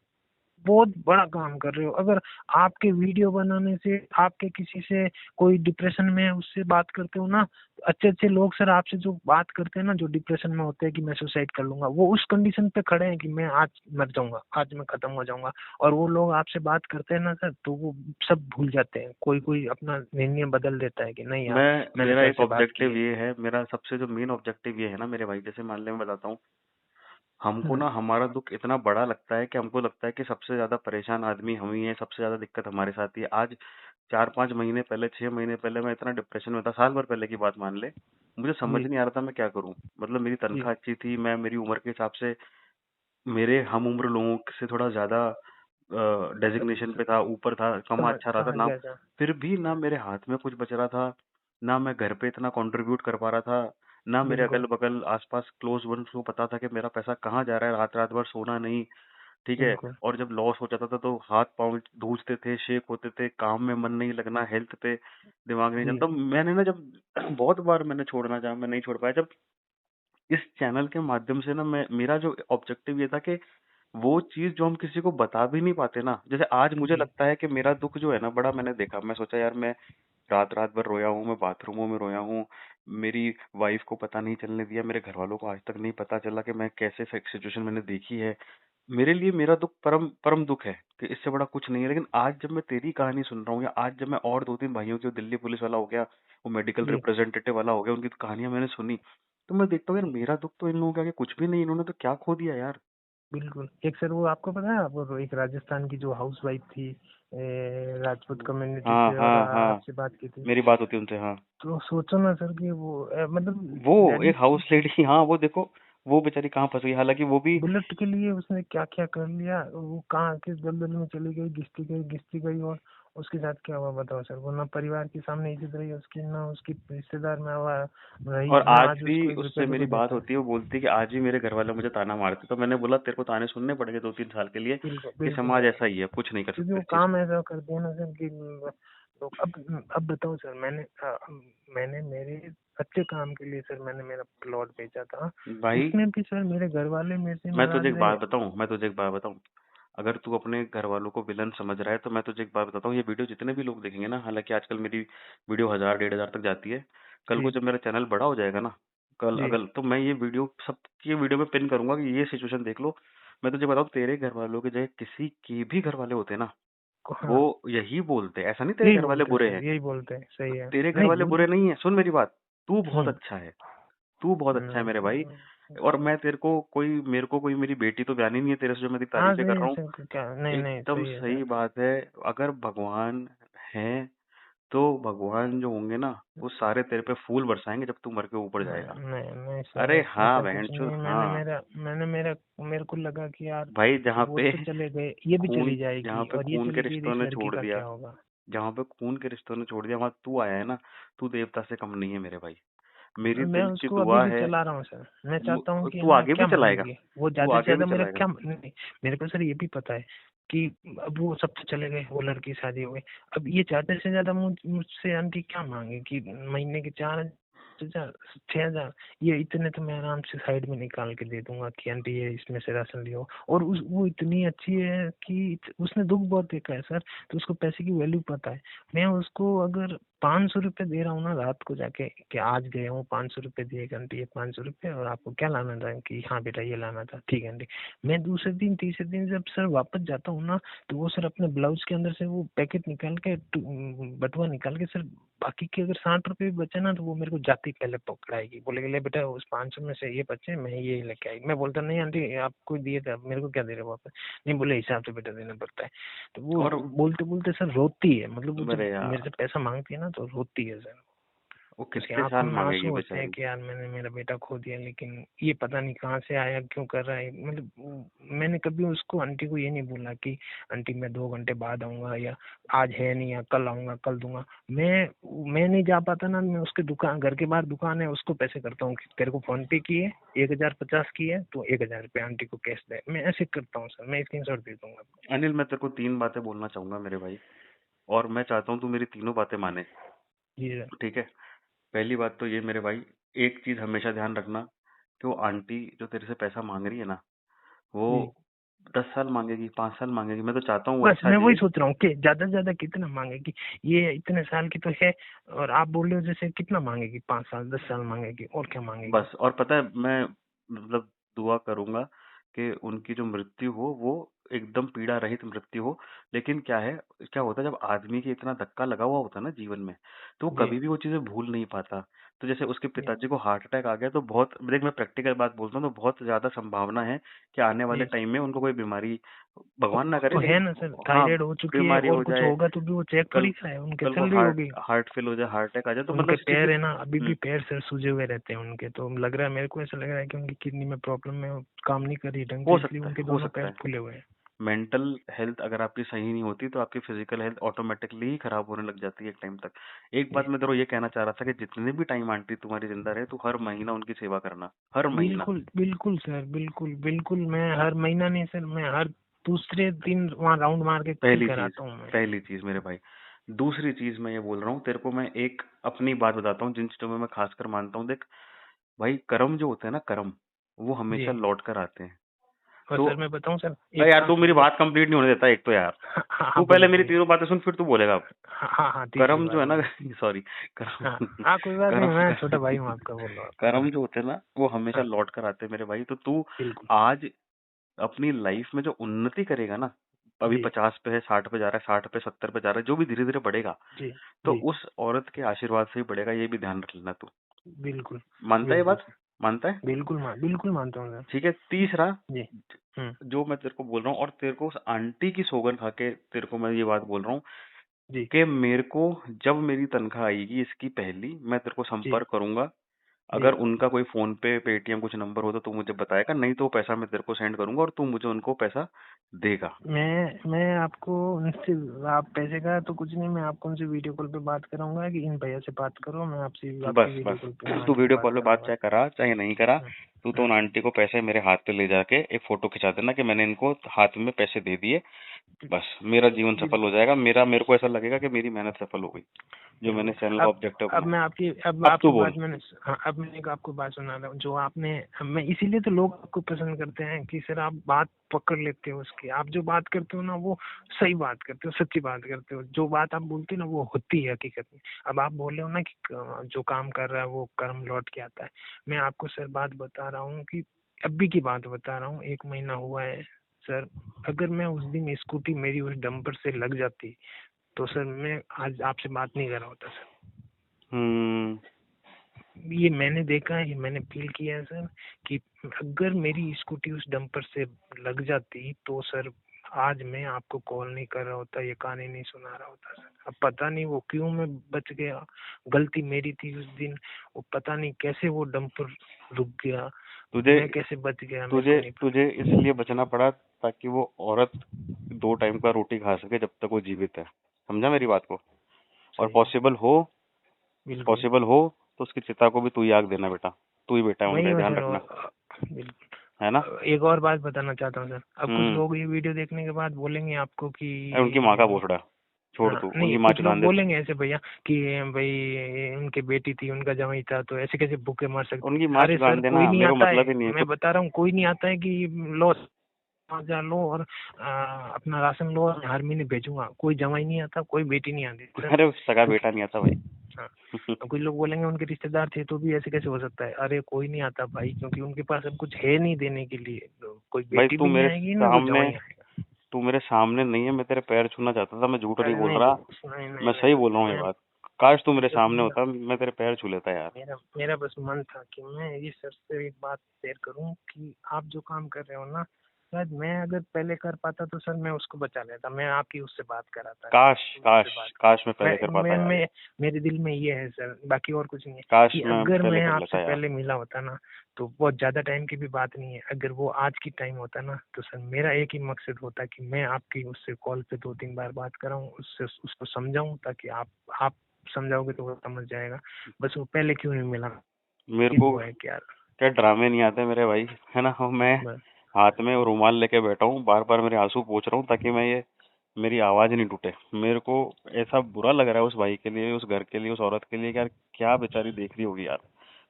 बहुत बड़ा काम कर रहे हो। अगर आपके वीडियो बनाने से आपके किसी से कोई डिप्रेशन में है उससे बात करते हो ना, अच्छे अच्छे लोग सर आपसे जो बात करते हैं ना, जो डिप्रेशन में होते हैं कि मैं सुसाइड कर लूंगा, वो उस कंडीशन पे खड़े हैं कि मैं आज मर जाऊंगा, आज मैं खत्म हो जाऊंगा। और वो लोग आपसे बात करते हैं ना सर, तो वो सब भूल जाते हैं। कोई कोई अपना निर्णय बदल देता है कि नहीं यार, मैंने मेरा सर एक से बात की ऑब्जेक्टिव है। ये है, मेरा सबसे जो मेन ऑब्जेक्टिव ये है ना मेरे भाई, जैसे मान ले मैं बताता हूँ, हमको हम्म, ना हमारा दुख इतना बड़ा लगता है कि हमको लगता है कि सबसे ज्यादा परेशान आदमी हम ही है, सबसे ज्यादा दिक्कत हमारे साथ ही है। आज 4-5 महीने पहले, 6 महीने पहले मैं इतना डिप्रेशन में था, साल भर पहले की बात मान ले, मुझे समझ जी नहीं आ रहा था मैं क्या करूं। मतलब मेरी जी तनख्वाह अच्छी थी, मैं मेरी उम्र के हिसाब से मेरे हम उम्र लोगों से थोड़ा ज्यादा डेजिग्नेशन पे था, ऊपर था, कमा अच्छा रहा था समझ ना, गया सर। फिर भी ना मेरे हाथ में कुछ बच रहा था, ना मैं घर पे इतना कंट्रीब्यूट कर पा रहा था, ना मेरे बिल्कुल अगल-बगल आस-पास क्लोज वंस को पता था कि मेरा पैसा कहाँ जा रहा है, रात-रात भर सोना नहीं, ठीक है? बिल्कुल। और जब लॉस हो जाता था तो हाथ-पाँव धूजते थे, शेक होते थे, काम में मन नहीं लगना, हेल्थ पे दिमाग नहीं जी चलता। मैंने ना जब बहुत बार मैंने छोड़ना चाहा, मैं नहीं छोड़ पाया। जब इस चैनल के माध्यम से ना मैं मेरा जो ऑब्जेक्टिव ये था कि वो चीज़ जो हम किसी को बता भी नहीं पाते ना, जैसे आज मुझे जी लगता है कि मेरा दुःख जो है ना बड़ा मैंने देखा, मैं सोचा यार मैं रात-रात भर रोया हूँ, मैं बाथरूमों में रोया हूँ, मेरी वाइफ को पता नहीं चलने दिया, मेरे घरवालों को आज तक नहीं पता चला कि मैं कैसे सिचुएशन मैंने देखी है। मेरे लिए मेरा दुःख परम परम दुःख है कि इससे बड़ा कुछ नहीं है। लेकिन आज जब मैं तेरी कहानी सुन रहा हूँ या आज जब मैं और 2-3 भाइयों की, वो दिल्ली पुलिस वाला हो गया, वो मेडिकल जी रिप्रेजेंटेटिव वाला हो गया, उनकी कहानियाँ मैंने सुनी, तो मैं देखता हूँ यार मेरा दुःख तो इन लोगों के आगे कुछ भी नहीं, इन्होंने तो क्या खो दिया यार। बिल्कुल। एक सर वो आपको पता है, वो एक राजस्थान की जो हाउस वाइफ थी, राजपूत कम्युनिटी हाँ, से, और हाँ, हाँ, आपसे बात की थी। मेरी बात होती है उनसे, हाँ। तो सोचो ना सर कि वो मतलब वो लेडीज एक हाउस लेडी, हाँ, वो देखो, वो बेचारी कहाँ फँस गई, हालाँकि वो भी बुलेट के लिए उसने क्या क्या कर लिया, वो कहाँ किस दलदल में चली गई, घिसती गई, और उसके साथ क्या हुआ बताओ सर। वो ना परिवार के सामने इज्जत रही उसकी, ना उसकी रिश्तेदार में हुआ रही, और ना आज आज भी उसको एक उससे रुपया का मेरी कोई बात देता है। होती है, वो बोलती है कि आज भी मेरे घरवाले मुझे ताना मारते, तो मैंने बोला तेरे को ताने सुनने पड़ेंगे 2-3 साल के लिए, बिल्कुल कि बिल्कुल समाज सर। ऐसा ही है, कुछ नहीं कर क्योंकि सकते वो इस चीज़ काम को। ऐसा कर दिया ना सर कि तो अब बताओ सर, मैंने मेरे अच्छे काम के लिए सर मैंने मेरा प्लॉट बेचा था, भाई उसमें भी सर मेरे घर वाले मेरे से मैं तुझे नाराज एक रहे। बात बताऊं, अगर तू अपने घर वालों को विलन समझ रहा है तो मैं तुझे एक बात बताता हूँ, ये वीडियो जितने भी लोग देखेंगे ना, हालांकि आजकल मेरी वीडियो 1000-1500 तक जाती है, कल को जी जब मेरा चैनल बड़ा हो जाएगा ना, कल जी अगल तो मैं ये वीडियो सबकी वीडियो में पिन करूंगा कि ये सिचुएशन देख लो। मैं तुझे बताऊं, तेरे घर वालों के जगह किसी के भी घर वाले होते ना, वो हाँ यही बोलते हैं, ऐसा नहीं तेरे यही घर वाले बोलते हैं बुरे सर, हैं, यही बोलते हैं, तो सही है। तेरे घर नहीं वाले बुरे नहीं है, सुन मेरी बात, तू बहुत हम्म अच्छा है, तू बहुत अच्छा है मेरे भाई। और मैं तेरे को कोई, मेरे को कोई मेरी बेटी तो ब्यानी नहीं है तेरे से जो मैं तेरी हाँ तारीफें कर सही रहा है हूँ। सर, क्या नहीं नहीं एकदम सही है सर। सही बात है। अगर भगवान है तो भगवान जो होंगे ना, वो सारे तेरे पे फूल बरसाएंगे जब तू मर के ऊपर जाएगा। नहीं नहीं नहीं अरे सर, हाँ ऐसा कुछ बहनचोद, नहीं। हाँ मेरे को लगा कि यार भाई, जहाँ वो पे तो चले गए, ये भी चली खून जहाँ जाएगी, पे और ये खून के चली गई तो रिश्तों इस ने लड़की छोड़ का दिया, क्या होगा। जहाँ पे खून के रिश्तों ने छोड़ दिया, वहां तू आया है ना, तू देवता से कम नहीं है मेरे भाई। मेरी मैं दिल की उसको अभी दुआ भी है। चला रहा हूँ सर। मैं चाहता हूँ कि है तू ना, आगे भी क्या चलाएगा, मांगेगी वो तू ज्यादा से आगे भी ज्यादा, मेरा चलाएगा। क्या नहीं, मेरे को सर ये भी पता है कि अब वो सब तो चले गए, वो लड़की शादी हो गई। अब ये ज्यादा से ज्यादा मुझसे आंटी क्या मांगे कि महीने के 4,000 6,000, ये इतने तो मैं आराम से साइड में निकाल के दे दूंगा कि आंटी ये इसमें से राशन लियो। और वो इतनी अच्छी है कि उसने दुख बहुत देखा है सर, तो उसको पैसे की वैल्यू पता है। मैं उसको अगर 500 रुपये दे रहा हूँ ना रात को जाके, कि आज गए हूँ 500 रुपये दिए आंटी, ये 500 रुपये, और आपको क्या लाना था, कि हाँ बेटा ये लाना था, ठीक है आंटी। मैं दूसरे दिन तीसरे दिन जब सर वापस जाता हूँ ना, तो वो सर अपने ब्लाउज के अंदर से वो पैकेट निकाल के बटुआ निकाल के सर, बाकी के अगर 60 रुपये भी बचे ना, तो वो मेरे को जाती पहले पकड़ाएगी, बोलेगी ले बेटा उस 500 में से ये बचे, मैं ये लेके आई। मैं बोलता नहीं आंटी आपको दिए थे, अब मेरे को क्या दे रहे हो वापस। नहीं, बोले हिसाब से बेटा देना पड़ता है। तो वो और बोलते बोलते सर रोती है, मतलब वो जब मेरे मेरे से यार, पैसा मांगती है ना तो रोती है सर। वो उसकी कितने आंखों साल में आंसू मांगेगी होते हैं बेचारी। कि यार मैंने मेरा बेटा खो दिया, लेकिन ये पता नहीं कहाँ से आया, क्यों कर रहा है। मतलब मैंने कभी उसको, आंटी को ये नहीं बोला कि आंटी मैं 2 घंटे बाद आऊंगा, या आज है नहीं, या कल आऊंगा कल दूंगा। मैं नहीं जा पाता ना, मैं उसके दुकान, घर के बाहर दुकान है, उसको पैसे करता हूँ कि तेरे को फोन पे किए 1,050 की है तो 1,000 रुपये आंटी को कैश दे। मैं ऐसे करता हूँ सर, मैं स्क्रीनशॉट दे दूंगा। अनिल, मैं तेरे को 3 बातें बोलना चाहूंगा मेरे भाई, और मैं चाहता हूँ तू मेरी तीनों बातें माने, जी सर। ठीक है? पहली बात तो ये मेरे भाई, एक चीज हमेशा ध्यान रखना कि वो आंटी जो तेरे से पैसा मांग रही है ना, वो जी 10 साल मांगेगी, 5 साल मांगेगी, मैं तो चाहता हूँ वो बस अच्छा मैं वही जिए। सोच रहा हूँ कि ज्यादा से ज्यादा कितना मांगेगी, ये इतने साल की तो है, और आप बोल रहे हो जैसे कितना मांगेगी, 5 साल 10 साल मांगेगी, और क्या मांगेगी। बस, और पता है मैं मतलब दुआ करूंगा कि उनकी जो मृत्यु हो वो एकदम पीड़ा रहित मृत्यु हो। लेकिन क्या है, क्या होता है जब आदमी के इतना धक्का लगा हुआ होता है ना जीवन में, तो वो जी कभी भी वो चीजें भूल नहीं पाता। तो जैसे उसके जी पिताजी को हार्ट अटैक आ गया, तो बहुत देख, मैं प्रैक्टिकल बात बोलता हूँ, तो बहुत ज्यादा संभावना है कि आने वाले जी टाइम में उनको कोई बीमारी, भगवान ना वो करे तो लेकिन, है ना सर, हाँ, थायराइड हो चुकी है, बीमारी और हो कुछ जाए, होगा तो भी वो चेक कल थोड़ी कराए, उनके कल को चल रही हार्ट होगी। हार्ट फेल हो जाए, हार्ट अटैक आ जाए, तो उनके मतलब पैर स्टिफिन। है ना, अभी भी पैर सर सूजे हुए रहते हैं उनके, तो लग रहा है मेरे को, ऐसा लग रहा है कि उनकी किडनी में प्रॉब्लम है, काम नहीं कर रही ढंग से, हो इसलिए सकता है, उनके हो दोनों सकता पैर है। फूले हुए हैं। मेंटल हेल्थ अगर आपकी सही नहीं होती तो आपकी फिजिकल हेल्थ ऑटोमेटिकली ही खराब होने लग जाती है एक टाइम तक। एक बात जी मैं तेरे को ये कहना चाह रहा था कि जितने भी टाइम आंटी तुम्हारी जिंदा रहे तू हर महीना उनकी सेवा करना, हर महीना। बिल्कुल बिल्कुल सर, बिल्कुल बिल्कुल, मैं हर महीना नहीं सर, मैं हर दूसरे दिन वहाँ राउंड मार के ही पहली चीज, कराता हूँ मैं। पहली चीज मेरे भाई। दूसरी चीज मैं ये बोल रहा हूँ तेरे को, मैं एक अपनी बात बताता हूँ जिन चीजों में मैं खासकर मानता हूँ। देख भाई, कर्म जो होते हैं ना, कर्म, वो हमेशा जी, लौट कर आते हैं। और तो सर मैं बताऊँ सर, अरे एक यार, काम तू मेरी कीजिए। बात कंप्लीट नहीं होने देता एक तो यार। हाँ हाँ हाँ, तू पहले बोलिए मेरी बोलिए। तीनों बातें सुन, फिर तू बोलेगा अब। हाँ हाँ हाँ, तीसरी कर्म जो बात है ना बोलिए। सॉरी, हाँ कर्म, हाँ, कोई बात नहीं, कर्म, मैं छोटा भाई हूँ आपका, बोलो आप। हाँ कर्म जो होते हैं ना वो हमेशा हाँ, लौट कर आते हैं मेरे भाई। तो तू बिल्कुल। आज अपनी लाइफ में जो उन्नति करेगा ना, अभी जी 50 पे है, 60 पे जा रहा है, 60 पे 70 पे जा रहा है, जो भी धीरे धीरे बढ़ेगा, जी तो जी, उस औरत के आशीर्वाद से ही बढ़ेगा। ये भी ध्यान रख लेना तू। बिल्कुल मानता है ये बिल्कुल बात? सर, मानता है? बिल्कुल मानता हूँ सर। ठीक है। तीसरा, जी। हम्म। जो मैं तेरे को बोल रहा हूँ, और तेरे को उस आंटी की सौगंध खा के तेरे को मैं ये बात बोल रहा हूँ जी कि मेरे को जब मेरी तनख्वाह आएगी इसकी पहली, मैं तेरे को जी संपर्क करूंगा। जी, अगर उनका कोई फोन पे, पेटीएम कुछ नंबर हो तो तू मुझे बताएगा, नहीं तो पैसा मैं तेरे को सेंड करूंगा और तू मुझे उनको पैसा देगा। मैं आपको उनसे, आप पैसे का तो कुछ नहीं, मैं आपको उनसे वीडियो कॉल पे बात कराऊंगा कि इन भैया से बात करो, मैं आपसे आपकी बस वीडियो बस, कॉल पे तू आंटी से वीडियो बात कॉल पे बात कराऊंगा। चाहे करा चाहे नहीं करा, हाँ तू तो हाँ, उन आंटी को पैसे मेरे हाथ पे ले जाके एक फोटो खिंचा देना कि मैंने इनको हाथ में पैसे दे दिए। बस मेरा जीवन सफल हो बिल्कुल जाएगा। मेरे को ऐसा लगेगा कि मेरी मेहनत सफल हो गई, जो मैंने बिल्कुल। चैनल का ऑब्जेक्टिव अब मैं बनाया। आपकी, अब अब तू आपकी बोल। बात मैंने, हाँ, अब मैंने एक आपको बात सुना रहा हूँ जो आपने, मैं इसीलिए तो लोग आपको पसंद करते हैं कि सर आप बात पकड़ लेते हो उसकी, आप जो बात करते हो ना वो सही बात करते हो, सच्ची बात करते हो, जो बात आप बोलते हो ना वो होती है हकीकत में। अब आप बोल रहे हो ना कि जो काम कर रहा है वो कर्म लौट के आता है। मैं आपको सर बात बता रहा हूँ कि अभी की बात बता रहा हूँ, 1 महीना हुआ है सर। अगर मैं उस दिन स्कूटी मेरी उस डंपर से लग जाती तो सर मैं आज आपसे बात नहीं कर रहा होता सर। हम्म। ये मैंने देखा है, ये मैंने फील किया है सर, कि अगर मेरी स्कूटी उस डंपर से लग जाती तो सर आज मैं आपको कॉल नहीं कर रहा होता, ये कहानी नहीं सुना रहा होता सर। अब पता नहीं वो क्यों मैं बच गया, गलती मेरी थी उस दिन, वो पता नहीं कैसे वो डंपर रुक गया, तुझे मैं कैसे बच गया मेरे को तुझे नहीं पता। तुझे इसलिए बचना पड़ा ताकि वो औरत 2 टाइम का रोटी खा सके जब तक वो जीवित है। समझा मेरी बात को? और सही है, बिल्कुल। पॉसिबल हो तो उसकी चिता को भी तू ही आग देना बेटा। तू ही बेटा है उनका, वही ये है ध्यान सर। रखना। और बिल्कुल। है ना? एक और बात बताना चाहता हूँ सर, अब कुछ हम्म। लोग ये वीडियो देखने के बाद बोलेंगे आपको अरे उनकी माँ कि का भोसड़ा छोड़, हाँ, तू नहीं, उनकी माँ कुछ लोग चुदान दे। बोलेंगे ऐसे भैया कि भाई उनकी बेटी थी, उनका जवाई था, तो ऐसे कैसे भूखे मर सकते। उनकी माँ अरे सर चुदान कोई देना, नहीं मेरे को आता मतलब है, ही नहीं है मैं कुछ। बता रहा हूँ, कोई नहीं आता है कि लो 5,000 लो और अपना राशन लो और मैं हर महीने भेजूंगा, कोई जवाई नहीं आता, कोई बेटी नहीं आती सर। अरे सगा क्योंकि बेटा नहीं आता भाई। हाँ, तो कुछ लोग बोलेंगे उनके रिश्तेदार थे तो भी ऐसे कैसे हो सकता है। अरे कोई नहीं आता भाई, क्योंकि उनके पास अब कुछ है नहीं देने के लिए, तो कोई भाई बेटी तू भी नहीं मेरे आएगी ना कोई सामने जवाई आएगा। तू मेरे सामने नहीं है, मैं तेरे पैर छूना चाहता था, मैं झूठ नहीं अरे बोल नहीं रहा। बॉस, नहीं नहीं मैं नहीं, सही बोल रहा हूँ ये मैं, बात। काश तू मेरे मेरा सामने मेरा होता, मैं तेरे पैर छू लेता यार। मेरा मेरा बस मन था कि मैं ये सर से एक बात शेयर करूं कि आप जो काम कर रहे हो ना, शायद मैं अगर पहले कर पाता तो सर मैं उसको बचा लेता, मैं आपकी उससे बात कराता, काश उससे काश बात काश मैं मैं पहले कर पाता मैं यार। मैं मेरे दिल में ये है सर, बाकी और कुछ नहीं है, काश कि मैं अगर पहले मैं कर आपसे लेता यार। पहले मिला होता ना, तो बहुत ज्यादा टाइम की भी बात नहीं है, अगर वो आज की टाइम होता ना तो सर मेरा एक ही मकसद होता कि मैं आपकी उससे कॉल पे 2-3 बार बात कराऊं, उससे उसको समझाऊं, ताकि आप समझाओगे तो वो समझ जाएगा। बस वो पहले क्यों नहीं मिला, मेरे ये को वो है क्या। क्या ड्रामे नहीं आते मेरे भाई, है ना? मैं बस हाथ में रुमाल लेके बैठा हूँ, बार बार मेरे आंसू पोंछ रहा हूँ ताकि मैं ये मेरी आवाज नहीं टूटे। मेरे को ऐसा बुरा लग रहा है उस भाई के लिए, उस घर के लिए, उस औरत के लिए कि यार क्या बेचारी देख रही होगी यार।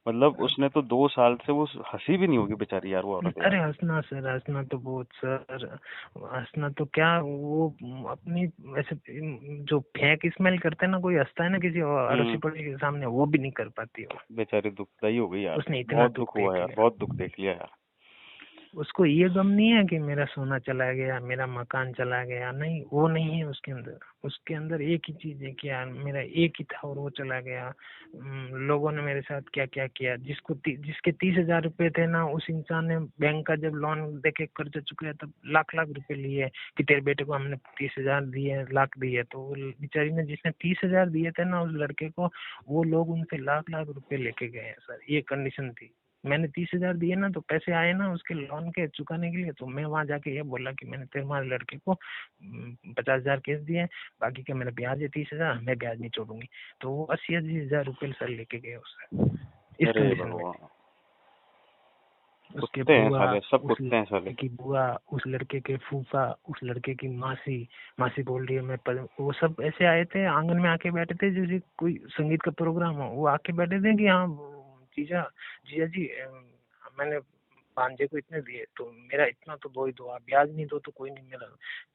मतलब उसने तो 2 साल से वो हंसी भी नहीं होगी बेचारी यार, वो औरत यार। अरे हंसना सर, हंसना तो बहुत सर, हंसना तो क्या, वो अपनी ऐसे जो फेंक स्मेल करते हैं ना, कोई हंसता है ना किसी अड़ोसी हम्म। पड़ोसी के सामने, वो भी नहीं कर पाती वो। बेचारी दुखदाई हो गई यार। उसने इतना बहुत दुख दुख हुआ देख यार, लिया, बहुत दुख देख लिया यार। उसको ये गम नहीं है कि मेरा सोना चला गया, मेरा मकान चला गया, नहीं वो नहीं है उसके अंदर। उसके अंदर एक ही चीज है कि यार मेरा एक ही था और वो चला गया। लोगों ने मेरे साथ क्या क्या किया, जिसके 30,000 रुपए थे ना, उस इंसान ने बैंक का जब लोन देके कर्जा चुकाया तब लाख लाख रुपए लिए कि तेरे बेटे को हमने 30,000 दिए, लाख दिए, तो वो बेचारी ने जिसने 30,000 दिए थे ना उस लड़के को, वो लोग उनसे लाख लाख रुपए लेके गए हैं सर, ये कंडीशन थी। मैंने 30,000 दिए ना, तो पैसे आए ना उसके लोन के चुकाने के लिए, तो मैं वहाँ जाके ये बोला कि मैंने तुम्हारे लड़के को 50,000 कैश दिए हैं, बाकी का मेरा ब्याज है 30,000, मैं ब्याज नहीं छोड़ूंगी। तो वो 80,000 रुपये सर लेके गए उससे इस अरे कंडीशन में। भगवान, उसके कुत्ते हैं बुआ, साले, सब उस कुत्ते हैं साले। लड़के की बुआ, उस लड़के के फूफा, उस लड़के की मासी, मासी बोल रही है वो सब ऐसे आए थे, आंगन में आके बैठे थे जैसे कोई संगीत का प्रोग्राम हो। वो आके बैठे थे कि हाँ जीजा जिया जी मैंने भांजे को इतने दिए, तो मेरा इतना तो दो ही दो, आप ब्याज नहीं दो तो कोई नहीं, मेरा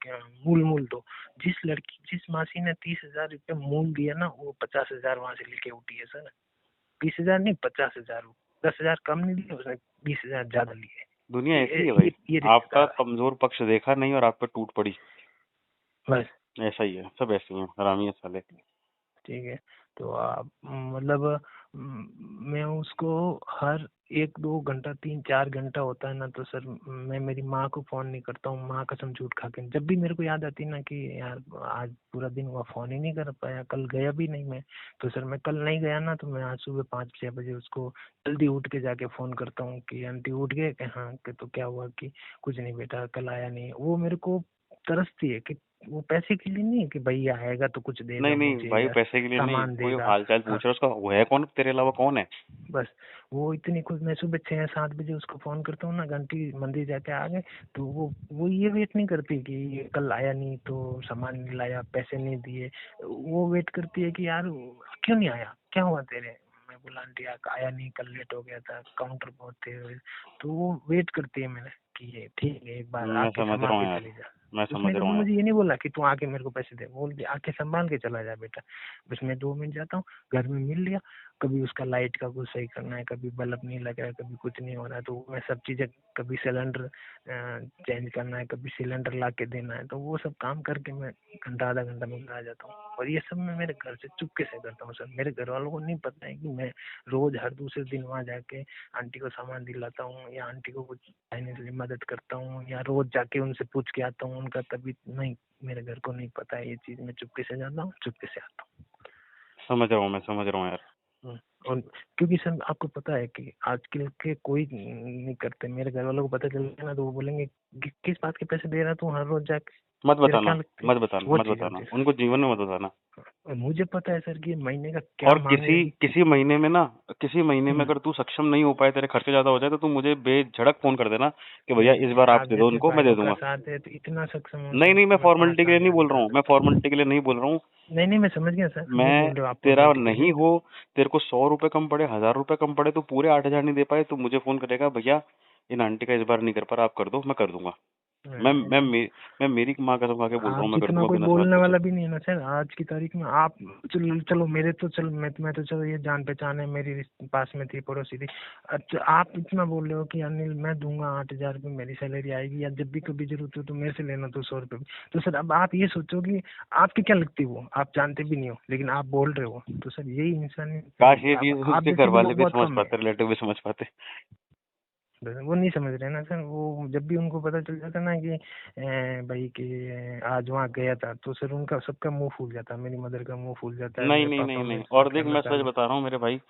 क्या मूल दो। जिस मासी ने 30,000 रुपये मूल दिया ना, वो 50,000 वहां से लेके उठी है सर। 20,000 नहीं, 50,000, 10,000 कम नहीं दिए उसने, 20,000 ज्यादा लिए। दुनिया ऐसी है ये भाई, ये आपका रिश्तेदार है कमजोर पक्ष देखा नहीं और आप पे टूट पड़ी। बस। ऐसा ही है, सब ऐसे ही हैं, हरामी है साले। ठीक है, तो आप मतलब मैं उसको हर 1-2 घंटा 3-4 घंटा होता है ना, तो सर मैं मेरी माँ को फोन नहीं करता हूँ, माँ कसम झूठ खा के। जब भी मेरे को याद आती है ना कि यार आज पूरा दिन हुआ फोन ही नहीं कर पाया, कल गया भी नहीं मैं, तो सर मैं कल नहीं गया ना, तो मैं आज सुबह 5-6 बजे उसको जल्दी उठ के जाके फोन करता हूँ कि आंटी उठ गए कि हाँ, कि तो क्या हुआ कि कुछ नहीं बेटा कल आया नहीं। वो मेरे को तरसती है कि वो पैसे के लिए नहीं कि भैया आएगा तो कुछ देगा नहीं नहीं मुझे भाई, या पैसे के लिए नहीं, सामान कोई देगा। हाल चाल हाँ पूछ रहा है उसका, वो है कौन तेरे अलावा, कौन है? बस वो इतनी खुद, मैं सुबह 6-7 बजे उसको फोन करता हूँ ना, घंटी मंदिर जाके आ गए, तो वो ये वेट नहीं करती कि ये कल आया नहीं तो सामान नहीं लाया, पैसे नहीं दिए। वो वेट करती है कि यार क्यों नहीं आया, क्या हुआ तेरे। मैं बोला आंटी आया नहीं, कल लेट हो गया था, काउंटर बहुत थे। तो वो वेट करती है मैंने कि ये ठीक है, एक बार मैं आके समझ संभाल रहा हूँ के यार, चली जा। मैं समझ उसने रहा कभी हूँ यार। मुझे ये नहीं बोला कि तू आके मेरे को पैसे दे, बोल दिया आके संभाल के चला जा बेटा। बस मैं 2 मिनट जाता हूँ, घर में मिल लिया, कभी उसका लाइट का कुछ सही करना है, कभी बल्ब नहीं लग रहा है, कभी कुछ नहीं हो रहा है, तो मैं सब चीज़ें, कभी सिलेंडर चेंज करना है, कभी सिलेंडर ला के देना है, तो वो सब काम करके मैं घंटा आधा घंटा में घर आ जाता हूँ। और ये सब मैं मेरे घर से चुपके से करता हूँ सर, मेरे घर वालों को नहीं पता है कि मैं रोज हर दूसरे दिन वहाँ जाके आंटी को सामान दिलाता हूँ या आंटी को कुछ फाइनेंशियली मदद करता हूँ या रोज जाके उनसे पूछ के आता हूँ उनका, तभी नहीं, मेरे घर को नहीं पता है ये चीज़, मैं चुपके से जाता हूँ, चुपके से आता समझ रहा हूँ, मैं समझ रहा हूँ यार। हूँ। और क्योंकि सर आपको पता है कि आजकल के कोई नहीं करते, मेरे घर वालों को पता चल गया ना, तो वो बोलेंगे किस बात के पैसे दे रहा तू हर रोज जाके, मत तेरा बताना, क्या लगता है। मत बताना, वो मत चीज़ बताना, होती है उनको जीवन में मत बताना। सर, और मुझे पता है सर कि महीने का क्या और किसी मांगेगी। किसी महीने में ना, किसी महीने में अगर तू सक्षम नहीं हो पाए, तेरे खर्चे ज्यादा हो जाए, तो तू मुझे बेझिझक फोन कर देना कि भैया इस बार आप आप दे दो जैसे उनको, मैं दे भाइयों का दूंगा। साथ है तो इतना सक्षम हूँ नहीं सर नहीं, मैं कि मैं फॉर्मेलिटी के लिए 5 साल नहीं यहाँ बोल रहा निकाल हूँ, मैं सकता हूँ। फॉर्मेलिटी के लिए नहीं बोल रहा हूँ। नहीं नहीं, मैं समझ गया सर, नहीं मैं बोल रहे हो आप तेरा फॉर्मेलिटी के नहीं लिए। हो, तेरे को 100 रुपए कम पड़े, 1000 रुपए कम पड़े, तो पूरे 8,000 नहीं दे पाए, तो मुझे फोन करेगा भैया इन आंटी का इस बार नहीं कर पा रहा, आप कर दो, मैं कर दूंगा। मैं नहीं मैं नहीं, मे, मैं मेरी माँ कसम खा के बोल रहा आप हूँ, मैं कर जितना दूंगा कोई बिना सवाल बोलने पूछे। वाला भी नहीं है ना सर आज की तारीख में। आप चलो मेरे तो चलो मैं तो चलो ये जान पहचान है मेरी, पास में थी, पड़ोसी थी। अच्छा आप इतना बोल रहे हो कि अनिल मैं दूंगा 8,000 रुपये, मेरी सैलरी आएगी, या जब भी कभी जरूरत हो तो मेरे से लेना तो 100 रुपये भी। तो सर अब आप ये सोचो कि आपकी क्या लगती है वो, आप जानते भी नहीं हो लेकिन आप बोल रहे हो, तो सर यही इंसान काश ये अब चीज आप उसके घर जैसे भी वाले लोग भी बहुत समझ कम है। पाते, रिलेटिव भी समझ पाते। वो नहीं समझ रहे ना सर, वो जब भी उनको पता चल जाता ना कि भाई कि आज वहाँ गया था, तो सर उनका सबका मुंह फूल जाता है, मेरी मदर का मुंह फूल जाता है, नहीं मेरे नहीं नहीं पापा नहीं, मेरे से और बात देख करना मैं सच चालू। बता रहा हूँ मेरे भाई,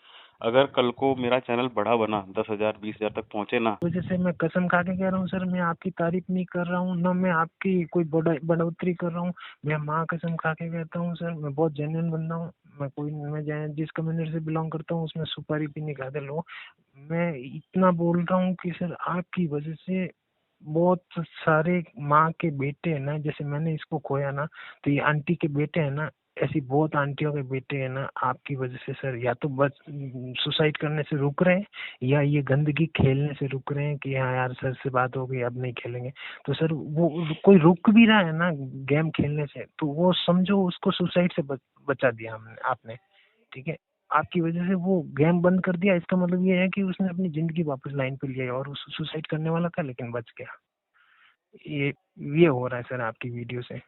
अगर कल को मेरा चैनल बड़ा बना, 10,000 20,000 तक पहुंचे ना। वजह से मैं कसम खा के कह रहा हूँ सर, मैं आपकी तारीफ नहीं कर रहा हूँ ना, मैं आपकी कोई बढ़ोतरी कर रहा हूँ। मैं माँ कसम खा के कहता हूँ सर, मैं बहुत जेन्युइन बंदा हूँ। मैं जिस कम्युनिटी से बिलोंग करता हूँ उसमें सुपारी पीने खाते लोग। मैं इतना बोल रहा हूँ कि सर आपकी वजह से बहुत सारे माँ के बेटे हैं ना, जैसे मैंने इसको खोया ना, तो ये आंटी के बेटे हैं ना, ऐसी बहुत आंटियों के बेटे हैं ना आपकी वजह से सर, या तो बस सुसाइड करने से रुक रहे हैं, या ये गंदगी खेलने से रुक रहे हैं कि हाँ यार सर से बात हो गई अब नहीं खेलेंगे। तो सर वो कोई रुक भी रहा है ना गेम खेलने से, तो वो समझो उसको सुसाइड से बचा दिया हमने, आपने। ठीक है, आपकी वजह से वो गेम बंद कर दिया, इसका मतलब ये है कि उसने अपनी जिंदगी वापस लाइन पे लिया है, और उस सुसाइड करने वाला था लेकिन बच गया। ये ये हो रहा है सर आपकी वीडियो से।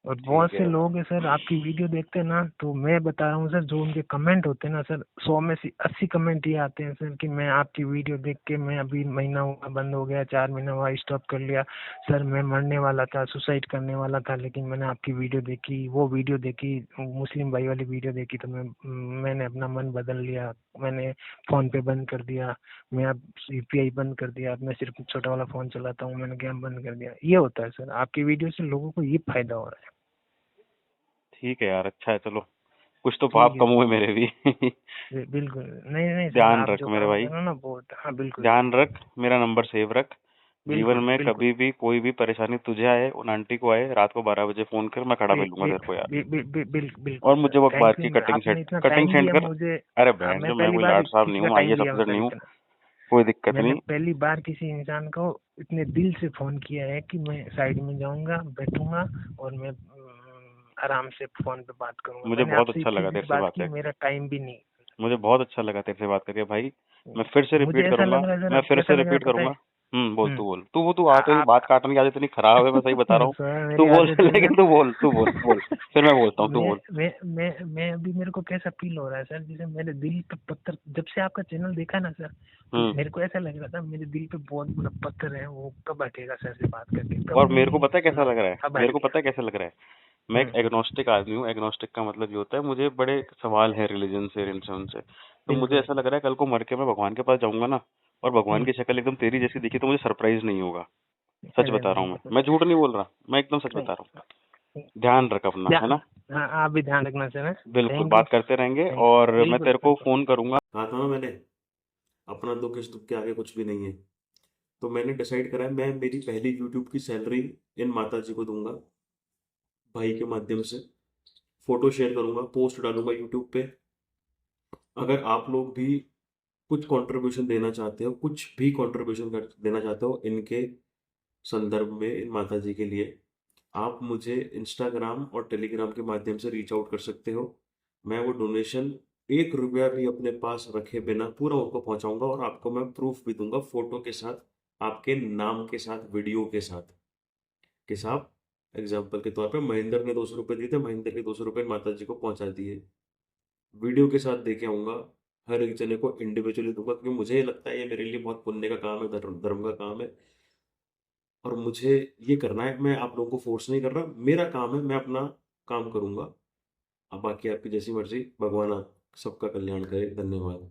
और बहुत ठीक से है। लोग हैं सर आपकी वीडियो देखते हैं ना, तो मैं बता रहा हूँ सर, जो उनके कमेंट होते हैं ना सर, 100 में से 80 कमेंट ये आते हैं सर कि मैं आपकी वीडियो देख के, मैं अभी महीना हुआ बंद हो गया, 4 महीना हुआ स्टॉप कर लिया सर, मैं मरने वाला था, सुसाइड करने वाला था, लेकिन मैंने आपकी वीडियो देखी, वो वीडियो देखी, मुस्लिम भाई वाली वीडियो देखी, तो मैंने अपना मन बदल लिया, मैंने फ़ोन पे बंद कर दिया, मैं अब यूपीआई बंद कर दिया, अब मैं सिर्फ छोटा वाला फ़ोन चलाता हूँ, मैंने गेम बंद कर दिया। ये होता है सर, आपकी वीडियो से लोगों को ये फायदा हो रहा है। ठीक है यार, अच्छा है, चलो कुछ तो ठीक पाप है कम हुए सर। मेरे भी। बिल्कुल नहीं नहीं सर, ध्यान आप रख जो मेरे काम भाई, कर रहे हो ना बहुत, हाँ बिल्कुल ध्यान रख, मेरा नंबर सेव रख। जीवन बिल्कुल में बिल्कुल। कभी भी कोई भी परेशानी तुझे आए, उन आंटी को आए, रात को 12 बजे फोन कर, मैं खड़ा मिलूंगा तेरे को यार। बिल्कुल और मुझे सर, वो अखबार थैंक यू, की कटिंग आपने सेंड इतना कटिंग टाइम सेंड दिया कर। मुझे। अरे बहन मैं जो, मैं पहली कोई बार लाट साहब नहीं किसी का हूँ, टाइम आईएएस लिया हूँ अफसर सर नहीं हूँ, इतना। कोई दिक्कत मैंने नहीं। पहली बार किसी इंसान को इतने दिल से फोन किया है कि मैं साइड में जाऊंगा, बैठूंगा और मैं आराम से फोन पे बात करूंगा। मुझे मैंने बहुत आपसे अच्छा इतनी लगा दिल तेरे से बात बात की, करके, मेरा टाइम भी नहीं। मुझे बहुत अच्छा लगा तेरे से बात करके भाई। मैं फिर से मुझे रिपीट ऐसा करूंगा, लग रहा है सर, मैं अब फिर कैसा से लग रहा है रिपीट पता है। करूंगा। बोल, हम्म, तू बोल, तू आ, तेरी आप बात काटने की आदत इतनी खराब है, मैं सही बता रहा हूँ। सर तू मेरी बोल। आदत है लेकिन सर। तू बोल, फिर मैं बोलता हूँ, तू बोल। मैं अभी, मेरे को कैसा फील हो रहा है सर, जैसे मेरे दिल पे पत्थर, जब से आपका चैनल देखा ना सर, तो हम्म। मेरे को ऐसा लग रहा था मेरे दिल पे बहुत बड़ा पत्थर है, वो कब हटेगा सर से बात करके, कब और मैं मेरे को ये पता है कैसा लग रहा सुनाऊंगा, है, अब मेरे हट को गया। पता है कैसा लग रहा है। मैं एक हम्म, एग्नोस्टिक आदमी हूँ। एग्नोस्टिक का मतलब ये होता है, मुझे बड़े सवाल है रिलीजन से, इनसे उनसे। तो मुझे बिल्कुल। ऐसा लग रहा है कल को मर के मैं भगवान के पास जाऊंगा ना, और भगवान हम्म, की शक्ल एकदम तेरी जैसी दिखी, तो मुझे सरप्राइज नहीं होगा। सच अरे बता रहा हूँ, बिल्कुल। मैं झूठ नहीं बोल रहा, मैं एकदम सच नहीं, बता रहा हूँ। ध्यान रख अपना, है ध्यान, ना। हाँ आप भी ध्यान रखना सर। बिल्कुल, थैंक यू। बात करते रहेंगे, थैंक और यू, मैं बिल्कुल तेरे को बिल्कुल। फोन करूंगा। कहा था ना मैंने, अपना दुख इस दुख के आगे कुछ भी नहीं है। तो मैंने डिसाइड करा है, मैं मेरी पहली यूट्यूब की सैलरी इन माता जी को दूंगा, भाई के माध्यम से। फोटो शेयर करूंगा, पोस्ट डालूंगा यूट्यूब पे। अगर आप लोग भी कुछ कंट्रीब्यूशन देना चाहते हो, कुछ भी कंट्रीब्यूशन कर देना चाहते हो इनके संदर्भ में, इन माता जी के लिए, आप मुझे इंस्टाग्राम और टेलीग्राम के माध्यम से रीच आउट कर सकते हो। मैं वो डोनेशन 1 रुपया भी अपने पास रखे बिना पूरा उनको पहुंचाऊंगा, और आपको मैं प्रूफ भी दूंगा फोटो के साथ, आपके नाम के साथ, वीडियो के साथ, कि साहब एग्जाम्पल के तौर पे महेंद्र ने 200 रुपये दिए थे, महेंद्र के 200 रुपये माता जी को पहुंचा दिए, वीडियो के साथ दे के आऊंगा। हर एक जने को इंडिविजुअली दूंगा, क्योंकि मुझे ये लगता है ये मेरे लिए बहुत पुण्य का काम है, धर्म धर्म का काम है, और मुझे ये करना है। मैं आप लोगों को फोर्स नहीं कर रहा, मेरा काम है, मैं अपना काम करूंगा। अब बाकी आपकी जैसी मर्जी, भगवान आप सबका कल्याण करे। धन्यवाद।